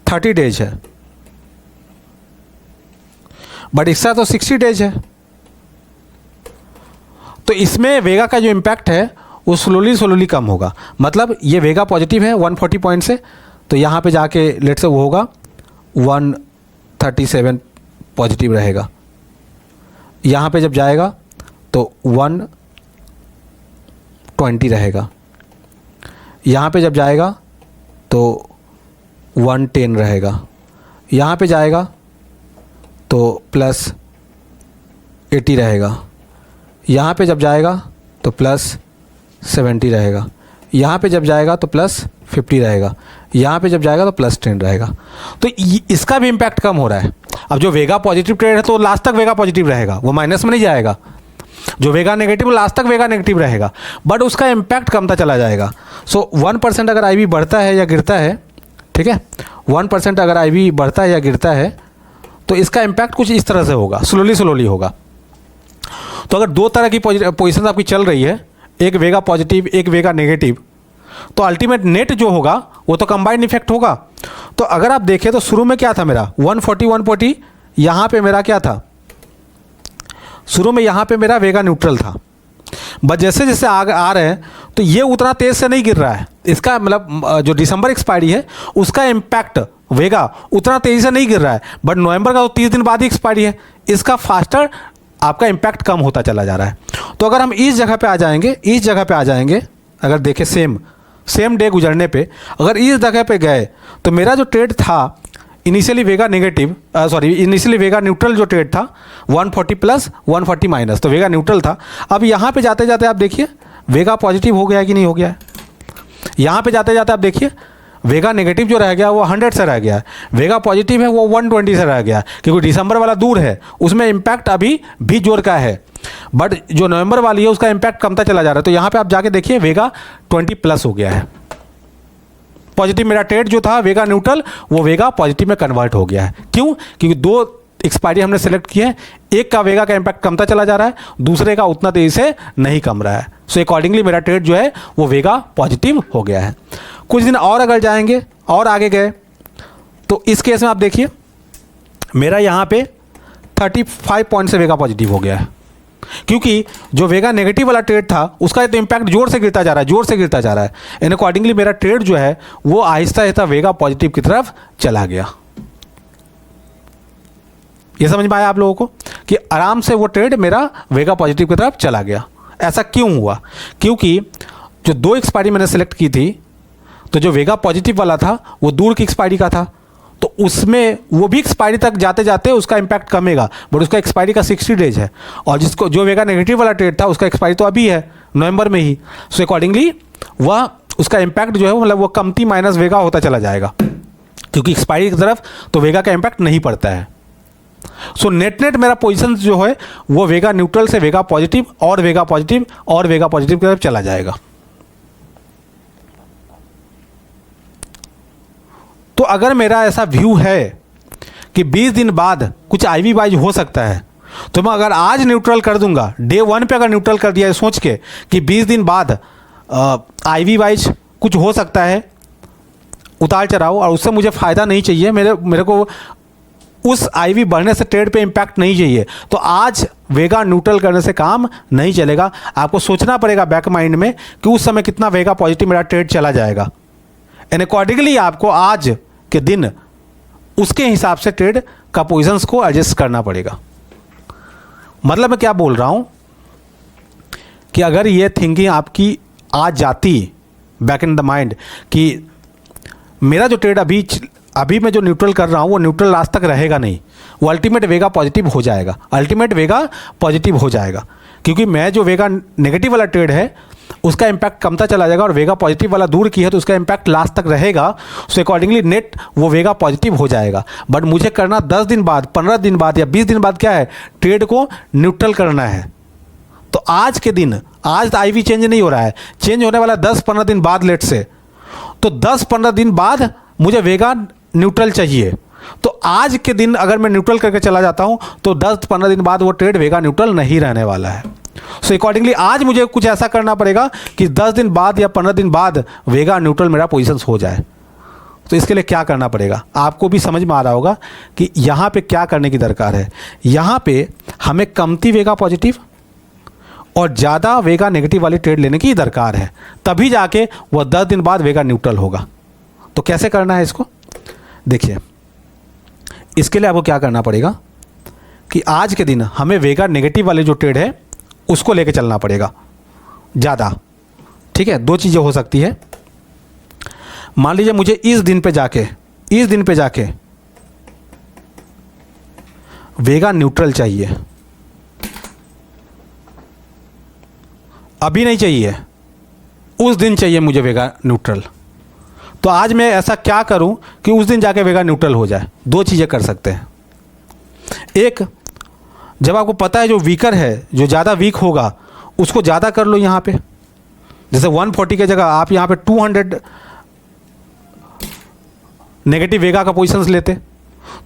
[SPEAKER 1] 30 डेज है, बट इसका तो 60 डेज है। तो इसमें वेगा का जो इम्पैक्ट है वो स्लोली कम होगा। मतलब ये वेगा पॉजिटिव है 140 पॉइंट से, तो यहाँ पे जाके लेट से वो होगा 137 पॉजिटिव रहेगा। यहाँ पे जब जाएगा तो 120 रहेगा, यहाँ पे जब जाएगा तो 110 रहेगा, यहाँ पे जाएगा तो +80 रहेगा, यहाँ पे जब जाएगा तो +70 रहेगा, यहाँ पे जब जाएगा तो +50 रहेगा, यहाँ पे जब जाएगा तो +10 रहेगा। तो इसका भी इम्पैक्ट कम हो रहा है। अब जो वेगा पॉजिटिव ट्रेड है तो लास्ट तक वेगा पॉजिटिव रहेगा, वो माइनस में नहीं जाएगा। जो वेगा नेगेटिव लास्ट तक वेगा नेगेटिव रहेगा, बट उसका इम्पैक्ट कमता चला जाएगा। 1% अगर आईवी बढ़ता है या गिरता है, ठीक है, 1% अगर आईवी बढ़ता है या गिरता है, तो इसका इम्पैक्ट कुछ इस तरह से होगा, स्लोली होगा। तो अगर 2 तरह की पोजीशन आपकी चल रही है, एक वेगा पॉजिटिव एक वेगा नेगेटिव, तो अल्टीमेट नेट जो होगा वो तो कंबाइंड इफेक्ट होगा। तो अगर आप देखें तो शुरू में क्या था मेरा 140 यहाँ पे मेरा क्या था, शुरू में यहाँ पे मेरा वेगा न्यूट्रल था, बट जैसे जैसे आगे आ रहे हैं तो ये उतना तेज से नहीं गिर रहा है। इसका मतलब जो दिसंबर एक्सपायरी है उसका इम्पैक्ट वेगा उतना तेजी से नहीं गिर रहा है, बट नवंबर का तो 30 दिन बाद ही एक्सपायरी है, इसका फास्टर आपका इम्पैक्ट कम होता चला जा रहा है। तो अगर हम इस जगह पे आ जाएंगे, अगर देखें सेम डे गुजरने पे अगर इस जगह पे गए तो मेरा जो ट्रेड था इनिशियली वेगा न्यूट्रल जो ट्रेड था 140 प्लस 140 माइनस, तो वेगा न्यूट्रल था। अब यहाँ पे जाते जाते आप देखिए वेगा पॉजिटिव हो गया कि नहीं हो गया है। यहाँ पे जाते जाते आप देखिए वेगा नेगेटिव जो रह गया वो 100 से रह गया, वेगा पॉजिटिव है वो 120 से रह गया, क्योंकि दिसंबर वाला दूर है उसमें इम्पैक्ट अभी भी जोर का है, बट जो नवंबर वाली है उसका इम्पैक्ट कमता चला जा रहा है। तो यहाँ पे आप जाके देखिए वेगा 20 प्लस हो गया है, पॉजिटिव मेरा ट्रेड जो था वेगा न्यूट्रल वो वेगा पॉजिटिव में कन्वर्ट हो गया है। क्यों? क्योंकि दो एक्सपायरी हमने सेलेक्ट किए हैं, एक का वेगा का इम्पैक्ट कमता चला जा रहा है, दूसरे का उतना तेजी से नहीं कम रहा है। सो अकॉर्डिंगली मेरा ट्रेड जो है वो वेगा पॉजिटिव हो गया है। कुछ दिन और अगर जाएंगे और आगे गए तो इस केस में आप देखिए मेरा यहाँ पे 35 पॉइंट से वेगा पॉजिटिव हो गया है, क्योंकि जो वेगा नेगेटिव वाला ट्रेड था उसका तो इम्पैक्ट जोर से गिरता जा रहा है, एंड अकॉर्डिंगली मेरा ट्रेड जो है वो आहिस्ता आहिस्ता वेगा पॉजिटिव की तरफ चला गया। ये समझ में आया आप लोगों को कि आराम से वो ट्रेड मेरा वेगा पॉजिटिव की तरफ चला गया। ऐसा क्यों हुआ? क्योंकि जो दो एक्सपायरी मैंने सेलेक्ट की थी, तो जो वेगा पॉजिटिव वाला था वो दूर की एक्सपायरी का था, तो उसमें वो भी एक्सपायरी तक जाते जाते उसका इम्पैक्ट कमेगा, बट उसका एक्सपायरी का 60 डेज है, और जिसको जो वेगा नेगेटिव वाला ट्रेड था उसका एक्सपायरी तो अभी है नवंबर में ही। सो अकॉर्डिंगली वह उसका इम्पैक्ट जो है मतलब वो कमती माइनस वेगा होता चला जाएगा, क्योंकि एक्सपायरी की तरफ तो वेगा का इम्पैक्ट नहीं पड़ता है। सो नेट मेरा पोजीशन जो है वो वेगा न्यूट्रल से वेगा पॉजिटिव और वेगा पॉजिटिव और वेगा पॉजिटिव की तरफ चला जाएगा। तो अगर मेरा ऐसा व्यू है कि 20 दिन बाद कुछ आईवी वाइज हो सकता है, तो मैं अगर आज न्यूट्रल कर दूंगा, डे 1 पे अगर न्यूट्रल कर दिया सोच के कि 20 दिन बाद आईवी वाइज कुछ हो सकता है उतार चढ़ाव, और उससे मुझे फ़ायदा नहीं चाहिए, मेरे को उस आईवी बढ़ने से ट्रेड पे इम्पैक्ट नहीं चाहिए, तो आज वेगा न्यूट्रल करने से काम नहीं चलेगा। आपको सोचना पड़ेगा बैक माइंड में कि उस समय कितना वेगा पॉजिटिव मेरा ट्रेड चला जाएगा, एंड अकॉर्डिंगली आपको आज के दिन उसके हिसाब से ट्रेड का पोजीशंस को एडजस्ट करना पड़ेगा। मतलब मैं क्या बोल रहा हूं कि अगर ये थिंकिंग आपकी आज जाती बैक इन द माइंड कि मेरा जो ट्रेड अभी मैं जो न्यूट्रल कर रहा हूं वो न्यूट्रल लास्ट तक रहेगा नहीं, वो अल्टीमेट वेगा पॉजिटिव हो जाएगा, क्योंकि मैं जो वेगा नेगेटिव वाला ट्रेड है उसका इम्पैक्ट कमता चला जाएगा, और वेगा पॉजिटिव वाला दूर की है तो उसका इम्पैक्ट लास्ट तक रहेगा। सो अकॉर्डिंगली नेट वो वेगा पॉजिटिव हो जाएगा, बट मुझे करना 10 दिन बाद, 15 दिन बाद या 20 दिन बाद क्या है, ट्रेड को न्यूट्रल करना है। तो आज के दिन, आज आईवी चेंज नहीं हो रहा है, चेंज होने वाला 10-15 दिन बाद लेट से, तो 10-15 दिन बाद मुझे वेगा न्यूट्रल चाहिए। तो आज के दिन अगर मैं न्यूट्रल करके चला जाता हूं तो 10-15 दिन बाद वो ट्रेड वेगा न्यूट्रल नहीं रहने वाला है। सो अकॉर्डिंगली आज मुझे कुछ ऐसा करना पड़ेगा कि 10 दिन बाद या 15 दिन बाद वेगा न्यूट्रल मेरा पोजीशंस हो जाए। तो इसके लिए क्या करना पड़ेगा आपको भी समझ में आ रहा होगा कि यहाँ पे क्या करने की दरकार है। यहाँ पे हमें कमती वेगा पॉजिटिव और ज़्यादा वेगा नेगेटिव वाली ट्रेड लेने की दरकार है, तभी जाके वह 10 दिन बाद वेगा न्यूट्रल होगा। तो कैसे करना है इसको देखिए। इसके लिए आपको क्या करना पड़ेगा कि आज के दिन हमें वेगा नेगेटिव वाले जो ट्रेड है उसको लेके चलना पड़ेगा ज़्यादा, ठीक है। दो चीज़ें हो सकती है, मान लीजिए मुझे इस दिन पे जाके वेगा न्यूट्रल चाहिए, अभी नहीं चाहिए, उस दिन चाहिए मुझे वेगा न्यूट्रल। तो आज मैं ऐसा क्या करूं कि उस दिन जाके वेगा न्यूट्रल हो जाए। दो चीज़ें कर सकते हैं, एक, जब आपको पता है जो वीकर है, जो ज़्यादा वीक होगा उसको ज़्यादा कर लो। यहाँ पे जैसे 140 के जगह आप यहाँ पे 200 नेगेटिव वेगा का पोजीशंस लेते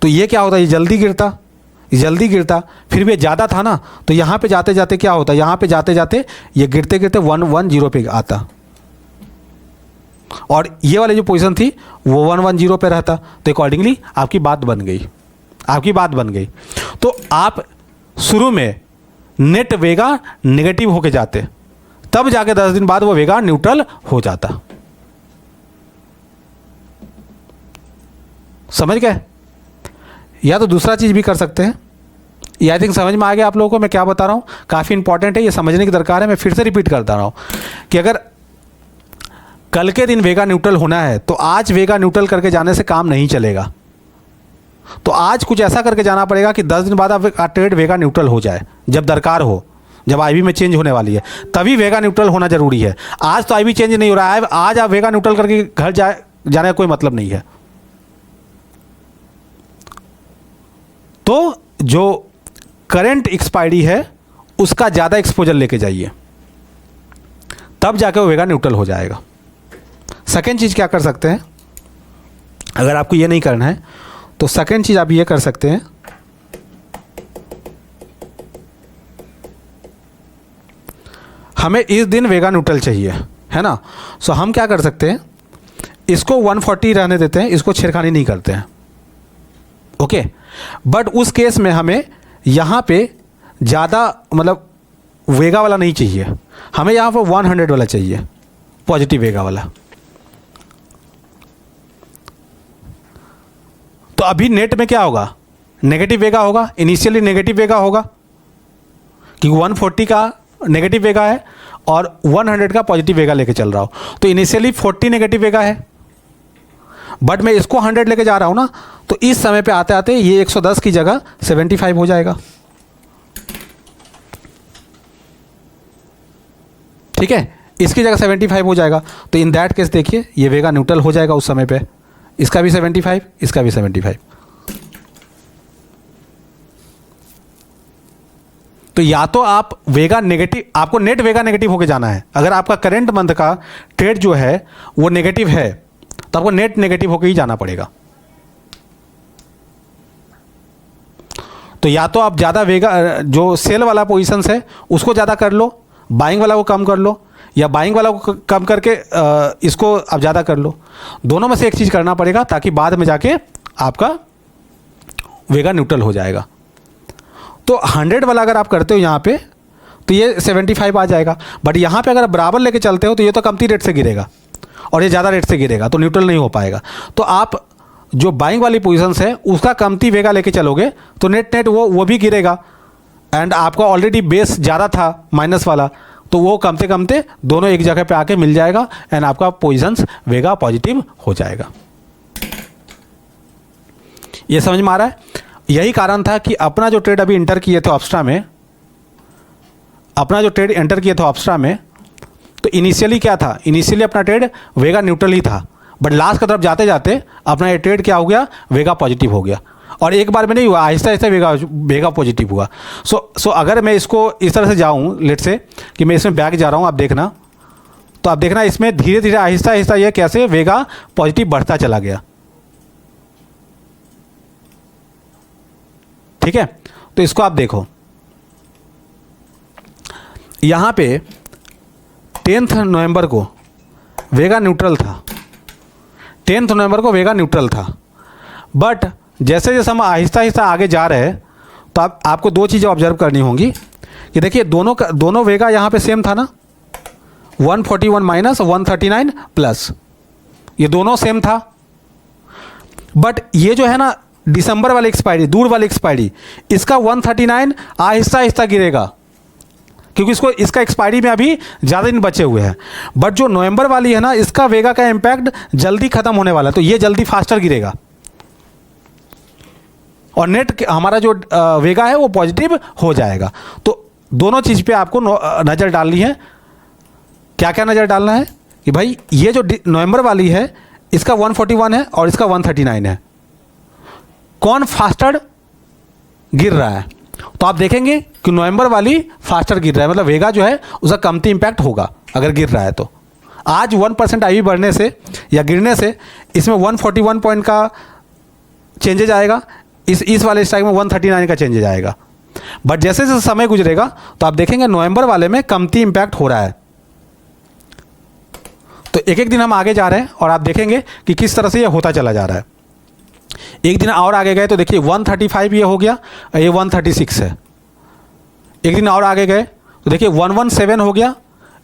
[SPEAKER 1] तो ये क्या होता, ये जल्दी गिरता, फिर भी ये ज़्यादा था ना, तो यहाँ पे जाते जाते क्या होता, यहाँ पे जाते जाते ये गिरते 110 पे आता, और ये वाली जो पोजीशन थी वो 110 पे रहता। तो अकॉर्डिंगली आपकी बात बन गई। तो आप शुरू में नेट वेगा नेगेटिव होके जाते, तब जाके 10 दिन बाद वो वेगा न्यूट्रल हो जाता। समझ गए? या तो दूसरा चीज़ भी कर सकते हैं। ये आई थिंक समझ में आ गया आप लोगों को मैं क्या बता रहा हूँ, काफ़ी इंपॉर्टेंट है, ये समझने की दरकार है। मैं फिर से रिपीट करता रहा हूँ कि अगर कल के दिन वेगा न्यूट्रल होना है तो आज वेगा न्यूट्रल करके जाने से काम नहीं चलेगा। तो आज कुछ ऐसा करके जाना पड़ेगा कि 10 दिन बाद आपका ट्रेड वेगा न्यूट्रल हो जाए, जब दरकार हो, जब आईवी में चेंज होने वाली है तभी वेगा न्यूट्रल होना जरूरी है। आज तो आईवी चेंज नहीं हो रहा है, आज आप वेगा न्यूट्रल करके घर जाने का कोई मतलब नहीं है। तो जो करंट एक्सपायरी है उसका ज़्यादा एक्सपोजर लेके जाइए, तब जाके वो वेगा न्यूट्रल हो जाएगा। सेकेंड चीज़ क्या कर सकते हैं, अगर आपको ये नहीं करना है तो सेकेंड चीज़ आप ये कर सकते हैं, हमें इस दिन वेगा न्यूट्रल चाहिए, है ना। सो हम क्या कर सकते हैं, इसको 140 रहने देते हैं, इसको छेड़खानी नहीं करते हैं, ओके। बट उस केस में हमें यहाँ पे ज़्यादा मतलब वेगा वाला नहीं चाहिए, हमें यहाँ पर 100 वाला चाहिए, पॉजिटिव वेगा वाला। तो अभी नेट में क्या होगा, नेगेटिव वेगा होगा, इनिशियली नेगेटिव वेगा होगा क्योंकि 140 का नेगेटिव वेगा है और 100 का पॉजिटिव वेगा लेके चल रहा हो। तो इनिशियली 40 नेगेटिव वेगा है, बट मैं इसको 100 लेके जा रहा हूँ ना, तो इस समय पे आते आते ये 110 की जगह 75 हो जाएगा। ठीक है, इसकी जगह 75 हो जाएगा। तो इन दैट केस देखिए ये वेगा न्यूट्रल हो जाएगा उस समय पे, इसका भी 75, इसका भी 75। तो या तो आप वेगा नेगेटिव, आपको नेट वेगा नेगेटिव होके जाना है। अगर आपका करंट मंथ का ट्रेड जो है वो नेगेटिव है तो आपको नेट नेगेटिव होके ही जाना पड़ेगा। तो या तो आप ज़्यादा वेगा, जो सेल वाला पोजीशंस है उसको ज़्यादा कर लो, बाइंग वाला को कम कर लो, या बाइंग वाला को कम करके इसको आप ज़्यादा कर लो। दोनों में से एक चीज़ करना पड़ेगा ताकि बाद में जाके आपका वेगा न्यूट्रल हो जाएगा। तो 100 वाला अगर आप करते हो यहाँ पे तो ये 75 आ जाएगा, बट यहाँ पे अगर बराबर लेके चलते हो तो ये तो कमती रेट से गिरेगा और ये ज़्यादा रेट से गिरेगा, तो न्यूट्रल नहीं हो पाएगा। तो आप जो बाइंग वाली पोजीशंस है उसका कमती वेगा लेके चलोगे तो नेट नेट वो भी गिरेगा, एंड आपका ऑलरेडी बेस ज़्यादा था माइनस वाला, तो वो कमते कमते दोनों एक जगह पे आके मिल जाएगा एंड आपका पोजीशंस वेगा पॉजिटिव हो जाएगा। ये समझ में आ रहा है? यही कारण था कि अपना जो ट्रेड अभी एंटर किए थे ऑप्स्ट्रा में, तो इनिशियली क्या था, इनिशियली अपना ट्रेड वेगा न्यूट्रल ही था, बट लास्ट की तरफ जाते जाते अपना ये ट्रेड क्या हो गया, वेगा पॉजिटिव हो गया। और एक बार में नहीं हुआ, आहिस्ता आहिस्ता वेगा पॉजिटिव हुआ। सो अगर मैं इसको इस तरह से जाऊँ, लेट से कि मैं इसमें बैक जा रहा हूँ, आप देखना, तो आप देखना इसमें धीरे धीरे आहिस्ता आहिस्ता ये कैसे वेगा पॉजिटिव बढ़ता चला गया। ठीक है, तो इसको आप देखो, यहाँ पे 10 नवंबर को वेगा न्यूट्रल था, 10 नवंबर को वेगा न्यूट्रल था, बट जैसे जैसे हम आहिस्ता आहिस्ता आगे जा रहे हैं तो आपको दो चीज़ें ऑब्जर्व करनी होंगी कि देखिए दोनों वेगा यहाँ पे सेम था ना, 141 माइनस 139 प्लस, ये दोनों सेम था। बट ये जो है ना दिसंबर वाली एक्सपायरी, दूर वाली एक्सपायरी, इसका 139 आहिस्ता आहिस्ता गिरेगा क्योंकि इसका एक्सपायरी में अभी ज़्यादा दिन बचे हुए हैं। बट जो नवंबर वाली है ना, इसका वेगा का इम्पैक्ट जल्दी खत्म होने वाला है, तो ये जल्दी फास्टर गिरेगा और नेट हमारा जो वेगा है वो पॉजिटिव हो जाएगा। तो दोनों चीज़ पे आपको नज़र डालनी है। क्या क्या नज़र डालना है कि भाई ये जो नवंबर वाली है इसका 141 है और इसका 139 है, कौन फास्टर गिर रहा है। तो आप देखेंगे कि नवंबर वाली फास्टर गिर रहा है, मतलब वेगा जो है उसका कमती इम्पैक्ट होगा अगर गिर रहा है। तो आज 1% आईवी बढ़ने से या गिरने से इसमें 141 पॉइंट का चेंजेज आएगा, इस वाले स्ट्राइक में 139 का चेंजेज आएगा। बट जैसे जैसे समय गुजरेगा तो आप देखेंगे नवंबर वाले में कमती इम्पैक्ट हो रहा है। तो एक एक दिन हम आगे जा रहे हैं और आप देखेंगे कि किस तरह से ये होता चला जा रहा है। एक दिन और आगे गए तो देखिए 135 ये हो गया, ये 136 है, एक दिन और आगे गए तो देखिए 117 हो गया,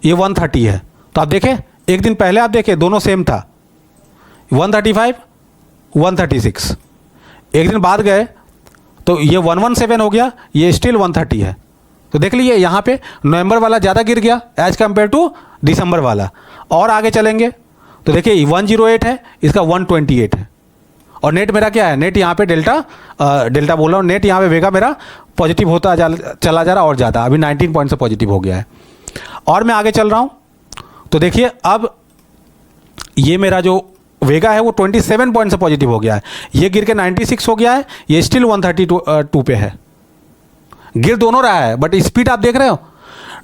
[SPEAKER 1] ये 130 है। तो आप देखें एक दिन पहले आप देखें दोनों सेम था, 135 136। एक दिन बाद गए तो ये 117 हो गया, ये स्टिल 130 है। तो देख लीजिए यहाँ पे नवंबर वाला ज़्यादा गिर गया एज कम्पेयर टू दिसंबर वाला। और आगे चलेंगे तो देखिए 108 है, इसका 128 है। और नेट मेरा क्या है, नेट यहाँ पे डेल्टा बोल रहा हूँ, नेट यहाँ पे वेगा मेरा पॉजिटिव होता चला जा रहा और ज़्यादा, अभी 19 पॉइंट से पॉजिटिव हो गया है। और मैं आगे चल रहा हूँ तो देखिए अब ये मेरा जो वेगा है वो 27 पॉइंट से पॉजिटिव हो गया है, ये गिर के 96 हो गया है, ये स्टिल 132 पे है। गिर दोनों रहा है बट स्पीड आप देख रहे हो,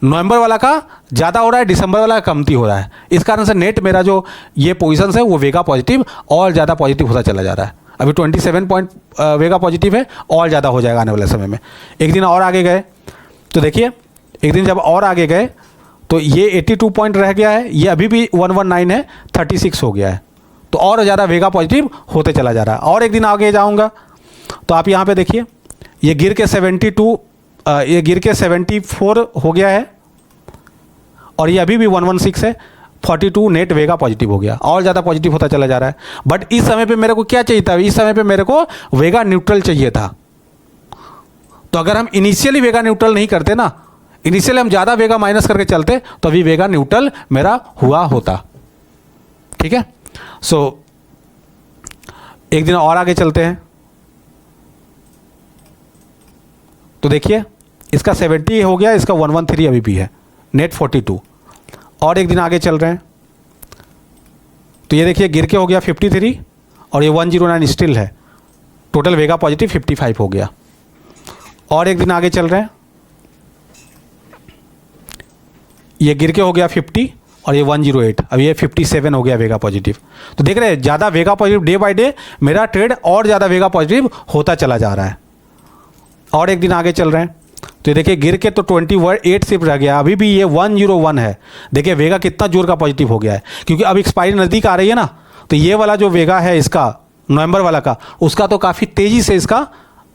[SPEAKER 1] नवंबर वाला का ज़्यादा हो रहा है, दिसंबर वाला का कमती हो रहा है। इस कारण से नेट मेरा जो ये पोजीशन है वो वेगा पॉजिटिव और ज़्यादा पॉजिटिव होता चला जा रहा है। अभी 27 पॉइंट वेगा पॉजिटिव है और ज़्यादा हो जाएगा आने वाले समय में। एक दिन और आगे गए तो देखिए एक दिन जब और आगे गए तो ये 82 पॉइंट रह गया है, ये अभी भी 119 है, 36 हो गया है। तो और ज़्यादा वेगा पॉजिटिव होते चला जा रहा है। और एक दिन आगे जाऊँगा तो आप यहाँ पे देखिए ये गिर के 74 हो गया है और ये अभी भी 116 है, 42 नेट वेगा पॉजिटिव हो गया, और ज़्यादा पॉजिटिव होता चला जा रहा है। बट इस समय पे मेरे को क्या चाहिए था, इस समय पे मेरे को वेगा न्यूट्रल चाहिए था। तो अगर हम इनिशियली वेगा न्यूट्रल नहीं करते ना, इनिशियली हम ज़्यादा वेगा माइनस करके चलते तो अभी वेगा न्यूट्रल मेरा हुआ होता। ठीक है, सो एक दिन और आगे चलते हैं तो देखिए इसका 70 हो गया, इसका 113 अभी भी है, नेट 42। और एक दिन आगे चल रहे हैं तो ये देखिए गिर के हो गया 53 और ये 109 स्टिल है, टोटल वेगा पॉजिटिव 55 हो गया। और एक दिन आगे चल रहे हैं, ये गिर के हो गया 50 और ये 108, अब ये 57 हो गया वेगा पॉजिटिव। तो देख रहे हैं ज़्यादा वेगा पॉजिटिव, डे बाय डे मेरा ट्रेड और ज़्यादा वेगा पॉजिटिव होता चला जा रहा है। और एक दिन आगे चल रहे हैं तो ये देखिए गिर के तो 28 सिर्फ रह गया, अभी भी ये 101 है। देखिए वेगा कितना जोर का पॉजिटिव हो गया है, क्योंकि अब एक्सपायरी नज़दीक आ रही है ना, तो ये वाला जो वेगा है इसका नवंबर वाला का, उसका तो काफ़ी तेज़ी से इसका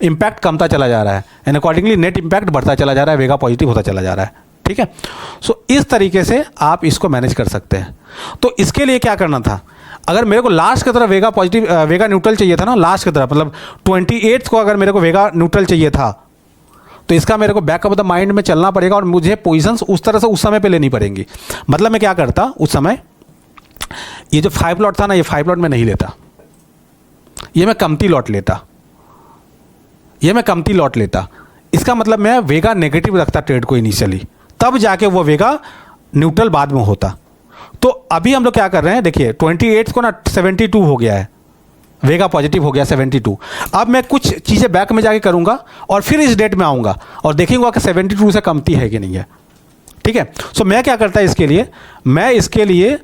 [SPEAKER 1] इम्पैक्ट कमता चला जा रहा है एंड अकॉर्डिंगली नेट इम्पैक्ट बढ़ता चला जा रहा है, वेगा पॉजिटिव होता चला जा रहा है। ठीक है, सो इस तरीके से आप इसको मैनेज कर सकते हैं। तो इसके लिए क्या करना था, अगर मेरे को लास्ट की तरफ वेगा पॉजिटिव वेगा न्यूट्रल चाहिए था ना, लास्ट की तरफ मतलब 28 को अगर मेरे को वेगा न्यूट्रल चाहिए था तो इसका मेरे को बैक ऑफ द माइंड में चलना पड़ेगा और मुझे पोजीशंस उस तरह से उस समय पे लेनी पड़ेंगी। मतलब मैं क्या करता उस समय, ये जो 5 लॉट था ना, ये 5 लॉट में नहीं लेता, ये मैं कमती लॉट लेता, इसका मतलब मैं वेगा नेगेटिव रखता ट्रेड को इनिशियली, तब जाके वो वेगा न्यूट्रल बाद में होता। तो अभी हम लोग क्या कर रहे हैं, देखिए 28 को ना 72 हो गया है, वेगा पॉजिटिव हो गया 72। अब मैं कुछ चीज़ें बैक में जाके करूंगा और फिर इस डेट में आऊंगा और देखूंगा कि 72 से कमती है कि नहीं है। ठीक है, सो मैं क्या करता इसके लिए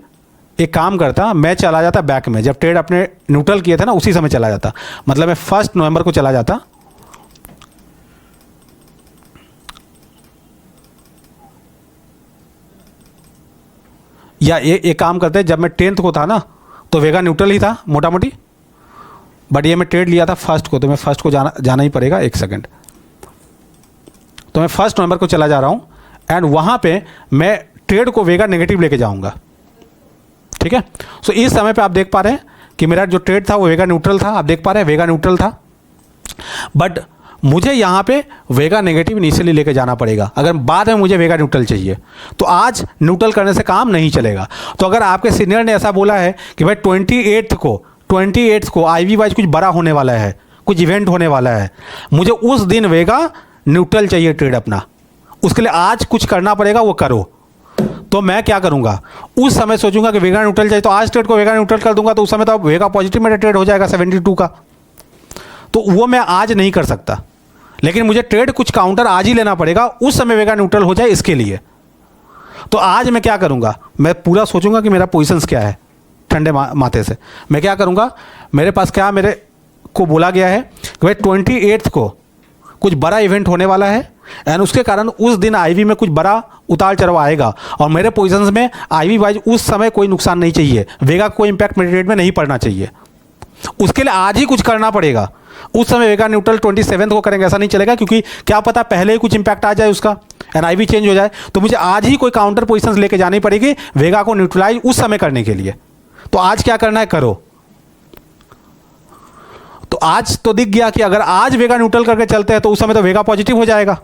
[SPEAKER 1] एक काम करता, मैं चला जाता बैक में, जब ट्रेड अपने न्यूट्रल किए थे ना उसी समय चला जाता, मतलब मैं 1 नवंबर को चला जाता, या एक काम करते जब मैं 10th को था ना तो वेगा न्यूट्रल ही था मोटा मोटी, बट ये मैं ट्रेड लिया था 1st को, तो मैं 1st को जाना ही पड़ेगा। एक सेकंड, तो मैं 1 नवंबर को चला जा रहा हूँ एंड वहाँ पे मैं ट्रेड को वेगा नेगेटिव लेके जाऊँगा। ठीक है, सो इस समय पे आप देख पा रहे हैं कि मेरा जो ट्रेड था वो वेगा न्यूट्रल था, आप देख पा रहे हैं वेगा न्यूट्रल था, बट मुझे यहाँ पे वेगा नेगेटिव इनिशियली लेके जाना पड़ेगा। अगर बाद में मुझे वेगा न्यूट्रल चाहिए तो आज न्यूट्रल करने से काम नहीं चलेगा। तो अगर आपके सीनियर ने ऐसा बोला है कि भाई 28 को IV वाइज कुछ बड़ा होने वाला है, कुछ इवेंट होने वाला है, मुझे उस दिन वेगा न्यूट्रल चाहिए ट्रेड अपना, उसके लिए आज कुछ करना पड़ेगा, वो करो। तो मैं क्या करूंगा, उस समय सोचूंगा कि वेगा न्यूट्रल चाहिए तो आज ट्रेड को वेगा न्यूट्रल कर दूंगा, तो उस समय तो वेगा पॉजिटिव मेरा ट्रेड हो जाएगा 72 का, तो वो मैं आज नहीं कर सकता। लेकिन मुझे ट्रेड कुछ काउंटर आज ही लेना पड़ेगा, उस समय वेगा न्यूट्रल हो जाए इसके लिए। तो आज मैं क्या करूंगा, मैं पूरा सोचूंगा कि मेरा पोजीशंस क्या है, ठंडे माथे से मैं क्या करूंगा, मेरे पास क्या मेरे को बोला गया है कि भाई 28 को कुछ बड़ा इवेंट होने वाला है एंड उसके कारण उस दिन IV में कुछ बड़ा उतार चढ़ाव आएगा और मेरे पोजीशंस में IV वाइज उस समय कोई नुकसान नहीं चाहिए, वेगा कोई इंपैक्ट मेरे ट्रेड में नहीं पड़ना चाहिए। उसके लिए आज ही कुछ करना पड़ेगा, उस समय वेगा न्यूट्रल 27 को करेंगे, ऐसा नहीं चलेगा, क्योंकि क्या पता पहले ही कुछ इंपैक्ट आ जाए, उसका एनआईवी चेंज हो जाए। तो मुझे आज ही कोई काउंटर पोजीशंस लेके जानी पड़ेगी वेगा को न्यूट्रलाइज उस समय करने के लिए। तो आज क्या करना है, करो। तो आज तो दिख गया कि अगर आज वेगा न्यूट्रल करके चलते हैं तो उस समय तो वेगा पॉजिटिव हो जाएगा,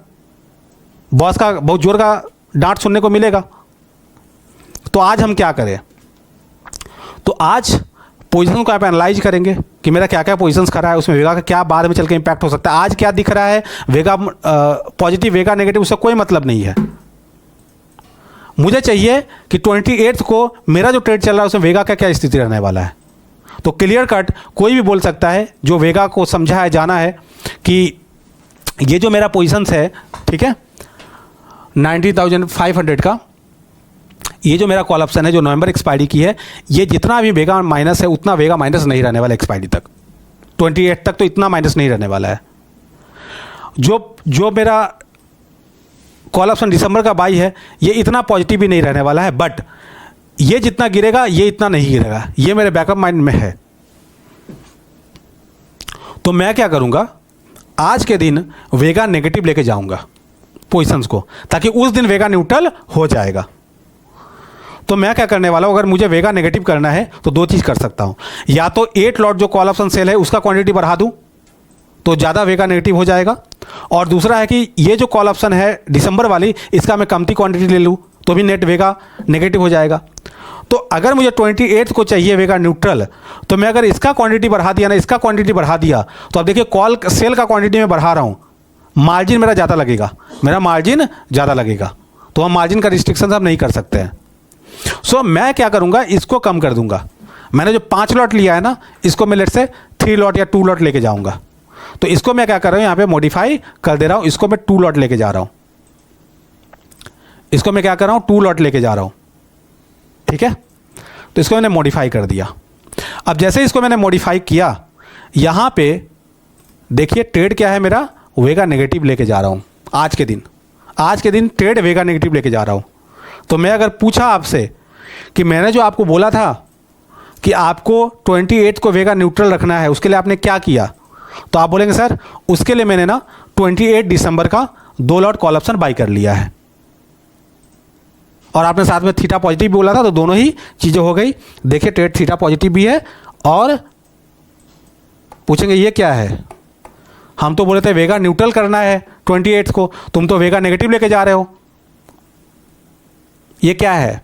[SPEAKER 1] बॉस का बहुत जोर का डांट सुनने को मिलेगा। तो आज हम क्या करें, तो आज पोजीशन को आप एनालाइज करेंगे कि मेरा क्या क्या पोजीशंस करा है, उसमें वेगा का क्या बाद में चल के इंपैक्ट हो सकता है। आज क्या दिख रहा है, वेगा पॉजिटिव वेगा नेगेटिव, उससे कोई मतलब नहीं है। मुझे चाहिए कि 28 को मेरा जो ट्रेड चल रहा है उसमें वेगा का क्या स्थिति रहने वाला है। तो क्लियर कट कोई भी बोल सकता है जो वेगा को समझा है, जाना है कि ये जो मेरा पोजीशंस है, ठीक है, 90,500 का, ये जो मेरा कॉल ऑप्शन है जो नवंबर एक्सपायरी की है, ये जितना भी वेगा माइनस है उतना वेगा माइनस नहीं रहने वाला एक्सपायरी तक, 28 तक तो इतना माइनस नहीं रहने वाला है। जो मेरा कॉल ऑप्शन दिसंबर का बाई है, ये इतना पॉजिटिव भी नहीं रहने वाला है, बट ये जितना गिरेगा ये इतना नहीं गिरेगा, ये मेरे बैकअप माइंड में है। तो मैं क्या करूंगा, आज के दिन वेगा नेगेटिव लेके जाऊंगा पोजीशंस को, ताकि उस दिन वेगा न्यूट्रल हो जाएगा। तो मैं क्या करने वाला हूं, अगर मुझे वेगा नेगेटिव करना है तो दो चीज़ कर सकता हूं, या तो 8 लॉट जो कॉल ऑप्शन सेल है उसका क्वांटिटी बढ़ा दूं तो ज़्यादा वेगा नेगेटिव हो जाएगा, और दूसरा है कि ये जो कॉल ऑप्शन है दिसंबर वाली, इसका मैं कमती क्वांटिटी ले लूँ तो भी नेट वेगा नेगेटिव हो जाएगा। तो अगर मुझे 28 को चाहिए वेगा न्यूट्रल, तो मैं अगर इसका क्वांटिटी बढ़ा दिया ना, इसका क्वांटिटी बढ़ा दिया, तो अब देखिए कॉल सेल का क्वांटिटी मैं बढ़ा रहा हूँ, मार्जिन मेरा ज़्यादा लगेगा, मेरा मार्जिन ज़्यादा लगेगा, तो हम मार्जिन का रिस्ट्रिक्शन अब नहीं कर सकते हैं। सो मैं क्या करूँगा, इसको कम कर दूंगा। मैंने जो 5 लॉट लिया है ना, इसको मैं लेट से 3 लॉट या 2 लॉट लेके जाऊँगा। तो इसको मैं क्या कर रहा हूँ, यहाँ पे मॉडिफाई कर दे रहा हूँ, इसको मैं 2 लॉट लेके जा रहा हूँ, इसको मैं क्या कर रहा हूँ 2 लॉट लेके जा रहा हूँ, ठीक है। तो इसको मैंने मॉडिफाई कर दिया। अब जैसे इसको मैंने मॉडिफाई किया, यहाँ पे देखिए ट्रेड क्या है मेरा, वेगा नेगेटिव लेके जा रहा हूँ आज के दिन ट्रेड वेगा नेगेटिव लेके जा रहा हूँ। तो मैं अगर पूछा आपसे कि मैंने जो आपको बोला था कि आपको 28 को वेगा न्यूट्रल रखना है, उसके लिए आपने क्या किया, तो आप बोलेंगे सर उसके लिए मैंने ना 28 दिसंबर का 2 लॉट कॉल ऑप्शन बाई कर लिया है, और आपने साथ में थीटा पॉजिटिव भी बोला था, तो दोनों ही चीज़ें हो गई। देखिए ट्रेड थीटा पॉजिटिव भी है, और पूछेंगे ये क्या है, हम तो बोले थे वेगा न्यूट्रल करना है 28 को, तुम तो वेगा नेगेटिव लेके जा रहे हो, ये क्या है,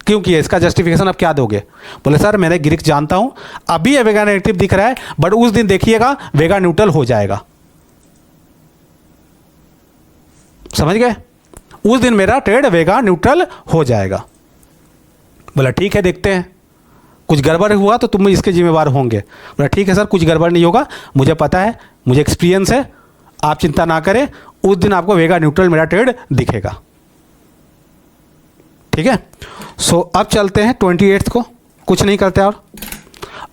[SPEAKER 1] क्यों किया, इसका जस्टिफिकेशन अब क्या दोगे। बोले सर मैंने ग्रीक जानता हूं, अभी ये वेगा नेगेटिव दिख रहा है, बट उस दिन देखिएगा वेगा न्यूट्रल हो जाएगा। समझ गए, उस दिन मेरा ट्रेड वेगा न्यूट्रल हो जाएगा। बोला ठीक है देखते हैं, कुछ गड़बड़ हुआ तो तुम इसके जिम्मेवार होंगे। बोला ठीक है सर कुछ गड़बड़ नहीं होगा, मुझे पता है, मुझे एक्सपीरियंस है, आप चिंता ना करें, उस दिन आपको वेगा न्यूट्रल मेरा ट्रेड दिखेगा, ठीक है। सो अब चलते हैं 28 को, कुछ नहीं करते और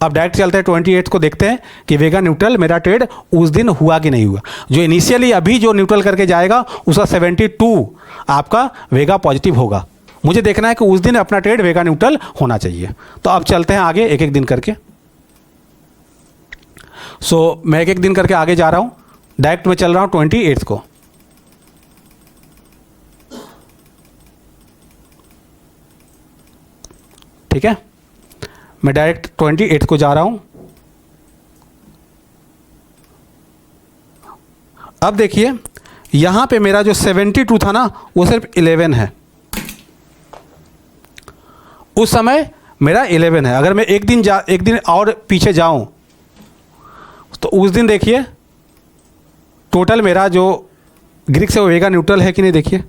[SPEAKER 1] अब डायरेक्ट चलते हैं 28 को, देखते हैं कि वेगा न्यूट्रल मेरा ट्रेड उस दिन हुआ कि नहीं हुआ। जो इनिशियली अभी जो न्यूट्रल करके जाएगा उसका 72 आपका वेगा पॉजिटिव होगा, मुझे देखना है कि उस दिन अपना ट्रेड वेगा न्यूट्रल होना चाहिए। तो अब चलते हैं आगे एक एक दिन करके। सो मैं एक एक दिन करके आगे जा रहा हूँ, डायरेक्ट मैं चल रहा हूँ 28 को। ठीक है, मैं डायरेक्ट 28 को जा रहा हूं। अब देखिए यहां पे मेरा जो 72 था ना, वो सिर्फ 11 है, उस समय मेरा 11 है। अगर मैं एक दिन और पीछे जाऊं तो उस दिन देखिए टोटल मेरा जो ग्रीक से वेगा न्यूट्रल है कि नहीं, देखिए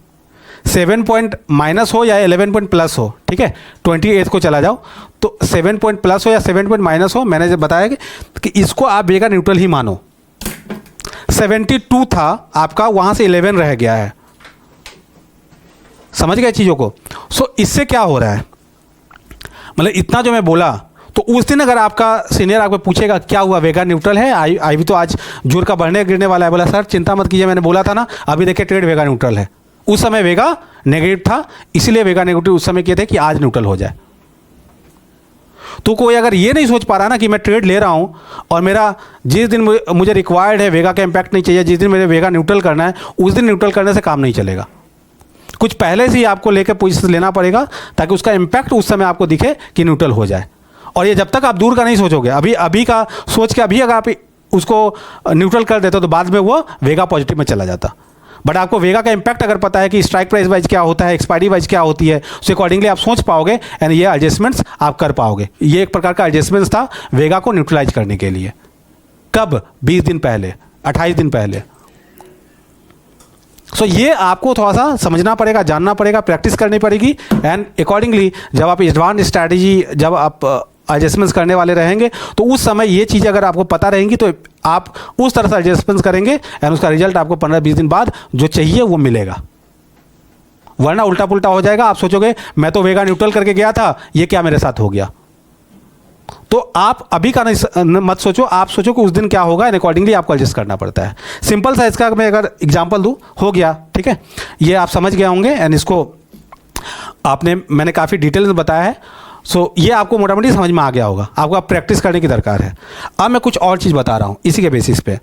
[SPEAKER 1] 7 पॉइंट माइनस हो या 11 पॉइंट प्लस हो, ठीक है। 28 को चला जाओ तो 7 पॉइंट प्लस हो या 7 पॉइंट माइनस हो, मैंने जब बताया कि इसको आप वेगा न्यूट्रल ही मानो। 72 था आपका, वहाँ से 11 रह गया है, समझ गए चीज़ों को। सो इससे क्या हो रहा है, मतलब इतना जो मैं बोला, तो उस दिन अगर आपका सीनियर आपको पूछेगा क्या हुआ, वेगा न्यूट्रल है, आई भी तो आज जोर का बढ़ने गिरने वाला है, बोला सर चिंता मत कीजिए, मैंने बोला था ना, अभी देखिए ट्रेड वेगा न्यूट्रल है। उस समय वेगा नेगेटिव था, इसीलिए वेगा नेगेटिव उस समय किए थे कि आज न्यूट्रल हो जाए। तो कोई अगर ये नहीं सोच पा रहा ना कि मैं ट्रेड ले रहा हूँ और मेरा जिस दिन मुझे रिक्वायर्ड है वेगा का इम्पैक्ट नहीं चाहिए, जिस दिन मेरे वेगा न्यूट्रल करना है उस दिन न्यूट्रल करने से काम नहीं चलेगा। कुछ पहले से ही आपको लेकर पोजीशन लेना पड़ेगा ताकि उसका इम्पैक्ट उस समय आपको दिखे कि न्यूट्रल हो जाए। और ये जब तक आप दूर का नहीं सोचोगे, अभी का सोच के अभी अगर आप उसको न्यूट्रल कर देते हो तो बाद में वो वेगा पॉजिटिव में चला जाता। बट आपको वेगा का इम्पैक्ट अगर पता है कि स्ट्राइक प्राइस वाइज क्या होता है, एक्सपायरी वाइज क्या होती है, उसके अकॉर्डिंगली आप सोच पाओगे एंड ये एडजस्टमेंट्स आप कर पाओगे। ये एक प्रकार का एडजस्टमेंट्स था वेगा को न्यूट्रलाइज करने के लिए। कब? 20 दिन पहले, 28 दिन पहले। सो ये आपको थोड़ा सा समझना पड़ेगा, जानना पड़ेगा, प्रैक्टिस करनी पड़ेगी एंड अकॉर्डिंगली जब आप एडवांस स्ट्रैटेजी जब आप एडजस्टमेंट्स करने वाले रहेंगे तो उस समय ये चीज़ अगर आपको पता रहेंगी तो आप उस तरह से एडजस्टमेंट्स करेंगे एंड उसका रिजल्ट आपको 15-20 दिन बाद जो चाहिए वो मिलेगा। वरना उल्टा पुल्टा हो जाएगा, आप सोचोगे मैं तो वेगा न्यूट्रल करके गया था, ये क्या मेरे साथ हो गया। तो आप अभी का नहीं मत सोचो, आप सोचो कि उस दिन क्या होगा एंड अकॉर्डिंगली आपको एडजस्ट करना पड़ता है। सिंपल सा इसका मैं अगर एग्जांपल दूं, हो गया, ठीक है, ये आप समझ गए होंगे एंड इसको मैंने काफ़ी डिटेल में बताया है। सो ये आपको मोटा मोटी समझ में आ गया होगा, आपको आप प्रैक्टिस करने की दरकार है। अब मैं कुछ और चीज़ बता रहा हूँ इसी के बेसिस पे।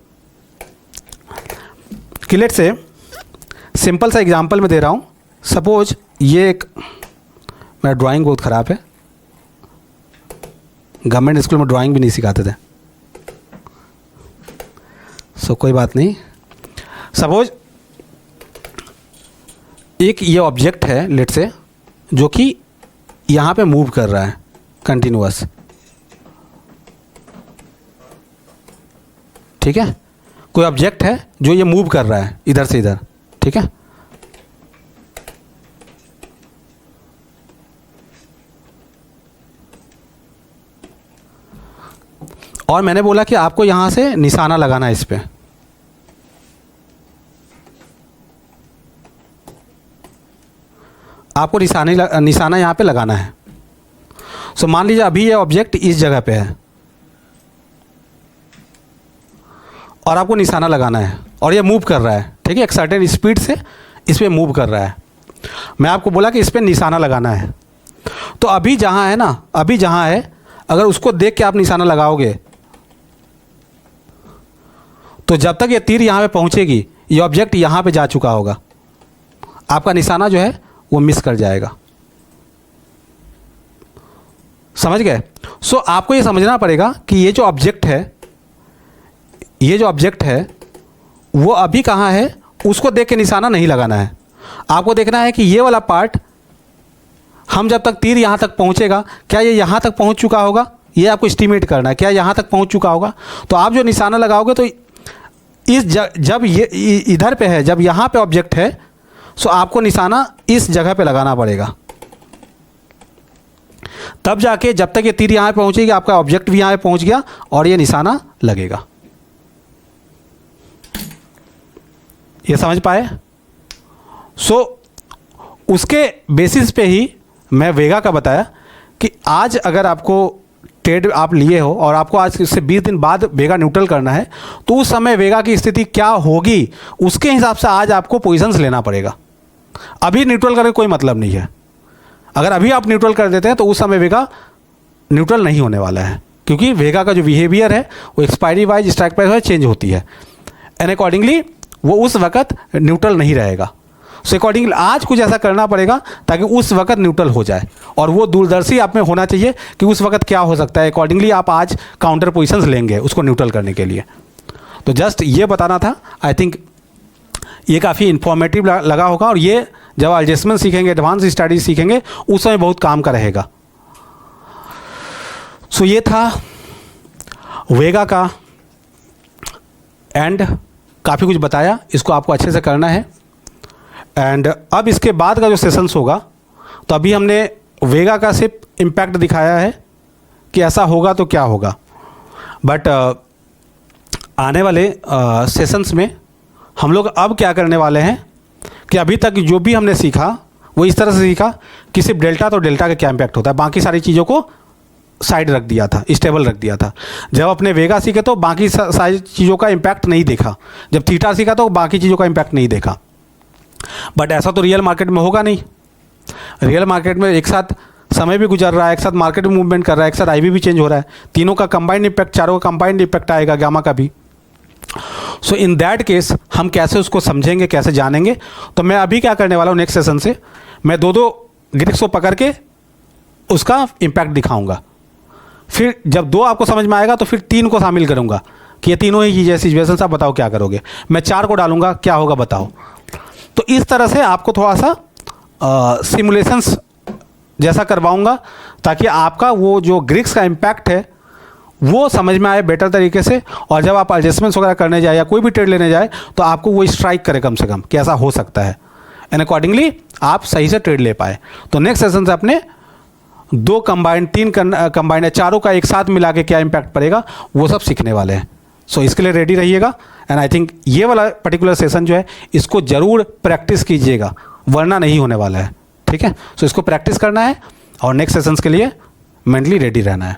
[SPEAKER 1] क्लेट से सिंपल सा एग्जांपल मैं दे रहा हूँ। सपोज ये एक, मेरा ड्राइंग बहुत ख़राब है, गवर्नमेंट स्कूल में ड्राइंग भी नहीं सिखाते थे, सो कोई बात नहीं। सपोज एक ये ऑब्जेक्ट है लेट से, जो कि यहाँ पे मूव कर रहा है कंटिन्यूअस, ठीक है। कोई ऑब्जेक्ट है जो ये मूव कर रहा है इधर से इधर, ठीक है। और मैंने बोला कि आपको यहां से निशाना लगाना है इस पे। आपको निशाना यहाँ पे लगाना है। सो मान लीजिए अभी ये ऑब्जेक्ट इस जगह पे है और आपको निशाना लगाना है और ये मूव कर रहा है, ठीक है, एक सर्टेन स्पीड से इस पे मूव कर रहा है। मैं आपको बोला कि इस पे निशाना लगाना है। तो अभी जहाँ है ना, अभी जहाँ है, अगर उसको देख के आप निशाना लगाओगे तो जब तक ये तीर यहाँ पे पहुँचेगी ये ऑब्जेक्ट यहाँ पे जा चुका होगा, आपका निशाना जो है वो मिस कर जाएगा। समझ गए? सो आपको ये समझना पड़ेगा कि ये जो ऑब्जेक्ट है, ये जो ऑब्जेक्ट है वो अभी कहाँ है, उसको देख के निशाना नहीं लगाना है। आपको देखना है कि ये वाला पार्ट, हम जब तक तीर यहाँ तक पहुँचेगा, क्या ये यहाँ तक पहुँच चुका होगा, ये आपको एस्टिमेट करना है, क्या यहाँ तक पहुँच चुका होगा। तो आप जो निशाना लगाओगे तो जब ये इधर पे है, जब यहाँ पे ऑब्जेक्ट है, सो आपको निशाना इस जगह पे लगाना पड़ेगा। तब जाके जब तक ये तीर यहाँ पे पहुँचेगी आपका ऑब्जेक्ट भी यहाँ पे पहुँच गया और ये निशाना लगेगा। ये समझ पाए? सो उसके बेसिस पे ही मैं वेगा का बताया कि आज अगर आपको ट्रेड आप लिए हो और आपको आज से 20 दिन बाद वेगा न्यूट्रल करना है तो उस समय वेगा की स्थिति क्या होगी उसके हिसाब से आज आपको पोजीशंस लेना पड़ेगा। अभी न्यूट्रल करके कोई मतलब नहीं है। अगर अभी आप न्यूट्रल कर देते हैं तो उस समय वेगा न्यूट्रल नहीं होने वाला है, क्योंकि वेगा का जो बिहेवियर है वो expiry wise, strike price wise change होती है एंड अकॉर्डिंगली वो उस वक्त न्यूट्रल नहीं रहेगा। सो अकॉर्डिंगली आज कुछ ऐसा करना पड़ेगा ताकि उस वक्त न्यूट्रल हो जाए, और वो दूरदर्शी आप में होना चाहिए कि उस वक्त क्या हो सकता है। अकॉर्डिंगली आप आज काउंटर पोजीशंस लेंगे उसको न्यूट्रल करने के लिए। तो जस्ट ये बताना था। आई थिंक ये काफ़ी इन्फॉर्मेटिव लगा होगा, और ये जब एडजस्टमेंट सीखेंगे, एडवांस स्टडीज सीखेंगे, उस समय बहुत काम का रहेगा। सो ये था वेगा का एंड काफ़ी कुछ बताया, इसको आपको अच्छे से करना है। एंड अब इसके बाद का जो सेशंस होगा, तो अभी हमने वेगा का सिर्फ इम्पैक्ट दिखाया है कि ऐसा होगा तो क्या होगा, बट आने वाले सेशंस में हम लोग अब क्या करने वाले हैं कि अभी तक जो भी हमने सीखा वो इस तरह से सीखा कि सिर्फ डेल्टा तो डेल्टा का क्या इम्पैक्ट होता है, बाकी सारी चीज़ों को साइड रख दिया था, स्टेबल रख दिया था। जब अपने वेगा सीखे तो बाकी सारी चीज़ों का इम्पैक्ट नहीं देखा, जब थीटा सीखा तो बाकी चीज़ों का इम्पैक्ट नहीं देखा। बट ऐसा तो रियल मार्केट में होगा नहीं। रियल मार्केट में एक साथ समय भी गुजर रहा है, एक साथ मार्केट में मूवमेंट कर रहा है, एक साथ आईवी भी चेंज हो रहा है, तीनों का कंबाइंड इम्पैक्ट, चारों का कंबाइंड इम्पैक्ट आएगा, गामा का भी। सो इन दैट केस हम कैसे उसको समझेंगे, कैसे जानेंगे? तो मैं अभी क्या करने वाला हूँ, नेक्स्ट सेशन से मैं दो दो ग्रिक्स को पकड़ के उसका इम्पैक्ट दिखाऊंगा। फिर जब दो आपको समझ में आएगा तो फिर तीन को शामिल करूंगा कि ये तीनों ही जैसी सिचुएशन आप बताओ क्या करोगे। मैं चार को डालूंगा, क्या होगा बताओ। तो इस तरह से आपको थोड़ा सा सिमुलेशंस जैसा करवाऊंगा ताकि आपका वो जो ग्रिक्स का इम्पैक्ट है वो समझ में आए बेटर तरीके से, और जब आप एडजस्टमेंट्स वगैरह करने जाए या कोई भी ट्रेड लेने जाए तो आपको वो स्ट्राइक करे कम से कम कि ऐसा हो सकता है, एंड अकॉर्डिंगली आप सही से ट्रेड ले पाए। तो नेक्स्ट सेशन से अपने दो कंबाइंड, तीन कंबाइंड है, चारों का एक साथ मिला के क्या इम्पैक्ट पड़ेगा वो सब सीखने वाले हैं। सो इसके लिए रेडी रहिएगा। एंड आई थिंक ये वाला पर्टिकुलर सेशन जो है इसको ज़रूर प्रैक्टिस कीजिएगा, वरना नहीं होने वाला है। ठीक है, सो इसको प्रैक्टिस करना है और नेक्स्ट सेशंस के लिए मेंटली रेडी रहना है।